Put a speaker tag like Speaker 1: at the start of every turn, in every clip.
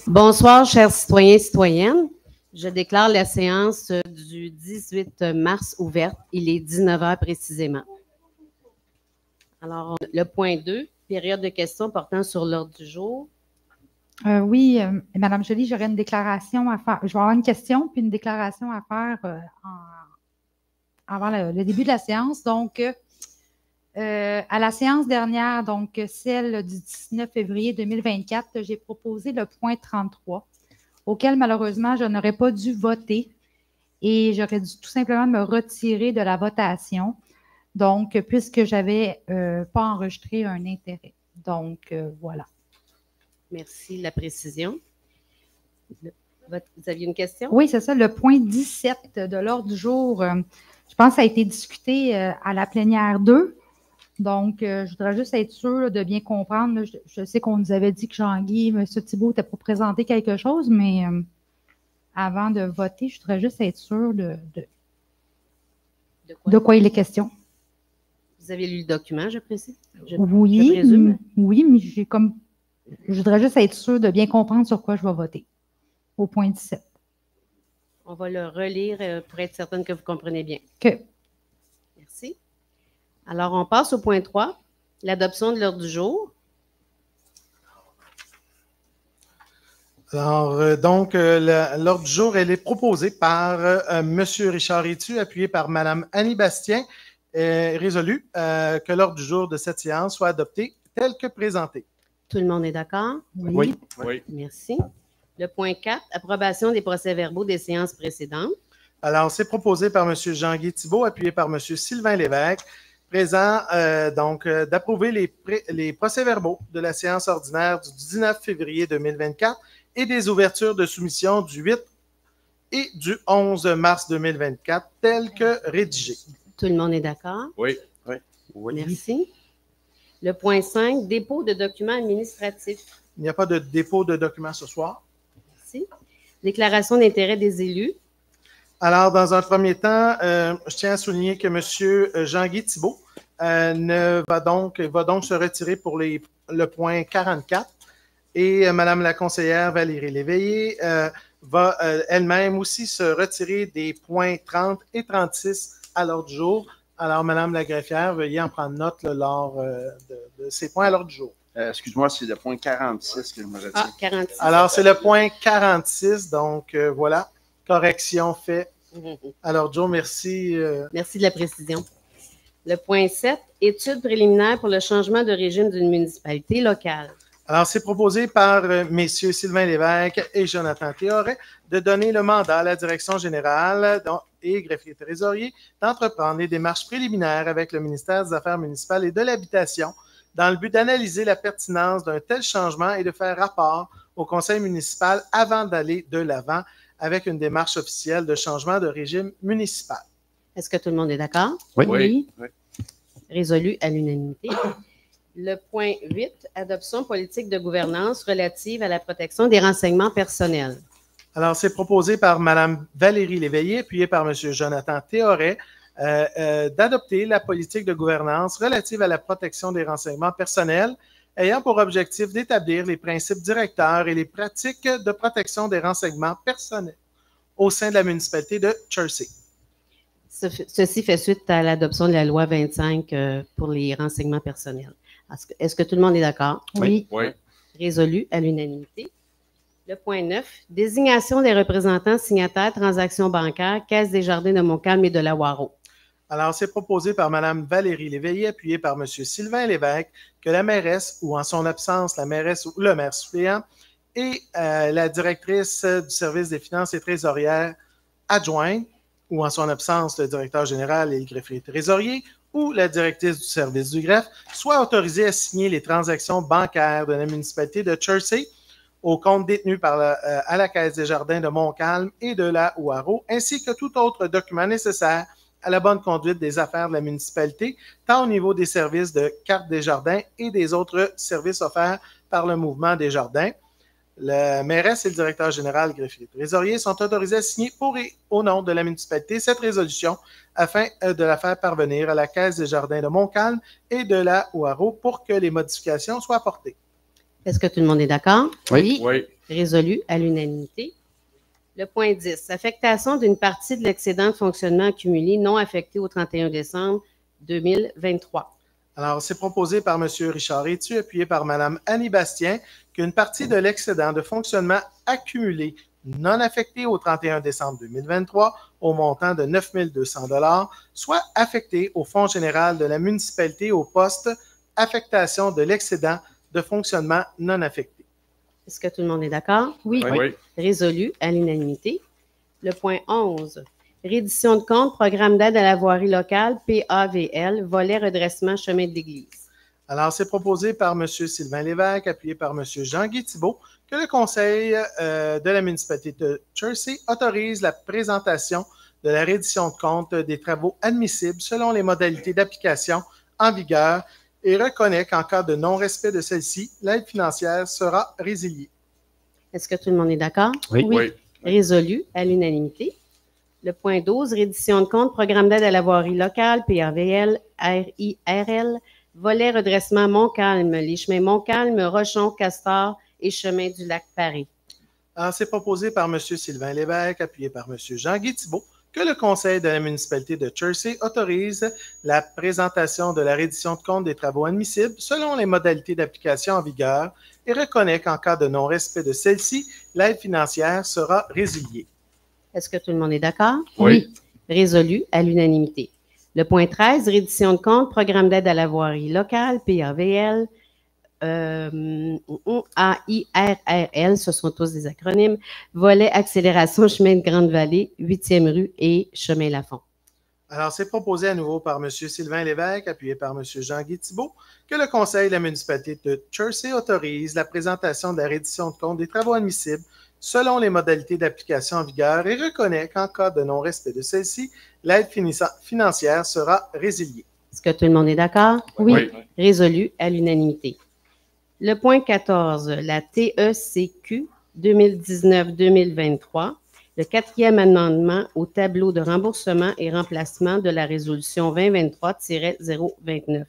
Speaker 1: Bonsoir, chers citoyens et citoyennes. Je déclare la séance du 18 mars ouverte. Il est 19 h précisément. Alors, le point 2, période de questions portant sur l'ordre du jour.
Speaker 2: Oui, Madame Joly, j'aurais une déclaration à faire. Je vais avoir une question puis une déclaration à faire avant le début de la séance. Donc, à la séance dernière, donc celle du 19 février 2024, j'ai proposé le point 33, auquel malheureusement je n'aurais pas dû voter et j'aurais dû tout simplement me retirer de la votation. Donc, puisque je n'avais pas enregistré un intérêt. Donc, voilà.
Speaker 1: Merci de la précision. Vous aviez une question?
Speaker 2: Oui, c'est ça. Le point 17 de l'ordre du jour, je pense que ça a été discuté à la plénière 2. Donc, je voudrais juste être sûre de bien comprendre. Je sais qu'on nous avait dit que Jean-Guy, M. Thibault était pour présenter quelque chose, mais avant de voter, je voudrais juste être sûre de quoi il est question.
Speaker 1: Vous avez lu le document, je précise?
Speaker 2: Oui,
Speaker 1: je présume.
Speaker 2: Oui, mais je voudrais juste être sûre de bien comprendre sur quoi je vais voter au point 17.
Speaker 1: On va le relire pour être certaine que vous comprenez bien.
Speaker 2: OK.
Speaker 1: Merci. Alors, on passe au point 3, l'adoption de l'ordre du jour.
Speaker 3: Alors, l'ordre du jour, elle est proposée par M. Richard Rétu, appuyé par Mme Annie Bastien, résolu que l'ordre du jour de cette séance soit adopté tel que présenté.
Speaker 1: Tout le monde est d'accord?
Speaker 3: Oui.
Speaker 1: Merci. Le point 4, approbation des procès-verbaux des séances précédentes.
Speaker 3: Alors, c'est proposé par M. Jean-Guy Thibault, appuyé par M. Sylvain Lévesque, présent d'approuver les procès-verbaux de la séance ordinaire du 19 février 2024 et des ouvertures de soumission du 8 et du 11 mars 2024, telles que rédigées.
Speaker 1: Tout le monde est d'accord?
Speaker 4: Oui.
Speaker 1: Merci. Le point 5, dépôt de documents administratifs.
Speaker 3: Il n'y a pas de dépôt de documents ce soir.
Speaker 1: Merci. Déclaration d'intérêt des élus.
Speaker 3: Alors, dans un premier temps, je tiens à souligner que M. Jean-Guy Thibault va donc se retirer pour le point 44 et Mme la conseillère Valérie Léveillé va elle-même aussi se retirer des points 30 et 36 à l'ordre du jour. Alors, Mme la greffière, veuillez en prendre note lors de ces points à l'ordre du jour.
Speaker 4: Excuse-moi, c'est le point 46 que je me retire.
Speaker 1: Ah, 46.
Speaker 3: Alors, c'est le point 46, donc voilà, correction faite à l'ordre du jour. Merci.
Speaker 1: Merci de la précision. Le point 7, étude préliminaire pour le changement de régime d'une municipalité locale.
Speaker 3: Alors, c'est proposé par messieurs Sylvain Lévesque et Jonathan Théoret de donner le mandat à la direction générale et greffier trésorier d'entreprendre les démarches préliminaires avec le ministère des Affaires municipales et de l'Habitation dans le but d'analyser la pertinence d'un tel changement et de faire rapport au conseil municipal avant d'aller de l'avant avec une démarche officielle de changement de régime municipal.
Speaker 1: Est-ce que tout le monde est d'accord?
Speaker 4: Oui.
Speaker 1: Résolu à l'unanimité. Le point 8, adoption politique de gouvernance relative à la protection des renseignements personnels.
Speaker 3: Alors, c'est proposé par Mme Valérie Léveillé, appuyé par M. Jonathan Théoret, d'adopter la politique de gouvernance relative à la protection des renseignements personnels, ayant pour objectif d'établir les principes directeurs et les pratiques de protection des renseignements personnels au sein de la municipalité de Chelsea.
Speaker 1: Ceci fait suite à l'adoption de la loi 25 pour les renseignements personnels. Est-ce que tout le monde est d'accord?
Speaker 4: Oui.
Speaker 1: Résolu à l'unanimité. Le point 9, désignation des représentants signataires transactions bancaires, Caisse des Jardins de Montcalm et de la Waro.
Speaker 3: Alors, c'est proposé par Mme Valérie Léveillé, appuyé par M. Sylvain Lévesque, que la mairesse, ou en son absence, la mairesse ou le maire suppléant, et la directrice du service des finances et trésorières adjointe, ou en son absence, le directeur général et le greffier trésorier, ou la directrice du service du greffe, soient autorisés à signer les transactions bancaires de la municipalité de Chelsea au compte détenu à la Caisse des Jardins de Montcalm et de la Waro, ainsi que tout autre document nécessaire à la bonne conduite des affaires de la municipalité, tant au niveau des services de carte des jardins et des autres services offerts par le mouvement des jardins. La mairesse et le directeur général greffier trésorier sont autorisés à signer pour et au nom de la municipalité cette résolution afin de la faire parvenir à la Caisse des Jardins de Montcalm et de la Waro pour que les modifications soient apportées.
Speaker 1: Est-ce que tout le monde est d'accord?
Speaker 5: Oui.
Speaker 4: Oui.
Speaker 1: Résolu à l'unanimité. Le point 10, affectation d'une partie de l'excédent de fonctionnement accumulé non affecté au 31 décembre 2023.
Speaker 3: Alors, c'est proposé par M. Richard Etu, appuyé par Mme Annie Bastien, qu'une partie de l'excédent de fonctionnement accumulé non affecté au 31 décembre 2023 au montant de 9 200 $ soit affectée au Fonds général de la municipalité au poste affectation de l'excédent de fonctionnement non affecté.
Speaker 1: Est-ce que tout le monde est d'accord?
Speaker 2: Oui.
Speaker 4: Oui.
Speaker 1: Résolu à l'unanimité. Le point 11, reddition de compte, programme d'aide à la voirie locale, PAVL, volet redressement chemin de l'église.
Speaker 3: Alors, c'est proposé par M. Sylvain Lévesque, appuyé par M. Jean-Guy Thibault, que le Conseil de la municipalité de Jersey autorise la présentation de la reddition de compte des travaux admissibles selon les modalités d'application en vigueur et reconnaît qu'en cas de non-respect de celle-ci, l'aide financière sera résiliée.
Speaker 1: Est-ce que tout le monde est d'accord?
Speaker 4: Oui.
Speaker 1: Résolu à l'unanimité. Le point 12, reddition de compte, programme d'aide à la voirie locale, PAVL, RIRL, volet redressement Montcalm, les chemins Montcalm, Rochon, Castor et chemin du lac Paris.
Speaker 3: Alors, c'est proposé par M. Sylvain Lévesque, appuyé par M. Jean-Guy Thibault, que le Conseil de la municipalité de Jersey autorise la présentation de la reddition de compte des travaux admissibles selon les modalités d'application en vigueur et reconnaît qu'en cas de non-respect de celle-ci, l'aide financière sera résiliée.
Speaker 1: Est-ce que tout le monde est d'accord?
Speaker 4: Oui.
Speaker 1: Résolu à l'unanimité. Le point 13, reddition de compte, programme d'aide à la voirie locale, PAVL, AIRRL, ce sont tous des acronymes, volet accélération chemin de Grande-Vallée, 8e rue et chemin Lafont.
Speaker 3: Alors, c'est proposé à nouveau par M. Sylvain Lévesque, appuyé par M. Jean-Guy Thibault, que le Conseil de la municipalité de Jersey autorise la présentation de la reddition de compte des travaux admissibles selon les modalités d'application en vigueur et reconnaît qu'en cas de non-respect de celle-ci, l'aide financière sera résiliée.
Speaker 1: Est-ce que tout le monde est d'accord?
Speaker 4: Oui.
Speaker 1: Résolu à l'unanimité. Le point 14, la TECQ 2019-2023, le quatrième amendement au tableau de remboursement et remplacement de la résolution 2023-029.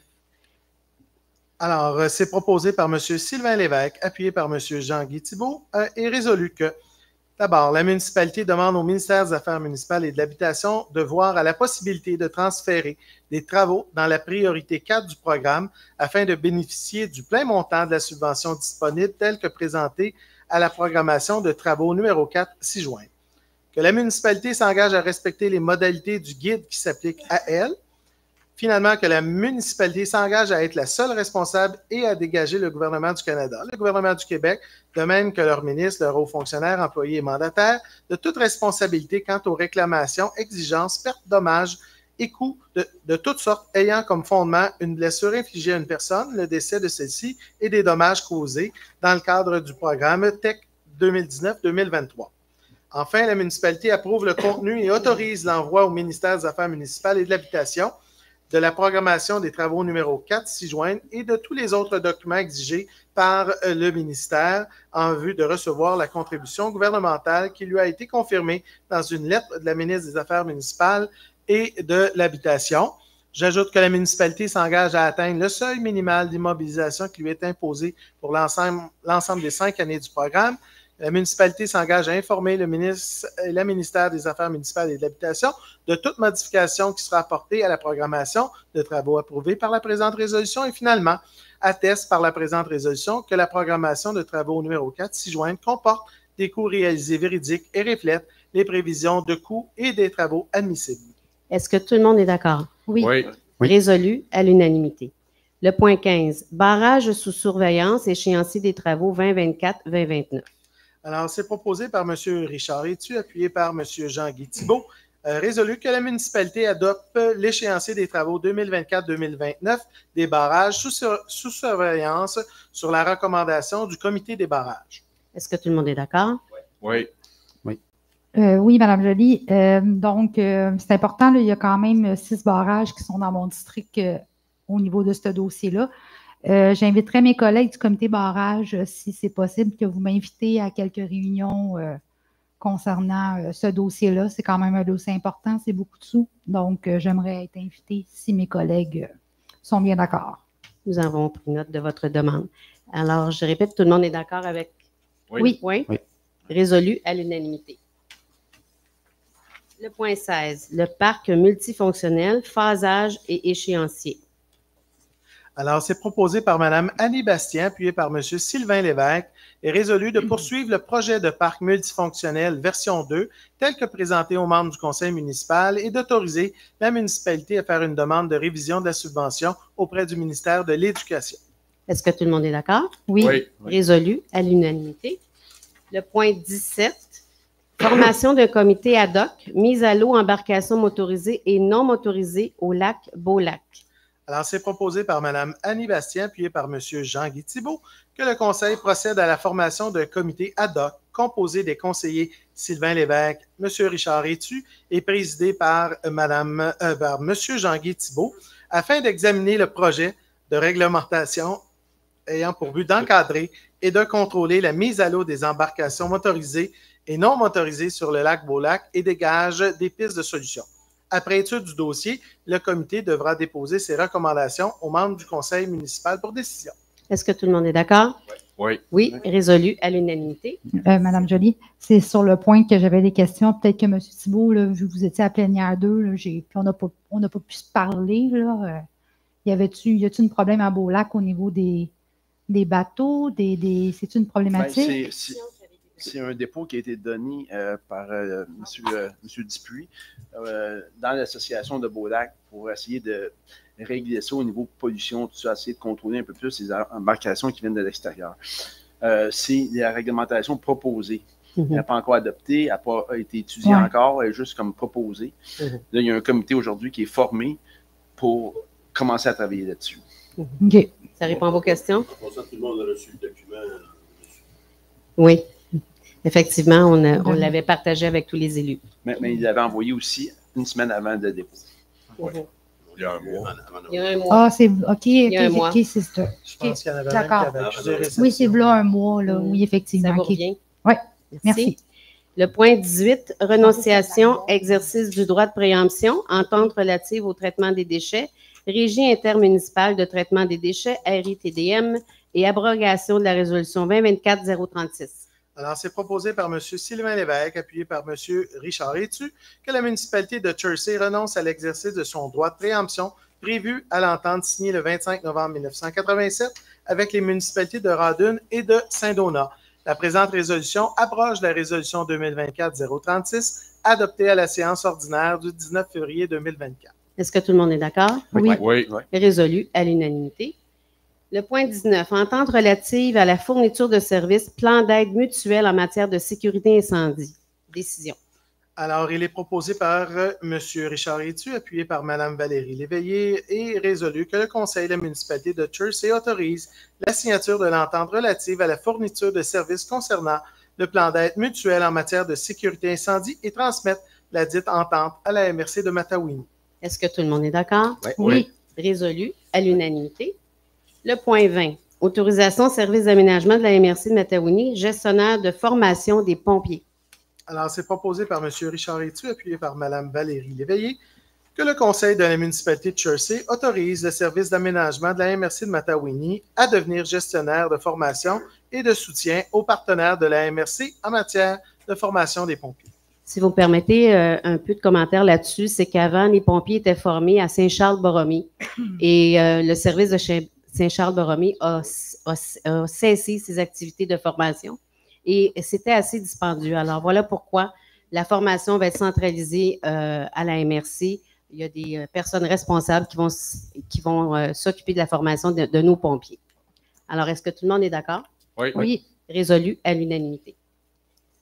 Speaker 3: Alors, c'est proposé par M. Sylvain Lévesque, appuyé par M. Jean-Guy Thibault, et résolu que, d'abord, la municipalité demande au ministère des Affaires municipales et de l'Habitation de voir à la possibilité de transférer des travaux dans la priorité 4 du programme afin de bénéficier du plein montant de la subvention disponible telle que présentée à la programmation de travaux numéro 4 ci-jointe. Que la municipalité s'engage à respecter les modalités du guide qui s'applique à elle. Finalement, que la municipalité s'engage à être la seule responsable et à dégager le gouvernement du Canada, le gouvernement du Québec, de même que leurs ministres, leurs hauts fonctionnaires, employés et mandataires, de toute responsabilité quant aux réclamations, exigences, pertes, dommages et coûts de toutes sortes ayant comme fondement une blessure infligée à une personne, le décès de celle-ci et des dommages causés dans le cadre du programme TEC 2019-2023. Enfin, la municipalité approuve le contenu et autorise l'envoi au ministère des Affaires municipales et de l'Habitation de la programmation des travaux numéro 4 ci-jointe et de tous les autres documents exigés par le ministère en vue de recevoir la contribution gouvernementale qui lui a été confirmée dans une lettre de la ministre des Affaires municipales et de l'Habitation. J'ajoute que la municipalité s'engage à atteindre le seuil minimal d'immobilisation qui lui est imposé pour l'ensemble des 5 années du programme. La municipalité s'engage à informer le ministère des Affaires municipales et de l'Habitation de toute modification qui sera apportée à la programmation de travaux approuvés par la présente résolution et finalement atteste par la présente résolution que la programmation de travaux numéro 4 ci-jointe comporte des coûts réalisés véridiques et reflète les prévisions de coûts et des travaux admissibles.
Speaker 1: Est-ce que tout le monde est d'accord?
Speaker 4: Oui.
Speaker 1: Résolu à l'unanimité. Le point 15, barrage sous surveillance, échéancier des travaux 2024-2029.
Speaker 3: Alors, c'est proposé par M. Richard Etu, appuyé par M. Jean-Guy Thibault, résolu que la municipalité adopte l'échéancier des travaux 2024-2029 des barrages sous surveillance sur la recommandation du comité des barrages.
Speaker 1: Est-ce que tout le monde est d'accord?
Speaker 4: Oui.
Speaker 2: Oui, Mme Joly. C'est important, là, il y a quand même 6 barrages qui sont dans mon district au niveau de ce dossier-là. J'inviterai mes collègues du comité barrage, si c'est possible, que vous m'invitez à quelques réunions concernant ce dossier-là. C'est quand même un dossier important, c'est beaucoup de sous. Donc, j'aimerais être invitée si mes collègues sont bien d'accord.
Speaker 1: Nous avons pris note de votre demande. Alors, je répète, tout le monde est d'accord avec?
Speaker 2: Oui.
Speaker 1: Oui.
Speaker 5: Oui.
Speaker 1: Résolu à l'unanimité. Le point 16, le parc multifonctionnel, phasage et échéancier.
Speaker 3: Alors, c'est proposé par Mme Annie Bastien, appuyé par M. Sylvain Lévesque, et résolu de poursuivre le projet de parc multifonctionnel version 2, tel que présenté aux membres du conseil municipal, et d'autoriser la municipalité à faire une demande de révision de la subvention auprès du ministère de l'Éducation.
Speaker 1: Est-ce que tout le monde est d'accord?
Speaker 2: Oui.
Speaker 1: Résolu à l'unanimité. Le point 17, formation d'un comité ad hoc, mise à l'eau, embarcation motorisée et non motorisée au lac Beaulac.
Speaker 3: Alors, c'est proposé par Mme Annie Bastien, appuyé par M. Jean-Guy Thibault, que le Conseil procède à la formation d'un comité ad hoc composé des conseillers Sylvain Lévesque, M. Richard Étu et présidé par M. Jean-Guy Thibault, afin d'examiner le projet de réglementation ayant pour but d'encadrer et de contrôler la mise à l'eau des embarcations motorisées et non motorisées sur le lac Beaulac et dégage des pistes de solutions. Après étude du dossier, le comité devra déposer ses recommandations aux membres du conseil municipal pour décision.
Speaker 1: Est-ce que tout le monde est d'accord?
Speaker 5: Oui.
Speaker 1: Oui, résolu à l'unanimité.
Speaker 2: Madame Joly, c'est sur le point que j'avais des questions. Peut-être que M. Thibault, là, vu que vous étiez à plénière 2, là, puis on n'a pas pu se parler. Là, y a-t-il un problème à Beaulac au niveau des bateaux? C'est-tu une problématique?
Speaker 4: C'est un dépôt qui a été donné par M. Dupuis dans l'association de Beaulac pour essayer de régler ça au niveau de pollution, tout ça, essayer de contrôler un peu plus les embarcations qui viennent de l'extérieur. C'est la réglementation proposée. Elle n'est pas encore adoptée, elle n'a pas été étudiée encore, elle est juste comme proposée. Là, il y a un comité aujourd'hui qui est formé pour commencer à travailler là-dessus.
Speaker 2: OK.
Speaker 1: Ça répond à vos questions?
Speaker 6: Pour ça, tout le monde a reçu le document.
Speaker 1: Oui. Effectivement, on l'avait partagé avec tous les élus.
Speaker 4: Mais il l'avait envoyé aussi une semaine avant le dépôt.
Speaker 6: Il y a un mois.
Speaker 1: Il y a un mois.
Speaker 2: Ah, c'est OK,
Speaker 1: y a un mois.
Speaker 2: OK, c'est ça.
Speaker 3: Je pense qu'il y en avait
Speaker 2: D'accord.
Speaker 3: un qui avait accusé réception.
Speaker 2: Oui, c'est là un mois, là. Oui, effectivement.
Speaker 1: Ça vous
Speaker 2: OK.
Speaker 1: revient?
Speaker 2: Oui,
Speaker 1: Merci.
Speaker 2: merci.
Speaker 1: Le point 18, renonciation, exercice du droit de préemption, entente relative au traitement des déchets, Régie intermunicipale de traitement des déchets, RITDM, et abrogation de la résolution 2024-036.
Speaker 3: Alors, c'est proposé par M. Sylvain Lévesque, appuyé par M. Richard Étu, que la municipalité de Chertsey renonce à l'exercice de son droit de préemption prévu à l'entente signée le 25 novembre 1987 avec les municipalités de Radun et de Saint-Donat. La présente résolution abroge la résolution 2024-036 adoptée à la séance ordinaire du 19 février 2024.
Speaker 1: Est-ce que tout le monde est d'accord?
Speaker 2: Oui.
Speaker 1: Résolu à l'unanimité. Le point 19, entente relative à la fourniture de services, plan d'aide mutuelle en matière de sécurité incendie. Décision.
Speaker 3: Alors, il est proposé par M. Richard Étu, appuyé par Mme Valérie Léveillé, et résolu que le Conseil de la municipalité de Chertsey autorise la signature de l'entente relative à la fourniture de services concernant le plan d'aide mutuelle en matière de sécurité incendie et transmettre la dite entente à la MRC de Matawini.
Speaker 1: Est-ce que tout le monde est d'accord?
Speaker 2: Oui.
Speaker 1: Résolu à l'unanimité. Le point 20, autorisation service d'aménagement de la MRC de Matawini, gestionnaire de formation des pompiers.
Speaker 3: Alors, c'est proposé par M. Richard Étu, appuyé par Mme Valérie Léveillé, que le Conseil de la municipalité de Chertsey autorise le service d'aménagement de la MRC de Matawini à devenir gestionnaire de formation et de soutien aux partenaires de la MRC en matière de formation des pompiers.
Speaker 1: Si vous me permettez un peu de commentaires là-dessus, c'est qu'avant, les pompiers étaient formés à Saint-Charles-Borromée et le service de Saint-Charles-Borromée a cessé ses activités de formation et c'était assez dispendieux. Alors, voilà pourquoi la formation va être centralisée à la MRC. Il y a des personnes responsables qui vont s'occuper de la formation de nos pompiers. Alors, est-ce que tout le monde est d'accord?
Speaker 2: Oui.
Speaker 1: Résolu à l'unanimité.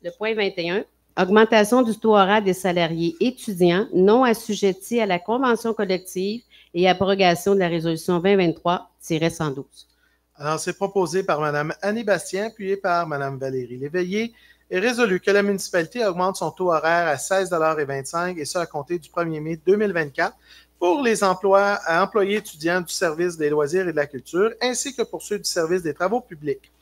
Speaker 1: Le point 21, augmentation du taux horaire des salariés étudiants non assujettis à la convention collective et abrogation de la résolution 2023-112.
Speaker 3: Alors, c'est proposé par Mme Annie Bastien, appuyé par Mme Valérie Léveillé, et résolu que la municipalité augmente son taux horaire à 16,25 $ et ce à compter du 1er mai 2024 pour les employés étudiants du service des loisirs et de la culture, ainsi que pour ceux du service des travaux publics.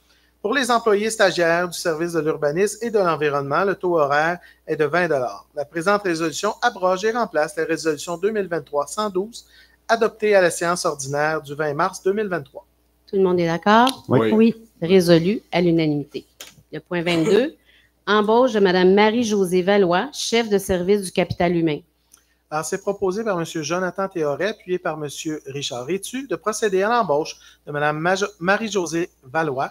Speaker 3: Pour les employés stagiaires du service de l'urbanisme et de l'environnement, le taux horaire est de 20 $. La présente résolution abroge et remplace la résolution 2023-112 adoptée à la séance ordinaire du 20 mars 2023.
Speaker 1: Tout le monde est d'accord?
Speaker 5: Oui.
Speaker 2: Oui.
Speaker 1: Résolu à l'unanimité. Le point 22, embauche de Mme Marie-Josée Valois, chef de service du capital humain.
Speaker 3: Alors, c'est proposé par M. Jonathan Théoret, appuyé par M. Richard Rétu, de procéder à l'embauche de Mme Marie-Josée Valois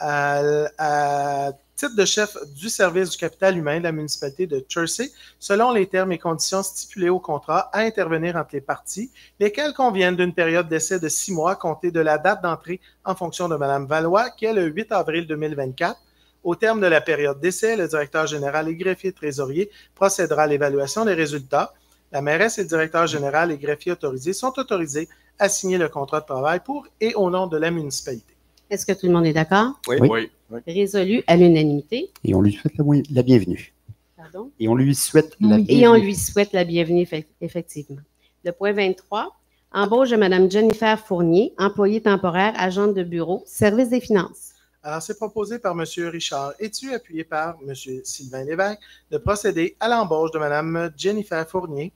Speaker 3: à titre de chef du service du capital humain de la municipalité de Chertsey, selon les termes et conditions stipulés au contrat à intervenir entre les parties, lesquels conviennent d'une période d'essai de 6 mois comptée de la date d'entrée en fonction de Mme Valois, qui est le 8 avril 2024. Au terme de la période d'essai, le directeur général et greffier trésorier procédera à l'évaluation des résultats. La mairesse et le directeur général et greffier autorisés sont autorisés à signer le contrat de travail pour et au nom de la municipalité.
Speaker 1: Est-ce que tout le monde est d'accord?
Speaker 5: Oui.
Speaker 1: Résolu à l'unanimité.
Speaker 5: Et on lui souhaite la bienvenue.
Speaker 1: Pardon?
Speaker 5: Et on lui souhaite la
Speaker 2: Oui.
Speaker 5: bienvenue.
Speaker 1: Et on lui souhaite la bienvenue, effectivement. Le point 23, embauche de Mme Jennifer Fournier, employée temporaire, agente de bureau, service des finances.
Speaker 3: Alors, c'est proposé par M. Richard Étu, appuyé par M. Sylvain Lévesque, de procéder à l'embauche de Mme Jennifer Fournier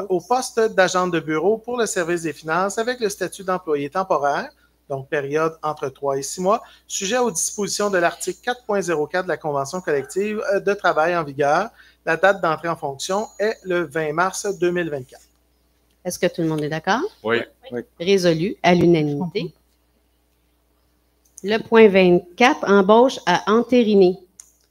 Speaker 3: au poste d'agente de bureau pour le service des finances avec le statut d'employé temporaire, donc période entre 3 et 6 mois, sujet aux dispositions de l'article 4.04 de la Convention collective de travail en vigueur. La date d'entrée en fonction est le 20 mars 2024.
Speaker 1: Est-ce que tout le monde est d'accord?
Speaker 6: Oui.
Speaker 1: Résolu à l'unanimité. Le point 24, embauche à entériner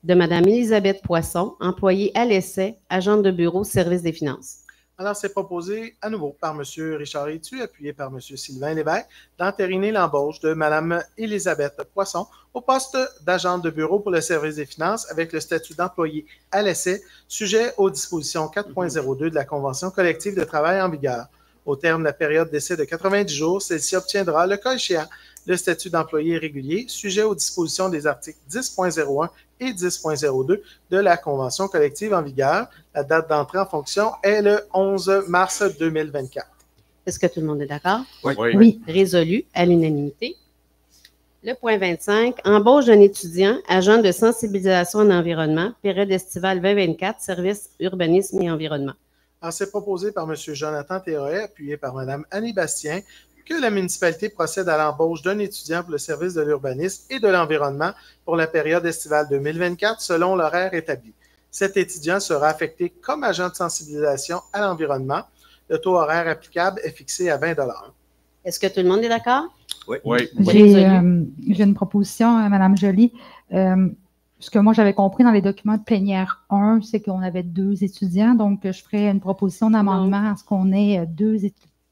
Speaker 1: de Mme Élisabeth Poisson, employée à l'essai, agente de bureau, service des finances.
Speaker 3: Alors, c'est proposé à nouveau par M. Richard Étu, appuyé par M. Sylvain Lévesque, d'entériner l'embauche de Mme Élisabeth Poisson au poste d'agente de bureau pour le service des finances avec le statut d'employé à l'essai, sujet aux dispositions 4.02 de la Convention collective de travail en vigueur. Au terme de la période d'essai de 90 jours, celle-ci obtiendra, le cas échéant, le statut d'employé régulier, sujet aux dispositions des articles 10.01 et 10.02 de la Convention collective en vigueur. La date d'entrée en fonction est le 11 mars 2024.
Speaker 1: Est-ce que tout le monde est d'accord?
Speaker 2: Oui.
Speaker 1: Résolu à l'unanimité. Le point 25, embauche d'un étudiant, agent de sensibilisation en environnement, période estivale 2024, service urbanisme et environnement.
Speaker 3: Alors, c'est proposé par M. Jonathan Théoret, appuyé par Mme Annie Bastien, que la municipalité procède à l'embauche d'un étudiant pour le service de l'urbanisme et de l'environnement pour la période estivale 2024 selon l'horaire établi. Cet étudiant sera affecté comme agent de sensibilisation à l'environnement. Le taux horaire applicable est fixé à 20 $.
Speaker 1: Est-ce que tout le monde est d'accord?
Speaker 6: Oui.
Speaker 2: J'ai une proposition, Mme Joly. Ce que moi, j'avais compris dans les documents de plénière 1, c'est qu'on avait 2 étudiants. Donc, je ferai une proposition d'amendement à ce qu'on ait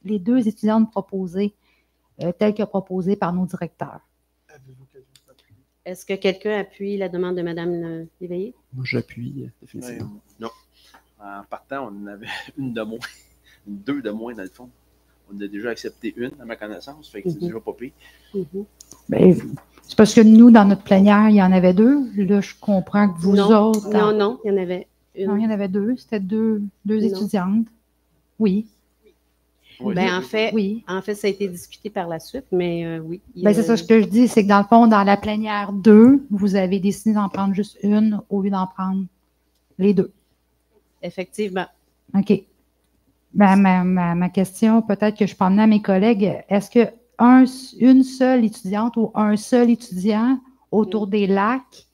Speaker 2: les 2 étudiantes proposées, telles que proposées par nos directeurs.
Speaker 1: Est-ce que quelqu'un appuie la demande de Mme Léveillé?
Speaker 5: Moi, j'appuie définitivement.
Speaker 4: Non. En partant, on en avait une de moins. 2 de moins, dans le fond. On a déjà accepté une, à ma connaissance. Fait que c'est déjà pas pire.
Speaker 2: Ben, c'est parce que nous, dans notre plénière, il y en avait 2. Là, je comprends que vous autres...
Speaker 1: Non, il y en avait une.
Speaker 2: Non, il y en avait 2. C'était deux étudiantes. Oui.
Speaker 4: Oui.
Speaker 1: Ben, en fait,
Speaker 2: Oui.
Speaker 1: Ça a été discuté par la suite, mais oui.
Speaker 2: Ben, c'est ça ce que je dis, c'est que dans le fond, dans la plénière 2, vous avez décidé d'en prendre juste une au lieu d'en prendre les 2.
Speaker 1: Effectivement.
Speaker 2: OK. Ben, ma question, peut-être que je peux emmener à mes collègues, est-ce que une seule étudiante ou un seul étudiant autour des lacs,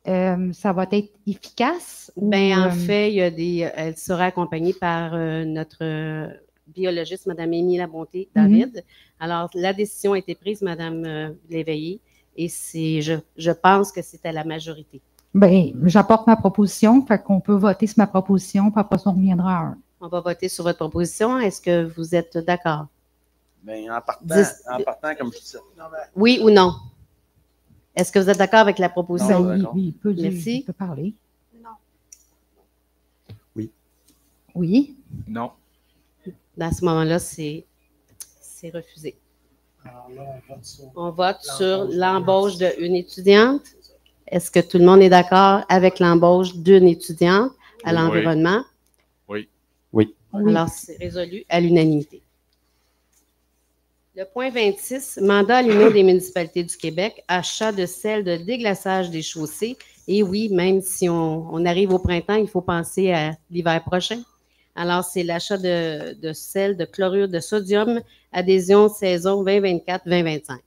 Speaker 2: ça va être efficace?
Speaker 1: Ben, en fait, elle sera accompagnée par notre biologiste, Mme Émilie Labonté David. Alors, la décision a été prise, Mme Léveillé, et je pense que c'est à la majorité.
Speaker 2: Ben, j'apporte ma proposition, fait qu'on peut voter sur ma proposition, puis après ça, on reviendra à un.
Speaker 1: On va voter sur votre proposition. Est-ce que vous êtes d'accord?
Speaker 4: Ben, en partant, comme je disais.
Speaker 1: Oui ou non? Est-ce que vous êtes d'accord avec la proposition?
Speaker 4: Non, d'accord.
Speaker 2: Oui, il peut dire,
Speaker 1: Merci.
Speaker 2: il peut parler.
Speaker 1: Non.
Speaker 5: Oui.
Speaker 2: Oui.
Speaker 6: Non.
Speaker 1: Dans ce moment-là, c'est refusé.
Speaker 3: Alors là,
Speaker 1: On vote sur l'embauche d'une étudiante. Est-ce que tout le monde est d'accord avec l'embauche d'une étudiante à
Speaker 6: Oui.
Speaker 1: l'environnement?
Speaker 6: Oui.
Speaker 5: Oui.
Speaker 1: Alors, c'est résolu à l'unanimité. Le point 26, mandat à l'Union des municipalités du Québec, achat de sel de déglaçage des chaussées. Et oui, même si on arrive au printemps, il faut penser à l'hiver prochain. Alors, c'est l'achat de sel de chlorure de sodium, adhésion saison 2024-2025.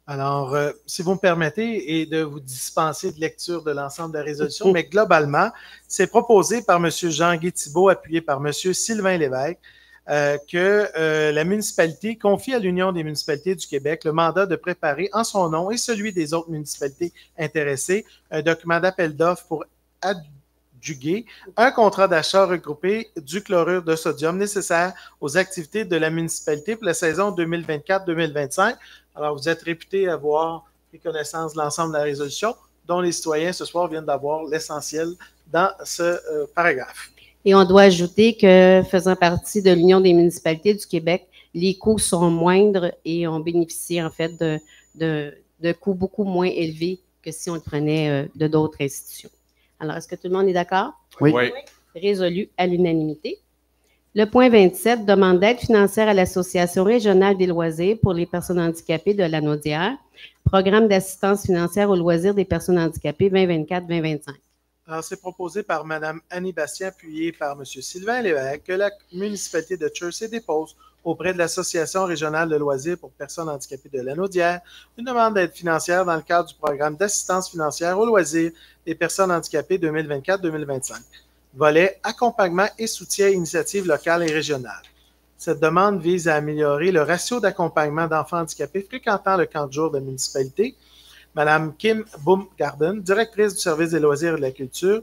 Speaker 3: Alors, si vous me permettez, et de vous dispenser de lecture de l'ensemble de la résolution, mais globalement, c'est proposé par M. Jean-Guy Thibault, appuyé par M. Sylvain Lévesque, que la municipalité confie à l'Union des municipalités du Québec le mandat de préparer en son nom et celui des autres municipalités intéressées un document d'appel d'offres pour adjuguer un contrat d'achat regroupé du chlorure de sodium nécessaire aux activités de la municipalité pour la saison 2024-2025. Alors, vous êtes réputé avoir pris connaissance de l'ensemble de la résolution, dont les citoyens ce soir viennent d'avoir l'essentiel dans ce paragraphe.
Speaker 1: Et on doit ajouter que, faisant partie de l'Union des municipalités du Québec, les coûts sont moindres et on bénéficie en fait de coûts beaucoup moins élevés que si on le prenait de d'autres institutions. Alors, est-ce que tout le monde est d'accord?
Speaker 5: Oui.
Speaker 1: Résolu à l'unanimité. Le point 27, demande d'aide financière à l'Association régionale des loisirs pour les personnes handicapées de Lanaudière, programme d'assistance financière aux loisirs des personnes handicapées 2024-2025.
Speaker 3: Alors, c'est proposé par Mme Annie Bastien, appuyé par M. Sylvain Lévesque, que la municipalité de Chersey dépose auprès de l'Association régionale de loisirs pour personnes handicapées de Lanaudière une demande d'aide financière dans le cadre du programme d'assistance financière aux loisirs des personnes handicapées 2024-2025. Volet accompagnement et soutien à initiatives locales et régionales. Cette demande vise à améliorer le ratio d'accompagnement d'enfants handicapés fréquentant le camp de jour de la municipalité. Mme Kim Baumgarten, directrice du service des loisirs et de la culture,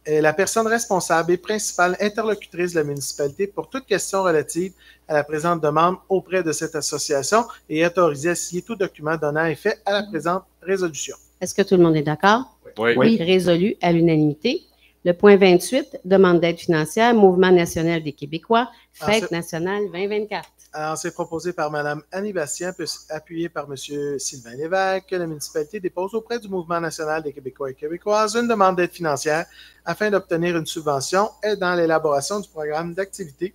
Speaker 3: est la personne responsable et principale interlocutrice de la municipalité pour toute question relative à la présente demande auprès de cette association et est autorisée à signer tout document donnant effet à la présente résolution.
Speaker 1: Est-ce que tout le monde est d'accord?
Speaker 5: Oui.
Speaker 1: Résolu à l'unanimité. Le point 28, demande d'aide financière, Mouvement national des Québécois, Fête nationale 2024.
Speaker 3: Alors, c'est proposé par Mme Annie Bastien, appuyé par M. Sylvain Lévesque, que la municipalité dépose auprès du Mouvement national des Québécois et Québécoises une demande d'aide financière afin d'obtenir une subvention aidant l'élaboration du programme d'activité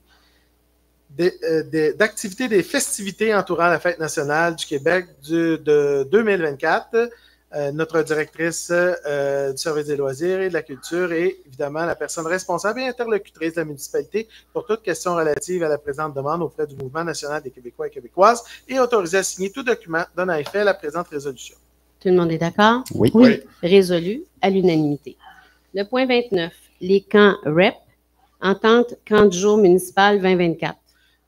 Speaker 3: des festivités entourant la Fête nationale du Québec de 2024. Notre directrice du service des loisirs et de la culture est évidemment la personne responsable et interlocutrice de la municipalité pour toute question relative à la présente demande auprès du Mouvement national des Québécois et Québécoises et autorisée à signer tout document donnant effet à la présente résolution.
Speaker 1: Tout le monde est d'accord?
Speaker 5: Oui.
Speaker 1: Résolu à l'unanimité. Le point 29, les camps REP, entente camp de jour municipal 2024.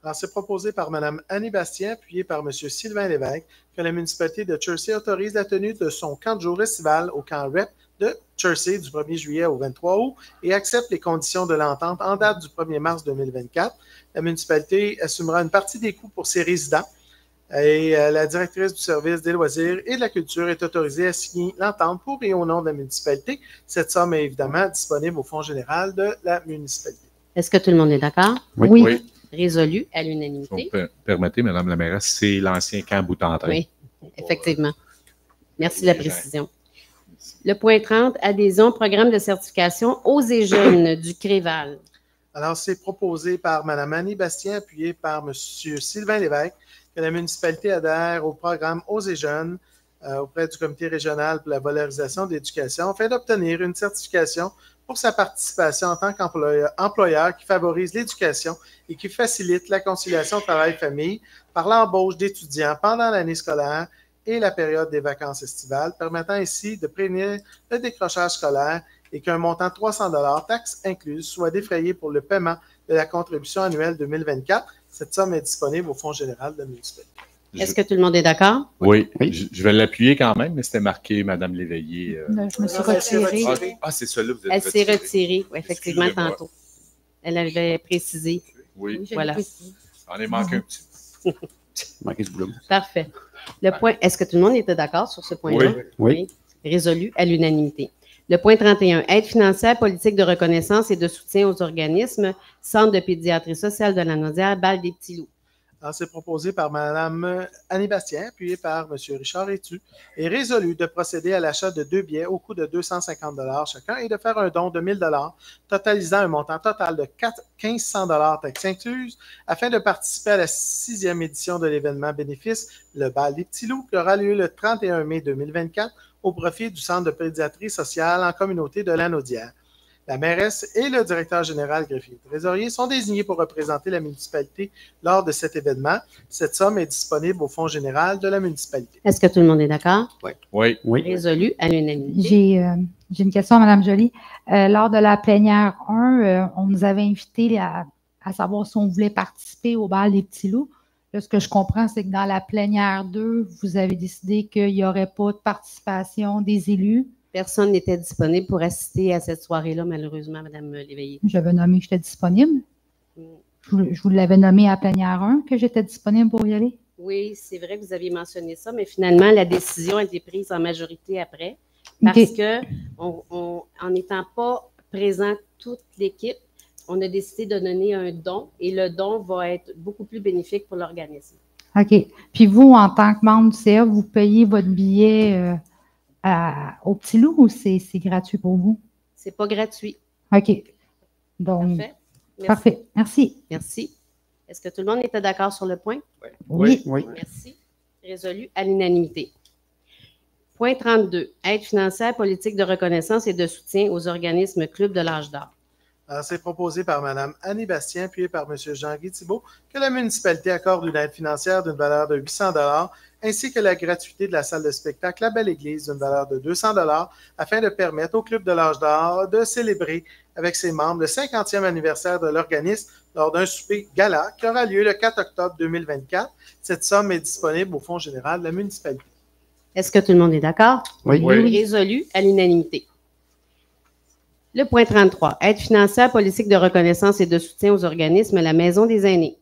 Speaker 3: Alors, c'est proposé par Mme Annie Bastien, appuyé par M. Sylvain Lévesque, que la municipalité de Chersey autorise la tenue de son camp de jour estival au camp REP de Chersey du 1er juillet au 23 août et accepte les conditions de l'entente en date du 1er mars 2024. La municipalité assumera une partie des coûts pour ses résidents et la directrice du service des loisirs et de la culture est autorisée à signer l'entente pour et au nom de la municipalité. Cette somme est évidemment disponible au Fonds général de la municipalité.
Speaker 1: Est-ce que tout le monde est d'accord?
Speaker 5: Oui.
Speaker 1: Résolu à l'unanimité.
Speaker 7: Permettez, Mme la mairesse, c'est l'ancien camp Boutentrin.
Speaker 1: Oui, effectivement. Merci de la précision. Le point 30, adhésion au programme de certification Osez jeunes du Créval.
Speaker 3: Alors, c'est proposé par Mme Annie Bastien, appuyé par M. Sylvain Lévesque, que la municipalité adhère au programme Osez jeunes auprès du Comité régional pour la valorisation de l'éducation afin d'obtenir une certification pour sa participation en tant qu'employeur qui favorise l'éducation et qui facilite la conciliation travail-famille par l'embauche d'étudiants pendant l'année scolaire et la période des vacances estivales, permettant ainsi de prévenir le décrochage scolaire et qu'un montant de 300 $, taxes incluses, soit défrayé pour le paiement de la contribution annuelle 2024. Cette somme est disponible au Fonds général de la municipalité.
Speaker 1: Est-ce que tout le monde est d'accord?
Speaker 7: Oui. Je vais l'appuyer quand même, mais c'était marqué Mme Léveillé.
Speaker 2: Je me suis retirée.
Speaker 7: C'est celui-là que vous êtes
Speaker 1: Elle s'est
Speaker 7: retiré.
Speaker 1: retirée, oui, effectivement,
Speaker 7: Excusez-moi.
Speaker 1: tantôt. Elle avait précisé.
Speaker 7: Oui,
Speaker 2: Oui, je
Speaker 1: Voilà.
Speaker 2: l'ai précisé.
Speaker 7: j'en ai manqué un petit.
Speaker 5: Manqué du boulot.
Speaker 1: Parfait. Le point, est-ce que tout le monde était d'accord sur ce point-là?
Speaker 5: Oui.
Speaker 1: Résolu à l'unanimité. Le point 31, aide financière, politique de reconnaissance et de soutien aux organismes, Centre de pédiatrie sociale de la Lanaudière, Val-des-Petits-Loups.
Speaker 3: Alors, c'est proposé par Mme Annie Bastien, appuyé par M. Richard Etu, et résolu de procéder à l'achat de 2 billets au coût de 250 $ chacun et de faire un don de 1 000 $, totalisant un montant total de 1 500 $ taxes incluses, afin de participer à la 6e édition de l'événement bénéfice, le Bal des Petits Loups, qui aura lieu le 31 mai 2024 au profit du Centre de pédiatrie sociale en communauté de Lanaudière. La mairesse et le directeur général greffier trésorier sont désignés pour représenter la municipalité lors de cet événement. Cette somme est disponible au Fonds général de la municipalité.
Speaker 1: Est-ce que tout le monde est d'accord?
Speaker 7: Oui.
Speaker 1: Résolu à l'unanimité.
Speaker 2: J'ai une question, Mme Joly. Lors de la plénière 1, on nous avait invités à savoir si on voulait participer au bal des petits loups. Là, ce que je comprends, c'est que dans la plénière 2, vous avez décidé qu'il n'y aurait pas de participation des élus.
Speaker 1: Personne n'était disponible pour assister à cette soirée-là, malheureusement, Mme Léveillé.
Speaker 2: J'avais nommé que j'étais disponible. Je vous l'avais nommé à plénière 1 que j'étais disponible pour y aller.
Speaker 1: Oui, c'est vrai que vous aviez mentionné ça, mais finalement, la décision a été prise en majorité après parce que, en n'étant pas présent toute l'équipe, on a décidé de donner un don et le don va être beaucoup plus bénéfique pour l'organisme.
Speaker 2: OK. Puis vous, en tant que membre du CA, vous payez votre billet au Petit Loup ou c'est gratuit pour vous?
Speaker 1: C'est pas gratuit.
Speaker 2: OK. Donc,
Speaker 1: Parfait. Merci.
Speaker 2: parfait. Merci.
Speaker 1: Merci. Est-ce que tout le monde était d'accord sur le point?
Speaker 2: Oui.
Speaker 1: Merci. Résolu à l'unanimité. Point 32. Aide financière, politique de reconnaissance et de soutien aux organismes clubs de l'âge d'or.
Speaker 3: Alors, c'est proposé par Mme Annie Bastien, appuyé par M. Jean-Guy Thibault, que la municipalité accorde une aide financière d'une valeur de 800 $ ainsi que la gratuité de la salle de spectacle La Belle Église d'une valeur de 200 $ afin de permettre au Club de l'Âge d'Or de célébrer avec ses membres le 50e anniversaire de l'organisme lors d'un souper gala qui aura lieu le 4 octobre 2024. Cette somme est disponible au Fonds général de la municipalité.
Speaker 1: Est-ce que tout le monde est d'accord?
Speaker 7: Oui.
Speaker 1: Résolu à l'unanimité. Le point 33. Aide financière, politique de reconnaissance et de soutien aux organismes La Maison des aînés.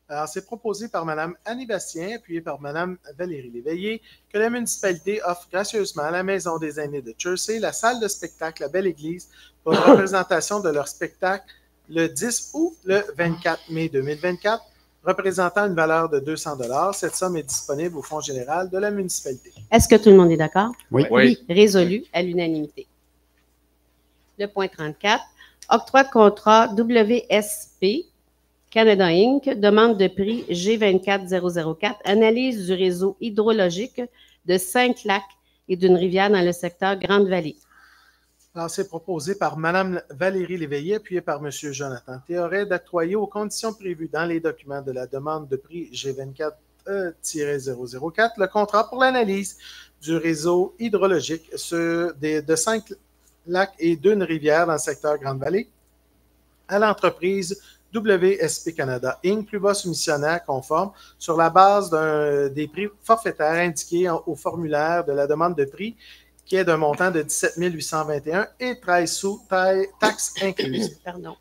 Speaker 3: Alors, c'est proposé par Mme Annie Bastien, appuyé par Mme Valérie Léveillé, que la municipalité offre gracieusement à la Maison des aînés de Chersey la salle de spectacle La Belle Église pour une représentation de leur spectacle le 10 août, le 24 mai 2024, représentant une valeur de 200 $. Cette somme est disponible au Fonds général de la municipalité.
Speaker 1: Est-ce que tout le monde est d'accord?
Speaker 7: Oui.
Speaker 1: Résolu à l'unanimité. Le point 34. Octroi de contrat WSP Canada Inc. Demande de prix G24004. Analyse du réseau hydrologique de 5 lacs et d'une rivière dans le secteur Grande-Vallée.
Speaker 3: Alors, c'est proposé par Mme Valérie Léveillé, appuyé par M. Jonathan Théoret, d'octroyer aux conditions prévues dans les documents de la demande de prix G24-004 le contrat pour l'analyse du réseau hydrologique de 5 lacs et d'une rivière dans le secteur Grande-Vallée à l'entreprise WSP Canada Inc., plus bas soumissionnaire conforme, sur la base des prix forfaitaires indiqués au formulaire de la demande de prix, qui est d'un montant de 17 821 et 13 sous, taxes incluses.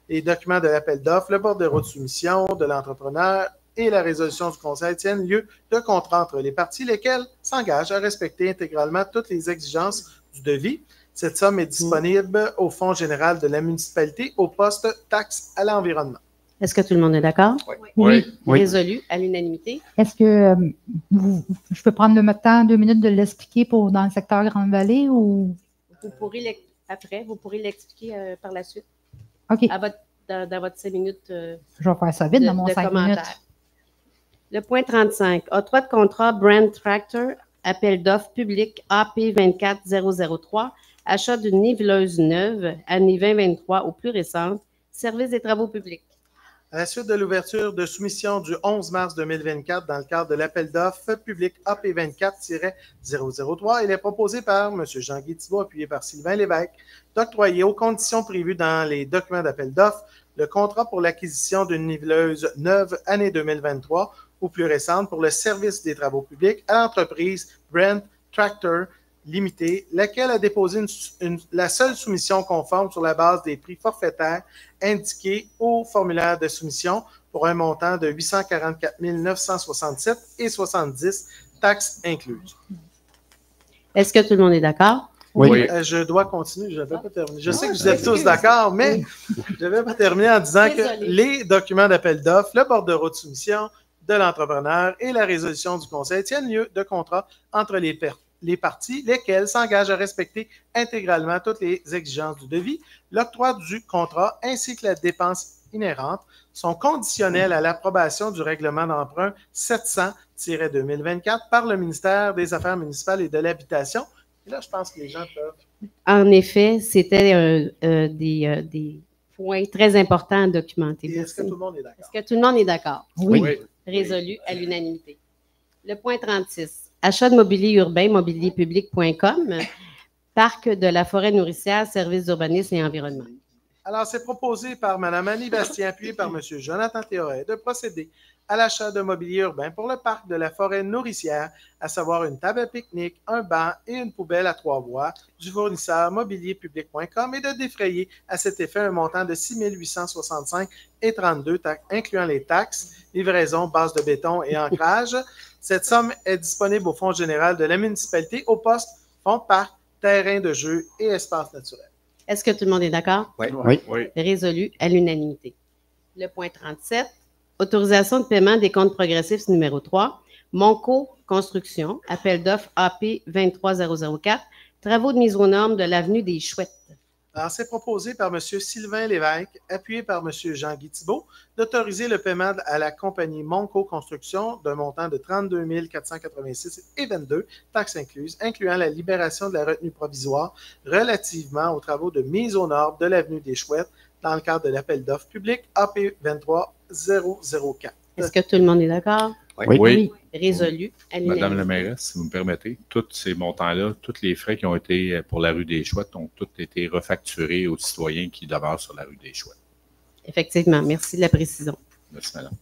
Speaker 3: Les documents de l'appel d'offres, le bordereau de soumission de l'entrepreneur et la résolution du conseil tiennent lieu de contrat entre les parties, lesquelles s'engagent à respecter intégralement toutes les exigences du devis. Cette somme est disponible au Fonds général de la municipalité au poste taxes à l'environnement.
Speaker 1: Est-ce que tout le monde est d'accord?
Speaker 7: Oui.
Speaker 1: Résolu à l'unanimité.
Speaker 2: Est-ce que je peux prendre le temps, 2 minutes, de l'expliquer dans le secteur Grande-Vallée ou?
Speaker 1: Vous pourrez l'expliquer par la suite.
Speaker 2: OK.
Speaker 1: Dans votre 5 minutes.
Speaker 2: Je vais faire ça vite dans mon 5 minutes.
Speaker 1: Le point 35. Octroi de contrat Brand Tractor, appel d'offres public AP24003, achat d'une niveleuse neuve, année 2023 ou plus récente, service des travaux publics.
Speaker 3: À la suite de l'ouverture de soumission du 11 mars 2024 dans le cadre de l'appel d'offres public AP24-003, il est proposé par M. Jean-Guy Thibault, appuyé par Sylvain Lévesque, d'octroyer aux conditions prévues dans les documents d'appel d'offres le contrat pour l'acquisition d'une niveleuse neuve année 2023 ou plus récente pour le service des travaux publics à l'entreprise Brand Tractor Limité, laquelle a déposé la seule soumission conforme sur la base des prix forfaitaires indiqués au formulaire de soumission pour un montant de 844 967 et 70, taxes incluses.
Speaker 1: Est-ce que tout le monde est d'accord?
Speaker 3: Oui. Je dois continuer, je n'avais pas terminé. Je sais que vous êtes tous d'accord, mais je ne vais pas terminer en disant que les documents d'appel d'offres, le bordereau de soumission de l'entrepreneur et la résolution du conseil tiennent lieu de contrat entre les parties, lesquelles s'engagent à respecter intégralement toutes les exigences du devis. L'octroi du contrat ainsi que la dépense inhérente sont conditionnels à l'approbation du règlement d'emprunt 700-2024 par le ministère des Affaires municipales et de l'Habitation. Et là, je pense que les gens peuvent
Speaker 1: En effet, c'était des points très importants à documenter.
Speaker 3: Et est-ce que tout le monde est d'accord?
Speaker 1: Est-ce que tout le monde est d'accord?
Speaker 2: Oui.
Speaker 1: Résolu à l'unanimité. Le point 36. Achat de mobilier urbain, mobilierpublic.com, Parc de la forêt nourricière, services d'urbanisme et environnement.
Speaker 3: Alors, c'est proposé par Mme Annie Bastien, appuyé par M. Jonathan Théoret, de procéder à l'achat de mobilier urbain pour le parc de la forêt nourricière, à savoir une table à pique-nique, un banc et une poubelle à 3 voies du fournisseur mobilierpublic.com et de défrayer à cet effet un montant de 6 865,32 incluant les taxes, livraison, base de béton et ancrage. Cette somme est disponible au Fonds général de la municipalité, au poste Fonds de parc, terrain de jeu et espace naturel.
Speaker 1: Est-ce que tout le monde est d'accord?
Speaker 5: Oui.
Speaker 1: Résolu à l'unanimité. Le point 37. Autorisation de paiement des comptes progressifs numéro 3. Monco Construction, appel d'offres AP 23004, travaux de mise aux normes de l'avenue des Chouettes.
Speaker 3: Alors, c'est proposé par M. Sylvain Lévesque, appuyé par M. Jean-Guy Thibault, d'autoriser le paiement à la compagnie Monco Construction d'un montant de 32 486,22 taxes incluses, incluant la libération de la retenue provisoire relativement aux travaux de mise aux normes de l'avenue des Chouettes dans le cadre de l'appel d'offres public AP 23004.
Speaker 1: Est-ce que tout le monde est d'accord?
Speaker 7: Oui.
Speaker 1: Résolu à l'unanimité.
Speaker 7: Madame la mairesse, si vous me permettez, tous ces montants-là, tous les frais qui ont été pour la rue des Chouettes ont tous été refacturés aux citoyens qui demeurent sur la rue des Chouettes.
Speaker 1: Effectivement, merci de la précision.
Speaker 7: Merci, madame.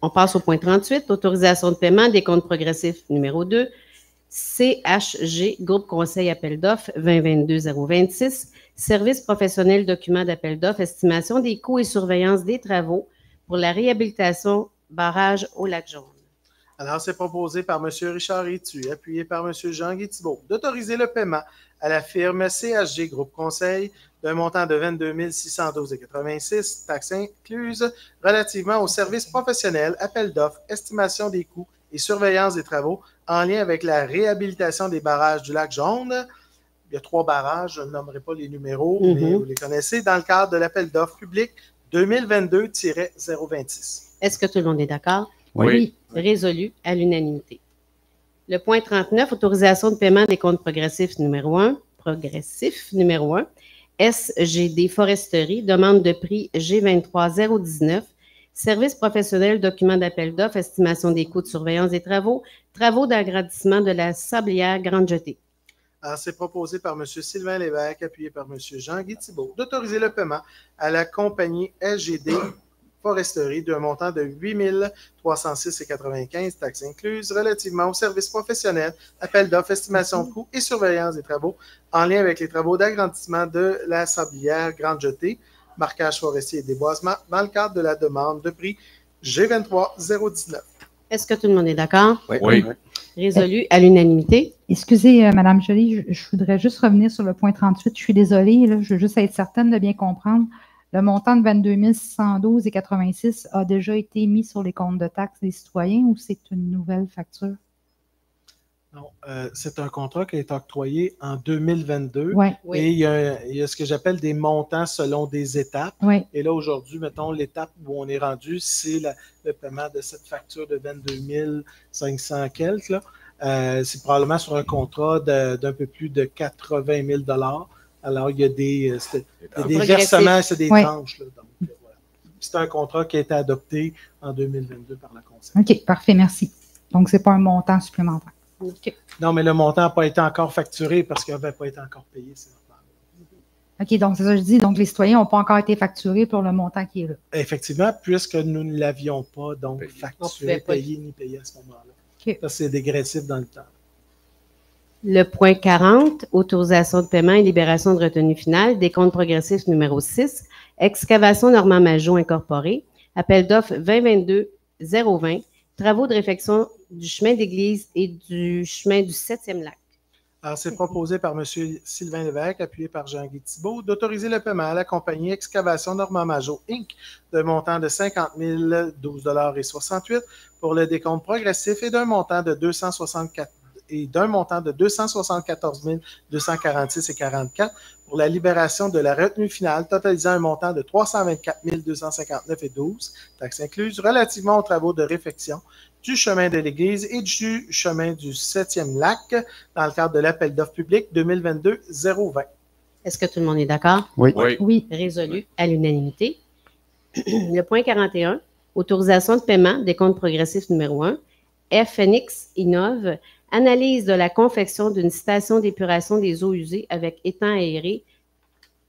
Speaker 1: On passe au point 38, autorisation de paiement des comptes progressifs numéro 2, CHG, Groupe Conseil Appel d'offres 2022-026, Service professionnel document d'appel d'offres, estimation des coûts et surveillance des travaux pour la réhabilitation barrage au Lac-Jaune.
Speaker 3: Alors, c'est proposé par M. Richard Rétu, appuyé par M. Jean-Guy Thibault, d'autoriser le paiement à la firme CHG Groupe Conseil d'un montant de 22 612,86 taxes incluses relativement aux services professionnels, appel d'offres, estimation des coûts et surveillance des travaux en lien avec la réhabilitation des barrages du Lac-Jaune. Il y a 3 barrages, je ne nommerai pas les numéros, mais vous les connaissez, dans le cadre de l'appel d'offres public 2022-026.
Speaker 1: Est-ce que tout le monde est d'accord?
Speaker 7: Oui.
Speaker 1: Résolu à l'unanimité. Le point 39, autorisation de paiement des comptes progressifs numéro 1, SGD Foresterie, demande de prix G23019, service professionnel, document d'appel d'offres, estimation des coûts de surveillance des travaux, travaux d'agrandissement de la Sablière Grande-Jetée.
Speaker 3: Alors, c'est proposé par M. Sylvain Lévesque, appuyé par M. Jean-Guy Thibault, d'autoriser le paiement à la compagnie SGD Foresterie d'un montant de 8 306,95 taxes incluses relativement aux services professionnels, appel d'offres, estimation de coûts et surveillance des travaux en lien avec les travaux d'agrandissement de la Sablière Grande-Jetée, marquage forestier et déboisement dans le cadre de la demande de prix G23019.
Speaker 1: Est-ce que tout le monde est d'accord?
Speaker 7: Oui.
Speaker 1: Résolu à l'unanimité.
Speaker 2: Excusez, Mme Joly, je voudrais juste revenir sur le point 38. Je suis désolée, là, je veux juste être certaine de bien comprendre. Le montant de 22 612,86 a déjà été mis sur les comptes de taxes des citoyens ou c'est une nouvelle facture?
Speaker 3: Non, c'est un contrat qui a été octroyé en 2022.
Speaker 2: Oui.
Speaker 1: Oui.
Speaker 3: Et il y a ce que j'appelle des montants selon des étapes.
Speaker 2: Oui.
Speaker 3: Et là, aujourd'hui, mettons, l'étape où on est rendu, c'est le paiement de cette facture de 22 500 quelques. Là. C'est probablement sur un contrat d'un peu plus de 80 000 $. Alors, il y a des versements, c'est des tranches. Là, donc, voilà. C'est un contrat qui a été adopté en 2022 par la Conseil.
Speaker 2: OK, parfait, merci. Donc, ce n'est pas un montant supplémentaire.
Speaker 1: OK.
Speaker 3: Non, mais le montant n'a pas été encore facturé parce qu'il n'avait pas été encore payé. C'est normal.
Speaker 2: OK, donc c'est ça que je dis. Donc, les citoyens n'ont pas encore été facturés pour le montant qui est là.
Speaker 3: Effectivement, puisque nous ne l'avions pas donc facturé,
Speaker 1: pas
Speaker 3: payé ni payé à ce moment-là.
Speaker 2: OK.
Speaker 3: Ça, c'est dégressif dans le temps.
Speaker 1: Le point 40, autorisation de paiement et libération de retenue finale des comptes progressifs numéro 6, excavation Normand Majot incorporée, appel d'offres 2022-020, travaux de réfection du chemin d'église et du chemin du 7e lac.
Speaker 3: Alors, c'est proposé par M. Sylvain Lévesque, appuyé par Jean-Guy Thibault, d'autoriser le paiement à la compagnie Excavation Normand Majot, Inc., d'un montant de 50 012,68 $ pour le décompte progressif et d'un montant de 264 et d'un montant de 274 246,44 pour la libération de la retenue finale, totalisant un montant de 324 259,12, taxes incluses, relativement aux travaux de réfection du chemin de l'Église et du chemin du 7e lac dans le cadre de l'appel d'offres public 2022-020.
Speaker 1: Est-ce que tout le monde est d'accord?
Speaker 5: Oui.
Speaker 7: Oui.
Speaker 2: Oui.
Speaker 1: Résolu à l'unanimité. Le point 41, autorisation de paiement des comptes progressifs numéro 1. FNX Innove, analyse de la confection d'une station d'épuration des eaux usées avec étang aéré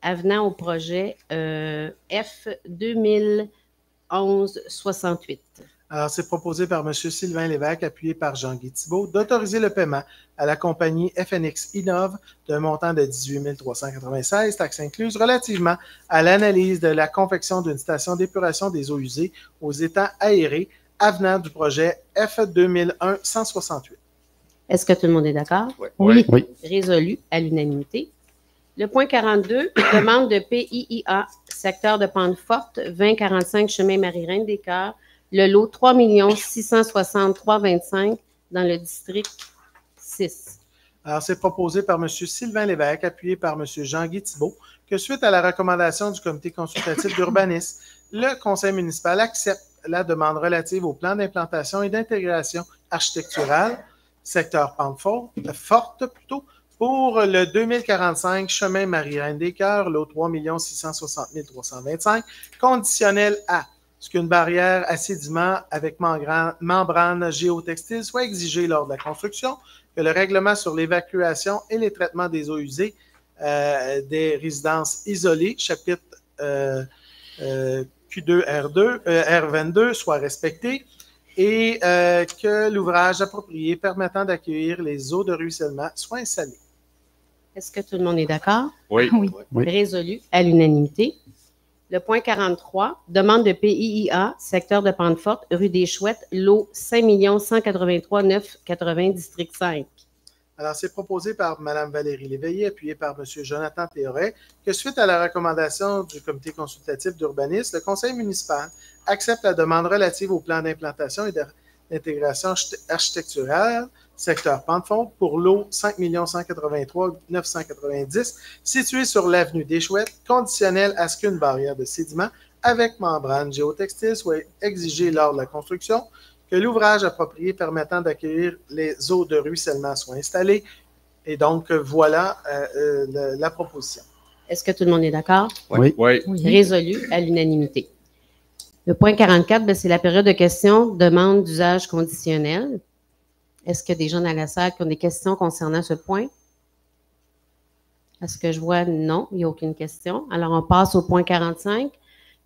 Speaker 1: avenant au projet F 2011-68.
Speaker 3: Alors, c'est proposé par M. Sylvain Lévesque, appuyé par Jean-Guy Thibault, d'autoriser le paiement à la compagnie FNX Innove d'un montant de 18 396, taxes incluses, relativement à l'analyse de la confection d'une station d'épuration des eaux usées aux étangs aérés avenant du projet F 2001-168.
Speaker 1: Est-ce que tout le monde est d'accord?
Speaker 2: Oui.
Speaker 5: Oui.
Speaker 1: Résolu à l'unanimité. Le point 42, demande de PIIA, secteur de Pente Forte, 2045 chemin Marie-Reine des Cœurs, le lot 3 663,25 dans le district 6.
Speaker 3: Alors, c'est proposé par M. Sylvain Lévesque, appuyé par M. Jean-Guy Thibault, que suite à la recommandation du comité consultatif d'urbanisme, le conseil municipal accepte la demande relative au plan d'implantation et d'intégration architecturale, secteur Pente Forte, pour le 2045 chemin Marie-Reine des Cœurs, lot 3 660 325, conditionnel à ce qu'une barrière à sédiments avec membrane géotextile soit exigée lors de la construction, que le règlement sur l'évacuation et les traitements des eaux usées des résidences isolées, chapitre Q2R2, R22, soit respecté et que l'ouvrage approprié permettant d'accueillir les eaux de ruissellement soit installé.
Speaker 1: Est-ce que tout le monde est d'accord?
Speaker 7: Oui.
Speaker 2: Oui.
Speaker 5: Oui.
Speaker 1: Résolu à l'unanimité. Le point 43, demande de PIIA, secteur de Pente Forte, rue des Chouettes, lot 5 183 980, district 5.
Speaker 3: Alors, c'est proposé par Mme Valérie Léveillé, appuyé par M. Jonathan Théoret, que suite à la recommandation du comité consultatif d'urbanisme, le conseil municipal accepte la demande relative au plan d'implantation et d'intégration architecturale, secteur Pente Forte, pour lot 5 183 990, situé sur l'avenue des Chouettes, conditionnel à ce qu'une barrière de sédiments avec membrane géotextile soit exigée lors de la construction, que l'ouvrage approprié permettant d'accueillir les eaux de ruissellement soit installé. Et donc, voilà la proposition.
Speaker 1: Est-ce que tout le monde est d'accord?
Speaker 5: Oui.
Speaker 7: Oui.
Speaker 1: Résolu à l'unanimité. Le point 44, c'est la période de questions, demande d'usage conditionnel. Est-ce qu'il y a des gens dans la salle qui ont des questions concernant ce point? Est-ce que je vois? Non, il n'y a aucune question. Alors, on passe au point 45.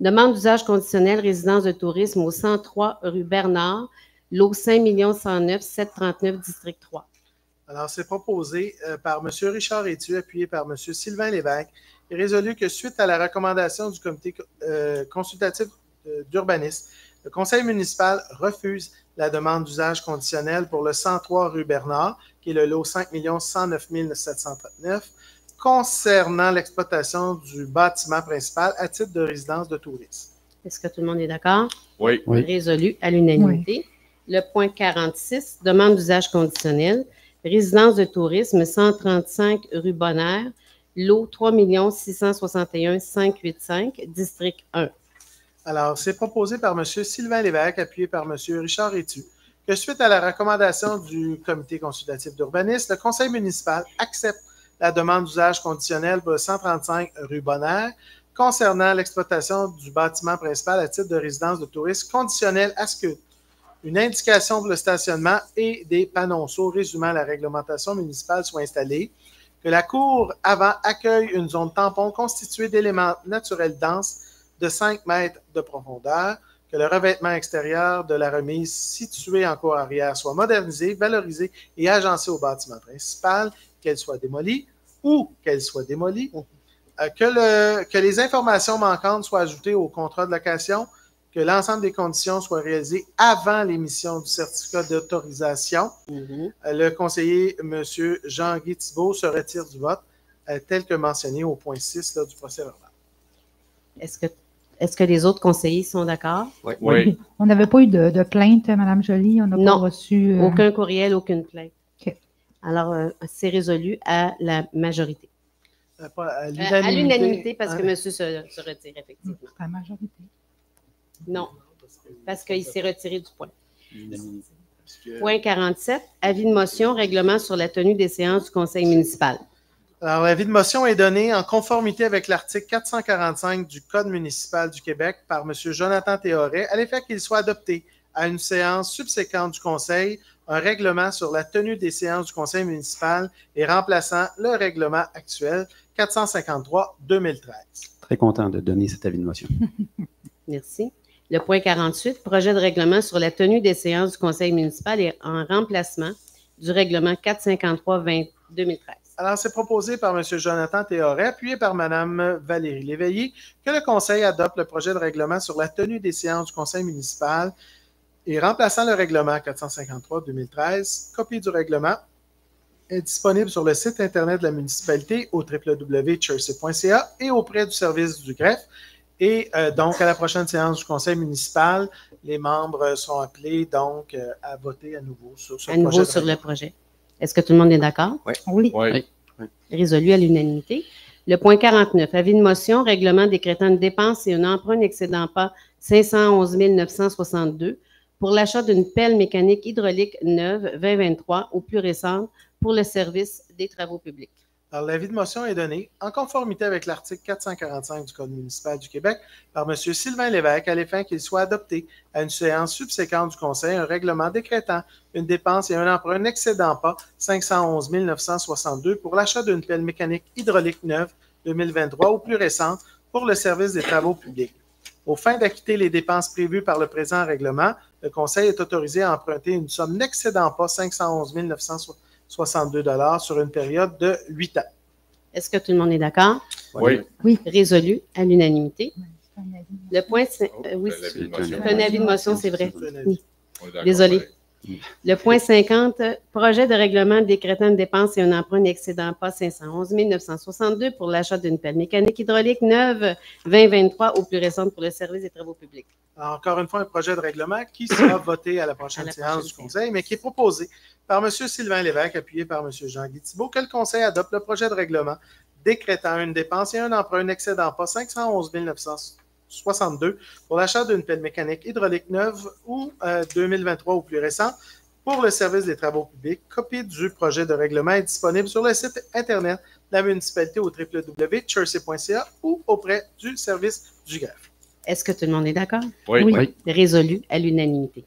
Speaker 1: Demande d'usage conditionnel, résidence de tourisme au 103 rue Bernard, lot 5 109 739, district 3.
Speaker 3: Alors, c'est proposé par M. Richard Étu, appuyé par M. Sylvain Lévesque, et résolu que suite à la recommandation du comité consultatif d'urbanisme, le conseil municipal refuse la demande d'usage conditionnel pour le 103 rue Bernard, qui est le lot 5 109 739, concernant l'exploitation du bâtiment principal à titre de résidence de tourisme.
Speaker 1: Est-ce que tout le monde est d'accord?
Speaker 7: Oui.
Speaker 5: Oui.
Speaker 1: Résolu à l'unanimité. Le point 46, demande d'usage conditionnel, résidence de tourisme, 135 rue Bonheur, lot 3 661 585, district 1.
Speaker 3: Alors, c'est proposé par M. Sylvain Lévesque, appuyé par M. Richard Étu, que suite à la recommandation du comité consultatif d'urbanisme, le conseil municipal accepte la demande d'usage conditionnel pour le 135 rue Bonheur concernant l'exploitation du bâtiment principal à titre de résidence de tourisme conditionnel à ce que une indication pour le stationnement et des panonceaux résumant la réglementation municipale soient installés, que la cour avant accueille une zone tampon constituée d'éléments naturels denses de 5 mètres de profondeur, que le revêtement extérieur de la remise située en cour arrière soit modernisé, valorisé et agencé au bâtiment principal, qu'elle soit démolie ou qu'elle soit démolie, que les informations manquantes soient ajoutées au contrat de location, que l'ensemble des conditions soient réalisées avant l'émission du certificat d'autorisation. Le conseiller, M. Jean-Guy Thibault, se retire du vote, tel que mentionné au point 6 du procès verbal.
Speaker 1: Est-ce que les autres conseillers sont d'accord?
Speaker 7: Oui.
Speaker 2: On n'avait pas eu de plainte, Mme Joly. On n'a pas
Speaker 1: Non.
Speaker 2: reçu.
Speaker 1: Aucun courriel, aucune plainte.
Speaker 2: OK.
Speaker 1: Alors, c'est résolu à la majorité.
Speaker 3: Pas à
Speaker 1: À l'unanimité, parce que monsieur se retire, effectivement.
Speaker 2: La majorité.
Speaker 1: Non, parce qu'il s'est retiré du point.
Speaker 4: Parce que-
Speaker 1: Point 47, avis de motion, règlement sur la tenue des séances du conseil municipal.
Speaker 3: Alors, l'avis de motion est donné en conformité avec l'article 445 du Code municipal du Québec par M. Jonathan Théoret, à l'effet qu'il soit adopté à une séance subséquente du Conseil un règlement sur la tenue des séances du Conseil municipal et remplaçant le règlement actuel 453-2013.
Speaker 5: Très content de donner cet avis de motion.
Speaker 1: Merci. Le point 48, projet de règlement sur la tenue des séances du conseil municipal et en remplacement du règlement 453-2013.
Speaker 3: Alors, c'est proposé par M. Jonathan Théoret, appuyé par Mme Valérie Léveillé, que le Conseil adopte le projet de règlement sur la tenue des séances du Conseil municipal et remplaçant le règlement 453-2013. Copie du règlement est disponible sur le site Internet de la municipalité au www.chersey.ca et auprès du service du greffe. Et donc, à la prochaine séance du Conseil municipal, les membres sont appelés donc à voter à nouveau sur ce
Speaker 1: À nouveau
Speaker 3: projet.
Speaker 1: sur le projet. Est-ce que tout le monde est d'accord?
Speaker 2: Oui.
Speaker 7: Oui.
Speaker 1: Résolu à l'unanimité. Le point 49, avis de motion, règlement décrétant une dépense et un emprunt n'excédant pas 511 962 pour l'achat d'une pelle mécanique hydraulique neuve 2023 ou plus récente pour le service des travaux publics.
Speaker 3: Alors, l'avis de motion est donné en conformité avec l'article 445 du Code municipal du Québec par M. Sylvain Lévesque à l'effet qu'il soit adopté à une séance subséquente du Conseil un règlement décrétant une dépense et un emprunt n'excédant pas 511 962 pour l'achat d'une pelle mécanique hydraulique neuve 2023 ou plus récente pour le service des travaux publics. Aux fins d'acquitter les dépenses prévues par le présent règlement, le Conseil est autorisé à emprunter une somme n'excédant pas 511 962 sur une période de 8 ans.
Speaker 1: Est-ce que tout le monde est d'accord?
Speaker 7: Oui.
Speaker 1: Résolu à l'unanimité. Le point, oui,
Speaker 7: L'avis de motion.
Speaker 1: c'est un avis de motion, c'est vrai.
Speaker 3: C'est un avis.
Speaker 1: Oui.
Speaker 7: On est d'accord,
Speaker 1: Désolé.
Speaker 7: pareil.
Speaker 1: Le point 50, projet de règlement décrétant une dépense et un emprunt n'excédant pas 511 962 pour l'achat d'une pelle mécanique hydraulique neuve 2023 ou plus récente pour le service des travaux publics.
Speaker 3: Alors, encore une fois, un projet de règlement qui sera voté à la prochaine séance du Conseil, mais qui est proposé par M. Sylvain Lévesque, appuyé par M. Jean-Guy Thibault, que le Conseil adopte le projet de règlement décrétant une dépense et un emprunt n'excédant pas 511 962 pour l'achat d'une pelle mécanique hydraulique neuve ou 2023 ou plus récente pour le service des travaux publics. Copie du projet de règlement est disponible sur le site Internet de la municipalité au www.chersey.ca ou auprès du service du greffe.
Speaker 1: Est-ce que tout le monde est d'accord?
Speaker 7: Oui.
Speaker 1: Résolu à l'unanimité.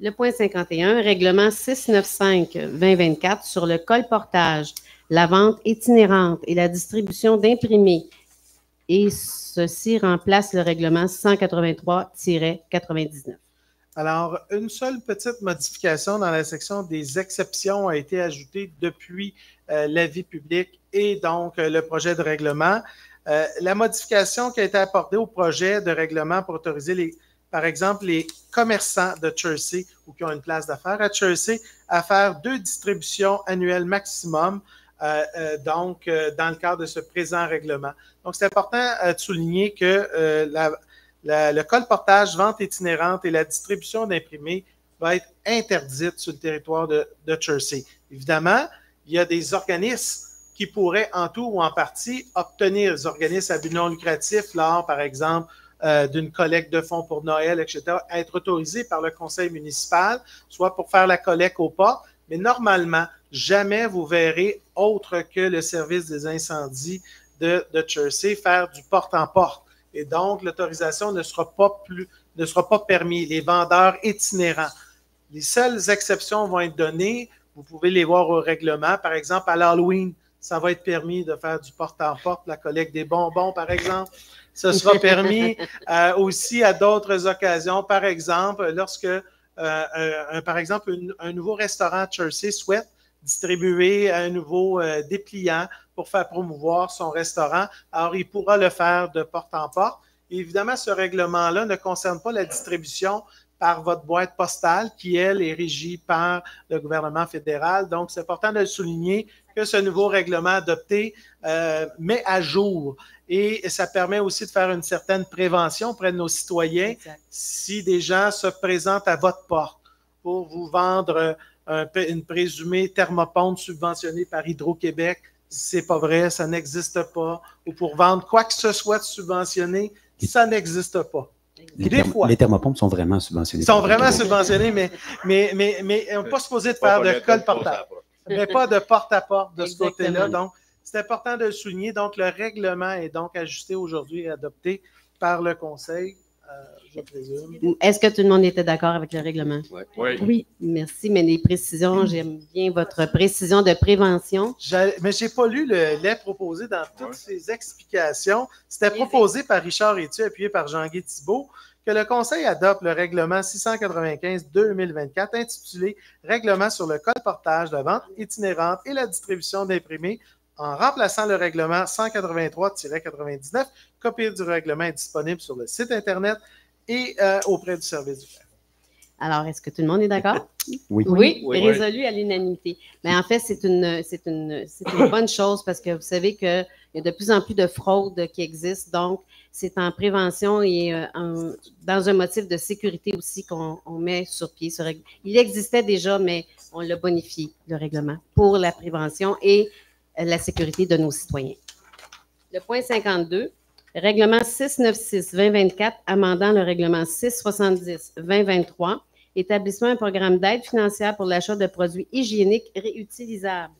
Speaker 1: Le point 51, règlement 695-2024 sur le colportage, la vente itinérante et la distribution d'imprimés. Et ceci remplace le règlement 183-99.
Speaker 3: Alors, une seule petite modification dans la section des exceptions a été ajoutée depuis l'avis public et donc le projet de règlement. La modification qui a été apportée au projet de règlement pour autoriser, par exemple, les commerçants de Chersey ou qui ont une place d'affaires à Chersey à faire 2 distributions annuelles maximum, dans le cadre de ce présent règlement. Donc, c'est important de souligner que le colportage, vente itinérante et la distribution d'imprimés va être interdite sur le territoire de Chersey. Évidemment, il y a des organismes qui pourraient en tout ou en partie obtenir, des organismes à but non lucratif lors, par exemple, d'une collecte de fonds pour Noël, etc., à être autorisés par le conseil municipal, soit pour faire la collecte au pas, mais normalement, jamais vous verrez autre que le service des incendies de Chersey faire du porte-en-porte. Et donc, l'autorisation ne sera pas permise. Les vendeurs itinérants. Les seules exceptions vont être données. Vous pouvez les voir au règlement. Par exemple, à l'Halloween, ça va être permis de faire du porte-en-porte, la collecte des bonbons, par exemple. Ce sera permis aussi à d'autres occasions. Par exemple, lorsque, par exemple, un nouveau restaurant à Chersey souhaite distribuer un nouveau dépliant pour faire promouvoir son restaurant, alors il pourra le faire de porte en porte. Et évidemment, ce règlement-là ne concerne pas la distribution par votre boîte postale qui, elle, est régie par le gouvernement fédéral. Donc, c'est important de le souligner que ce nouveau règlement adopté met à jour et ça permet aussi de faire une certaine prévention auprès de nos citoyens. Exact. Si des gens se présentent à votre porte pour vous vendre une présumée thermopompe subventionnée par Hydro-Québec. C'est pas vrai, ça n'existe pas. Ou pour vendre quoi que ce soit de subventionné, ça n'existe pas.
Speaker 5: Les thermopompes sont vraiment subventionnés.
Speaker 3: Ils sont vraiment subventionnés, mais on n'est pas supposé de faire de colportage. Mais pas de porte-à-porte de ce côté-là. Donc, c'est important de le souligner. Donc, le règlement est donc ajusté aujourd'hui et adopté par le Conseil, je présume.
Speaker 1: Est-ce que tout le monde était d'accord avec le règlement?
Speaker 2: Oui.
Speaker 1: Merci, mais les précisions, j'aime bien votre précision de prévention.
Speaker 3: Mais je n'ai pas lu le lait proposé dans toutes ces explications. C'était proposé par Richard Étu, appuyé par Jean-Guy Thibault, que le Conseil adopte le règlement 695-2024 intitulé « Règlement sur le colportage, la vente itinérante et la distribution d'imprimés » en remplaçant le règlement 183-99. Copie du règlement est disponible sur le site Internet et auprès du service du greffe.
Speaker 1: Alors, est-ce que tout le monde est d'accord?
Speaker 5: Oui.
Speaker 1: Résolu à l'unanimité. Mais en fait, c'est une bonne chose parce que vous savez qu'il y a de plus en plus de fraudes qui existent. Donc, c'est en prévention et dans un motif de sécurité aussi qu'on met sur pied ce règlement. Il existait déjà, mais on l'a bonifié, le règlement, pour la prévention et la sécurité de nos citoyens. Le point 52, règlement 696-2024, amendant le règlement 670-2023, établissement un programme d'aide financière pour l'achat de produits hygiéniques réutilisables.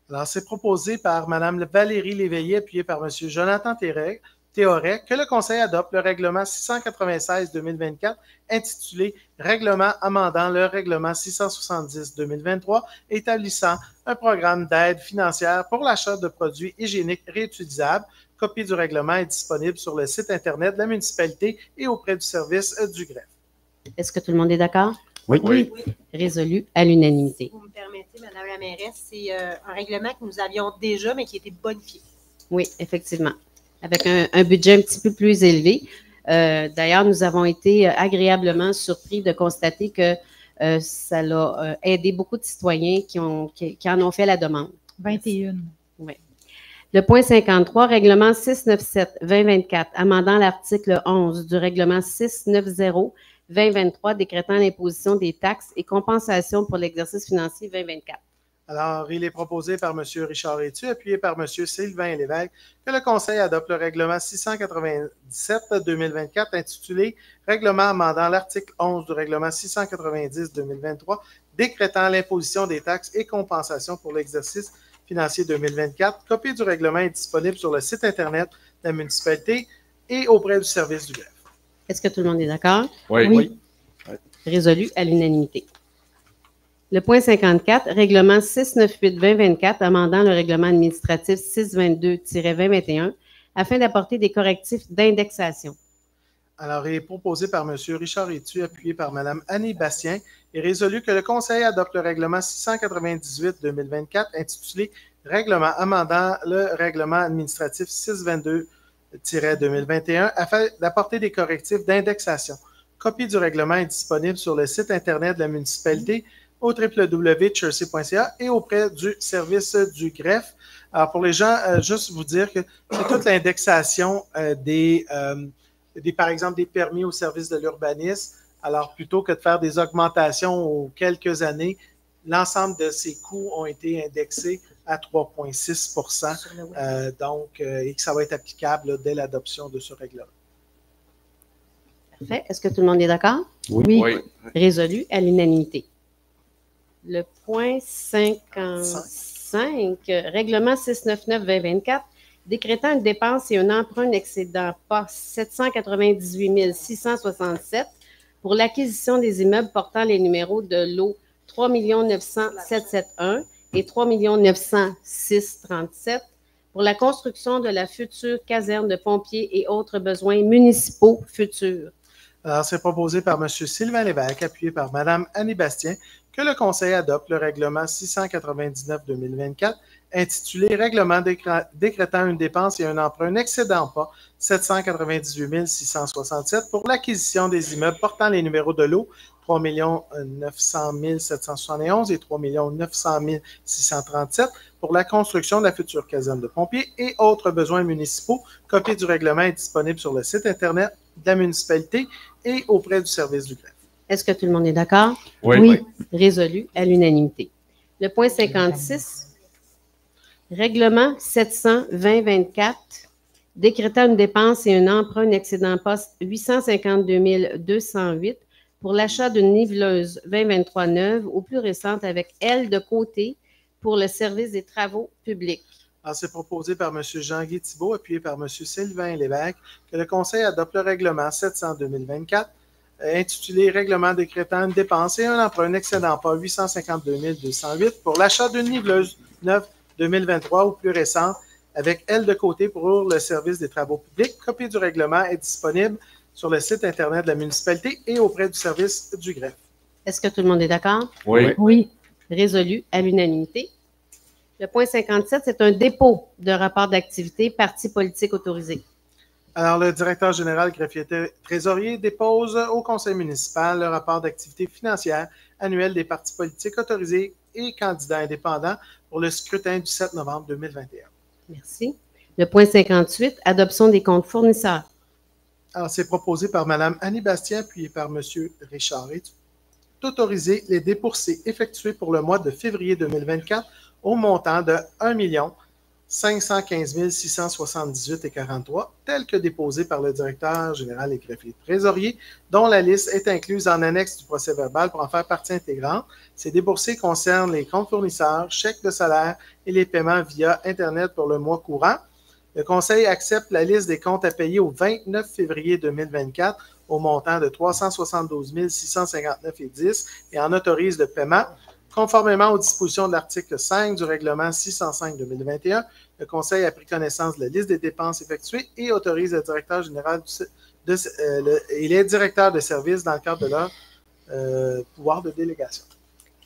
Speaker 3: Alors, c'est proposé par Mme Valérie Léveillé, appuyé par M. Jonathan Théoret, que le Conseil adopte le règlement 696-2024, intitulé « Règlement amendant le règlement 670-2023, établissant un programme d'aide financière pour l'achat de produits hygiéniques réutilisables ». Copie du règlement est disponible sur le site Internet de la municipalité et auprès du service du greffe.
Speaker 1: Est-ce que tout le monde est d'accord?
Speaker 5: Oui.
Speaker 1: Résolu à l'unanimité.
Speaker 8: Si vous me permettez, Mme la mairesse, c'est un règlement que nous avions déjà, mais qui a été bonifié.
Speaker 1: Oui, effectivement. Avec un budget un petit peu plus élevé. D'ailleurs, nous avons été agréablement surpris de constater que ça a aidé beaucoup de citoyens qui en ont fait la demande.
Speaker 2: 21.
Speaker 1: Oui. Le point 53, règlement 697-2024, amendant l'article 11 du règlement 690-2023, décrétant l'imposition des taxes et compensations pour l'exercice financier 2024.
Speaker 3: Alors, il est proposé par M. Richard Étu, appuyé par M. Sylvain Lévesque, que le Conseil adopte le règlement 697-2024 intitulé « Règlement amendant l'article 11 du règlement 690-2023, décrétant l'imposition des taxes et compensations pour l'exercice financier 2024. » Copie du règlement est disponible sur le site Internet de la municipalité et auprès du service du greffe.
Speaker 1: Est-ce que tout le monde est d'accord?
Speaker 7: Oui.
Speaker 1: Résolu à l'unanimité. Le point 54, règlement 698-2024, amendant le règlement administratif 622-2021, afin d'apporter des correctifs d'indexation.
Speaker 3: Alors, il est proposé par M. Richard Étu, appuyé par Mme Annie Bastien, et résolu que le Conseil adopte le règlement 698-2024, intitulé « Règlement amendant le règlement administratif 622-2021, afin d'apporter des correctifs d'indexation. » Copie du règlement est disponible sur le site Internet de la municipalité au www.chersey.ca et auprès du service du greffe. Alors, pour les gens, juste vous dire que c'est toute l'indexation par exemple, des permis au service de l'urbanisme. Alors, plutôt que de faire des augmentations aux quelques années, l'ensemble de ces coûts ont été indexés à 3,6 et que ça va être applicable là, dès l'adoption de ce règlement.
Speaker 1: Parfait. Est-ce que tout le monde est d'accord?
Speaker 7: Oui.
Speaker 1: Résolu à l'unanimité. Le point 55, règlement 699-2024, décrétant une dépense et un emprunt n'excédant pas 798 667 pour l'acquisition des immeubles portant les numéros de lot 3 900 771 et 3 900 637 pour la construction de la future caserne de pompiers et autres besoins municipaux futurs.
Speaker 3: Alors, c'est proposé par M. Sylvain Lévesque, appuyé par Mme Annie Bastien, que le Conseil adopte le règlement 699-2024 intitulé « Règlement décrétant une dépense et un emprunt n'excédant pas 798 667 pour l'acquisition des immeubles portant les numéros de lot 3 900 771 et 3 900 637 pour la construction de la future caserne de pompiers et autres besoins municipaux. » Copie du règlement est disponible sur le site Internet de la municipalité et auprès du service du greffe.
Speaker 1: Est-ce que tout le monde est d'accord?
Speaker 2: Oui.
Speaker 1: Résolu à l'unanimité. Le point 56, règlement 700-2024, décrétant une dépense et un emprunt excédent poste 852 208 pour l'achat d'une niveleuse 2023 neuve ou plus récente avec aile de côté pour le service des travaux publics.
Speaker 3: Alors, c'est proposé par M. Jean-Guy Thibault, appuyé par M. Sylvain Lévesque, que le Conseil adopte le règlement 700-2024, intitulé Règlement décrétant une dépense et un emprunt excédent pas 852 208 pour l'achat d'une niveleuse neuve 2023 ou plus récente avec aile de côté pour le service des travaux publics. Copie du règlement est disponible sur le site Internet de la municipalité et auprès du service du greffe.
Speaker 1: Est-ce que tout le monde est d'accord?
Speaker 7: Oui.
Speaker 2: Oui.
Speaker 1: Résolu à l'unanimité. Le point 57, c'est un dépôt de rapport d'activité parti politique autorisé.
Speaker 3: Alors, le directeur général greffier trésorier dépose au conseil municipal le rapport d'activité financière annuel des partis politiques autorisés et candidats indépendants pour le scrutin du 7 novembre 2021.
Speaker 1: Merci. Le point 58, adoption des comptes fournisseurs.
Speaker 3: Alors, c'est proposé par Mme Annie Bastien, puis par M. Richard Rétu, d'autoriser les débourser effectués pour le mois de février 2024 au montant de 1 515 678,43, tel que déposé par le directeur général et greffier trésorier, dont la liste est incluse en annexe du procès-verbal pour en faire partie intégrante. Ces déboursés concernent les comptes fournisseurs, chèques de salaire et les paiements via Internet pour le mois courant. Le Conseil accepte la liste des comptes à payer au 29 février 2024 au montant de 372 659,10 et en autorise le paiement. Conformément aux dispositions de l'article 5 du règlement 605-2021, le Conseil a pris connaissance de la liste des dépenses effectuées et autorise le directeur général et les directeurs de service dans le cadre de leur pouvoir de délégation.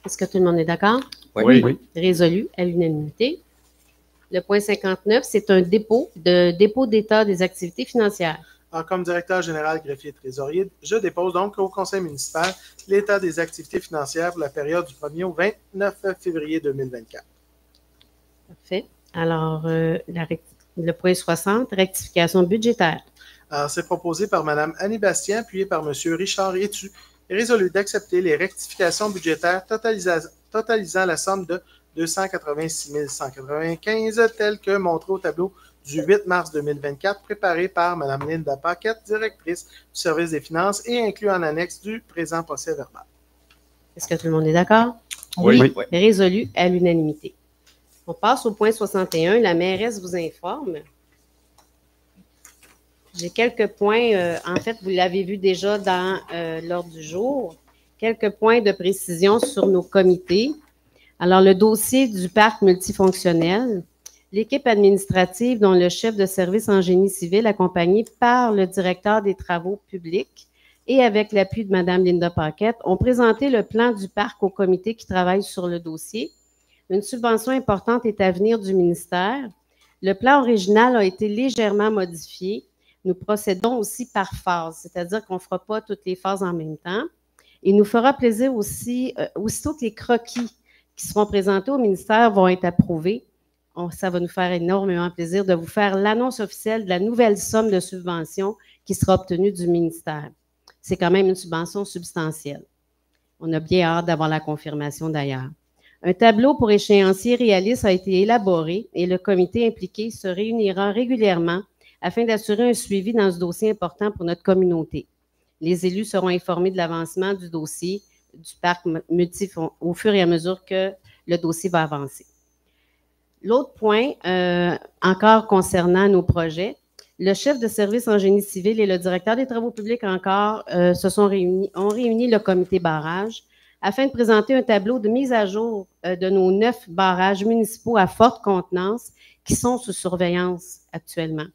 Speaker 1: Est-ce que tout le monde est d'accord?
Speaker 7: Oui.
Speaker 1: Résolu à l'unanimité. Le point 59, c'est un dépôt d'état des activités financières.
Speaker 3: Alors, comme directeur général greffier trésorier, je dépose donc au conseil municipal l'état des activités financières pour la période du 1er au 29 février 2024.
Speaker 1: Parfait. Alors, le point 60, rectification budgétaire.
Speaker 3: Alors, c'est proposé par Mme Annie Bastien, appuyé par M. Richard Rétu, et résolu d'accepter les rectifications budgétaires totalisant la somme de 286 195, telles que montrées au tableau du 8 mars 2024, préparé par Mme Linda Paquette, directrice du service des finances et inclus en annexe du présent procès-verbal.
Speaker 1: Est-ce que tout le monde est d'accord?
Speaker 7: Oui.
Speaker 1: Résolu à l'unanimité. On passe au point 61. La mairesse vous informe. J'ai quelques points. En fait, vous l'avez vu déjà dans l'ordre du jour. Quelques points de précision sur nos comités. Alors, le dossier du parc multifonctionnel. L'équipe administrative, dont le chef de service en génie civil, accompagné par le directeur des travaux publics et avec l'appui de Mme Linda Paquette, ont présenté le plan du parc au comité qui travaille sur le dossier. Une subvention importante est à venir du ministère. Le plan original a été légèrement modifié. Nous procédons aussi par phase, c'est-à-dire qu'on ne fera pas toutes les phases en même temps. Il nous fera plaisir aussi, aussitôt que les croquis qui seront présentés au ministère vont être approuvés, ça va nous faire énormément plaisir de vous faire l'annonce officielle de la nouvelle somme de subvention qui sera obtenue du ministère. C'est quand même une subvention substantielle. On a bien hâte d'avoir la confirmation d'ailleurs. Un tableau pour échéancier réaliste a été élaboré et le comité impliqué se réunira régulièrement afin d'assurer un suivi dans ce dossier important pour notre communauté. Les élus seront informés de l'avancement du dossier du parc au fur et à mesure que le dossier va avancer. L'autre point, encore concernant nos projets, le chef de service en génie civil et le directeur des travaux publics encore ont réuni le comité barrage afin de présenter un tableau de mise à jour de nos 9 barrages municipaux à forte contenance qui sont sous surveillance actuellement.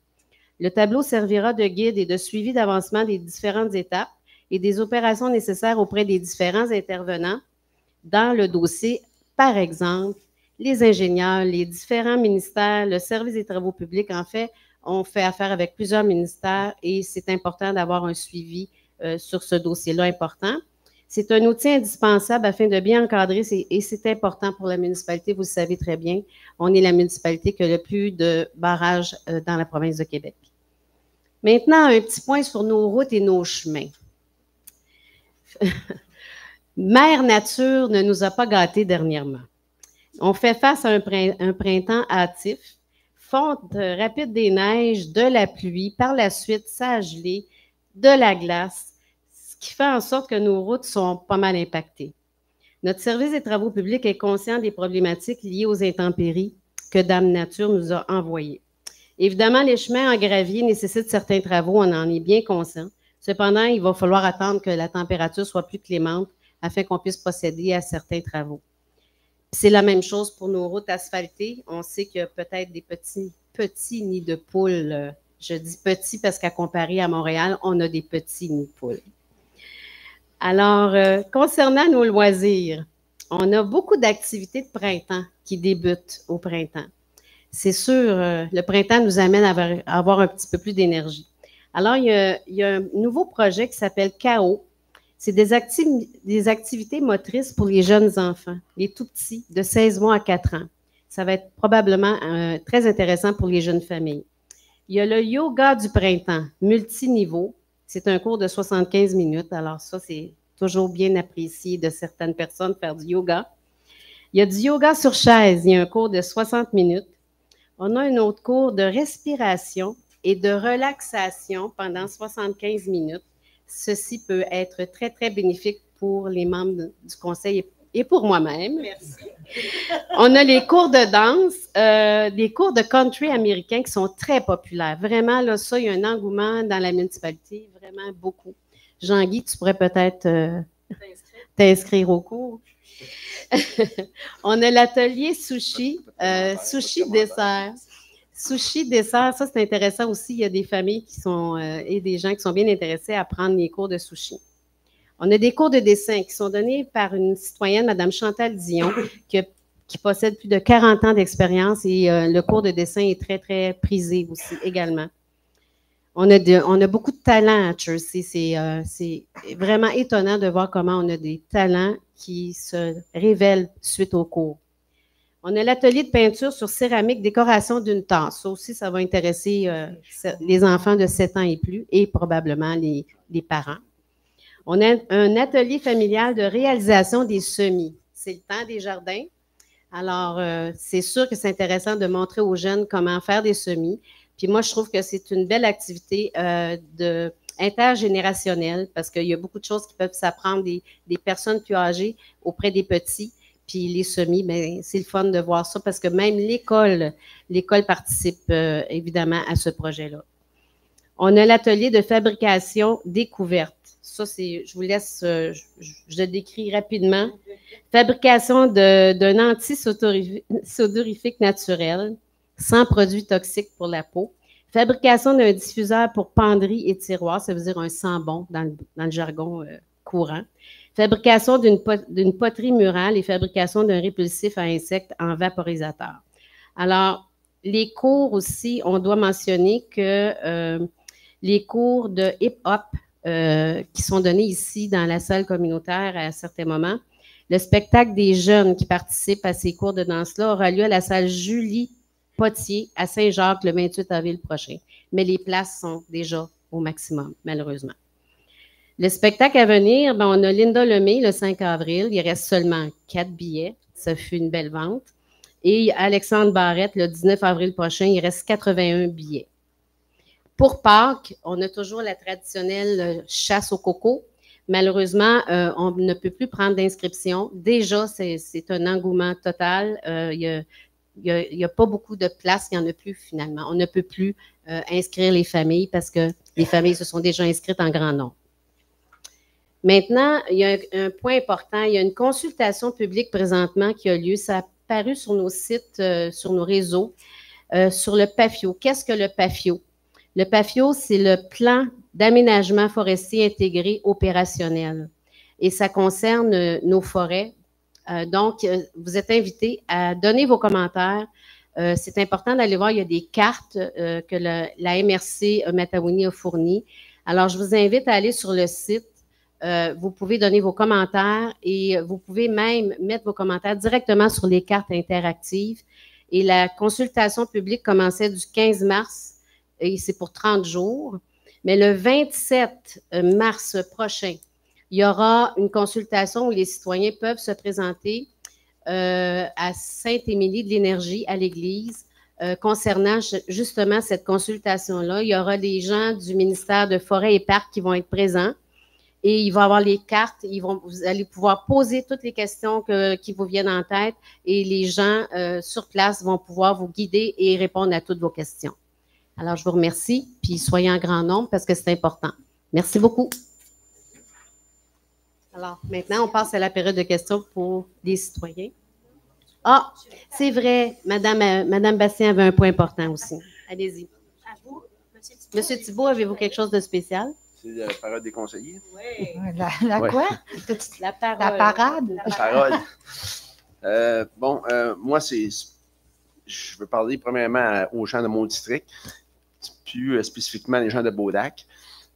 Speaker 1: Le tableau servira de guide et de suivi d'avancement des différentes étapes et des opérations nécessaires auprès des différents intervenants dans le dossier, par exemple, les ingénieurs, les différents ministères, le service des travaux publics. En fait, on fait affaire avec plusieurs ministères et c'est important d'avoir un suivi sur ce dossier-là important. C'est un outil indispensable afin de bien encadrer et c'est important pour la municipalité, vous le savez très bien. On est la municipalité qui a le plus de barrages dans la province de Québec. Maintenant, un petit point sur nos routes et nos chemins. Mère Nature ne nous a pas gâtés dernièrement. On fait face à un printemps hâtif, fonte rapide des neiges, de la pluie, par la suite, ça a gelé, de la glace, ce qui fait en sorte que nos routes sont pas mal impactées. Notre service des travaux publics est conscient des problématiques liées aux intempéries que Dame Nature nous a envoyées. Évidemment, les chemins en gravier nécessitent certains travaux, on en est bien conscient. Cependant, il va falloir attendre que la température soit plus clémente afin qu'on puisse procéder à certains travaux. C'est la même chose pour nos routes asphaltées. On sait qu'il y a peut-être des petits nids de poules. Je dis petits parce qu'à comparer à Montréal, on a des petits nids de poules. Alors, concernant nos loisirs, on a beaucoup d'activités de printemps qui débutent au printemps. C'est sûr, le printemps nous amène à avoir un petit peu plus d'énergie. Alors, il y a un nouveau projet qui s'appelle CAO. C'est des activités motrices pour les jeunes enfants, les tout petits, de 16 mois à 4 ans. Ça va être probablement très intéressant pour les jeunes familles. Il y a le yoga du printemps, multiniveau. C'est un cours de 75 minutes. Alors ça, c'est toujours bien apprécié de certaines personnes faire du yoga. Il y a du yoga sur chaise. Il y a un cours de 60 minutes. On a un autre cours de respiration et de relaxation pendant 75 minutes. Ceci peut être très, très bénéfique pour les membres du conseil et pour moi-même.
Speaker 8: Merci.
Speaker 1: On a les cours de danse, des cours de country américains qui sont très populaires. Vraiment, là, ça, il y a un engouement dans la municipalité, vraiment beaucoup. Jean-Guy, tu pourrais peut-être t'inscrire au cours. On a l'atelier sushi, sushi dessert. Sushi, dessert, ça c'est intéressant aussi. Il y a des familles qui sont et des gens qui sont bien intéressés à prendre les cours de sushi. On a des cours de dessin qui sont donnés par une citoyenne, Mme Chantal Dion, qui possède plus de 40 ans d'expérience et le cours de dessin est très, très prisé aussi également. On a beaucoup de talents à Chersey. C'est vraiment étonnant de voir comment on a des talents qui se révèlent suite au cours. On a l'atelier de peinture sur céramique, décoration d'une tasse. Ça aussi, ça va intéresser les enfants de 7 ans et plus et probablement les parents. On a un atelier familial de réalisation des semis. C'est le temps des jardins. Alors, c'est sûr que c'est intéressant de montrer aux jeunes comment faire des semis. Puis moi, je trouve que c'est une belle activité intergénérationnelle parce qu'il y a beaucoup de choses qui peuvent s'apprendre des personnes plus âgées auprès des petits. Puis les semis, bien, c'est le fun de voir ça parce que même l'école participe évidemment à ce projet-là. On a l'atelier de fabrication découverte. Ça, je vous laisse, je le décris rapidement. Fabrication d'un anti-sodorifique naturel, sans produits toxiques pour la peau. Fabrication d'un diffuseur pour penderie et tiroir, ça veut dire un sambon dans le jargon courant. Fabrication d'une poterie murale et fabrication d'un répulsif à insectes en vaporisateur. Alors, les cours aussi, on doit mentionner que les cours de hip-hop qui sont donnés ici dans la salle communautaire à certains moments, le spectacle des jeunes qui participent à ces cours de danse-là aura lieu à la salle Julie Potier à Saint-Jacques le 28 avril prochain. Mais les places sont déjà au maximum, malheureusement. Le spectacle à venir, ben, on a Linda Lemay le 5 avril. Il reste seulement 4 billets. Ça fut une belle vente. Et Alexandre Barrette, le 19 avril prochain, il reste 81 billets. Pour Pâques, on a toujours la traditionnelle chasse au coco. Malheureusement, on ne peut plus prendre d'inscription. Déjà, c'est un engouement total. Il n'y a pas beaucoup de place, il n'y en a plus finalement. On ne peut plus inscrire les familles parce que les familles se sont déjà inscrites en grand nombre. Maintenant, il y a un point important. Il y a une consultation publique présentement qui a lieu. Ça a paru sur nos sites, sur nos réseaux, sur le PAFIO. Qu'est-ce que le PAFIO? Le PAFIO, c'est le plan d'aménagement forestier intégré opérationnel. Et ça concerne nos forêts. Donc, vous êtes invités à donner vos commentaires. C'est important d'aller voir, il y a des cartes que la MRC Matawini a fournies. Alors, je vous invite à aller sur le site. Vous pouvez donner vos commentaires et vous pouvez même mettre vos commentaires directement sur les cartes interactives. Et la consultation publique commençait du 15 mars et c'est pour 30 jours. Mais le 27 mars prochain, il y aura une consultation où les citoyens peuvent se présenter à Sainte-Émilie de l'Énergie, à l'église, concernant justement cette consultation-là. Il y aura des gens du ministère de Forêts et Parcs qui vont être présents et il va y avoir les cartes. Vous allez pouvoir poser toutes les questions qui vous viennent en tête et les gens sur place vont pouvoir vous guider et répondre à toutes vos questions. Alors, je vous remercie, puis soyez en grand nombre parce que c'est important. Merci beaucoup. Alors, maintenant, on passe à la période de questions pour les citoyens. Ah, c'est vrai, Madame Bastien avait un point important aussi. Allez-y.
Speaker 8: À vous,
Speaker 1: Monsieur Thibault, avez-vous quelque chose de spécial?
Speaker 4: C'est la parole des conseillers.
Speaker 8: Oui.
Speaker 2: La
Speaker 4: Ouais.
Speaker 2: quoi?
Speaker 1: La parole.
Speaker 2: La parade?
Speaker 4: La parole. Moi, je veux parler premièrement aux gens de mon district, plus spécifiquement les gens de Beaulac.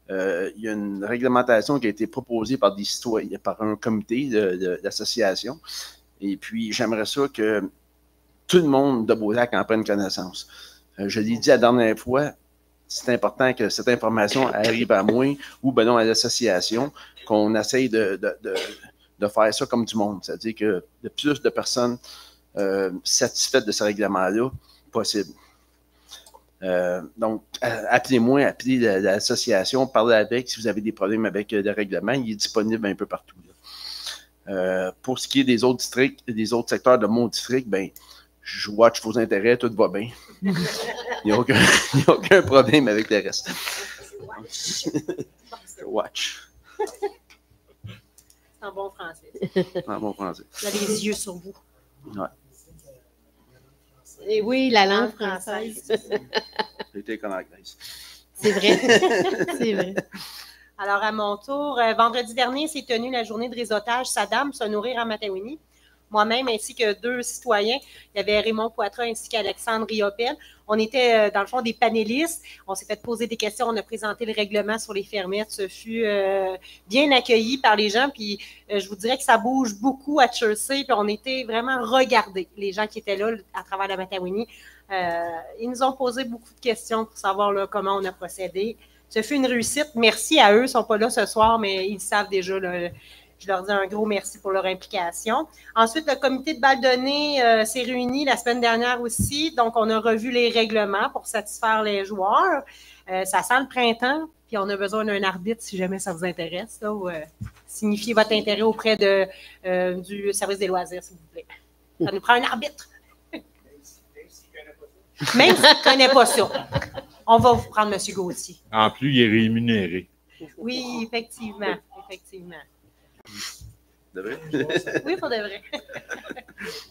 Speaker 4: Il y a une réglementation qui a été proposée par des citoyens, par un comité d'association. Et puis, j'aimerais ça que tout le monde de Beaulac en prenne connaissance. Je l'ai dit la dernière fois, c'est important que cette information arrive à moi ou non à l'association, qu'on essaye de faire ça comme du monde. C'est-à-dire que de plus de personnes satisfaites de ce règlement-là possible. Donc, appelez-moi, appelez l'association, parlez avec si vous avez des problèmes avec le règlement. Il est disponible un peu partout. Pour ce qui est des autres districts, des autres secteurs de mon district, ben, je watch vos intérêts, tout va bien. Il n'y a aucun problème avec le reste. Watch.
Speaker 8: C'est en bon français.
Speaker 4: En bon français.
Speaker 8: Vous avez les yeux sur vous.
Speaker 4: Ouais.
Speaker 1: Et oui, la langue française.
Speaker 4: J'ai été comme anglaise.
Speaker 1: C'est vrai. C'est vrai.
Speaker 8: Alors, à mon tour, vendredi dernier, s'est tenue la journée de réseautage Sadam, se nourrir en Matawini. Moi-même, ainsi que 2 citoyens. Il y avait Raymond Poitras ainsi qu'Alexandre Riopel. On était, dans le fond, des panélistes. On s'est fait poser des questions. On a présenté le règlement sur les fermettes. Ce fut bien accueilli par les gens. Puis, je vous dirais que ça bouge beaucoup à Chersey. Puis, on était vraiment regardés, les gens qui étaient là à travers la Matawini. Ils nous ont posé beaucoup de questions pour savoir là, comment on a procédé. Ce fut une réussite. Merci à eux. Ils ne sont pas là ce soir, mais ils savent déjà. Là, je leur dis un gros merci pour leur implication. Ensuite, le comité de Baldonné s'est réuni la semaine dernière aussi. Donc, on a revu les règlements pour satisfaire les joueurs. Ça sent le printemps, puis on a besoin d'un arbitre si jamais ça vous intéresse. Là, ou, signifiez votre intérêt auprès du service des loisirs, s'il vous plaît. Ça nous prend un arbitre. Même s'il ne connaît pas ça. On va vous prendre M. Gauthier.
Speaker 7: En plus, il est rémunéré.
Speaker 8: Oui, effectivement. Effectivement.
Speaker 4: De vrai?
Speaker 8: Oui, pour de vrai.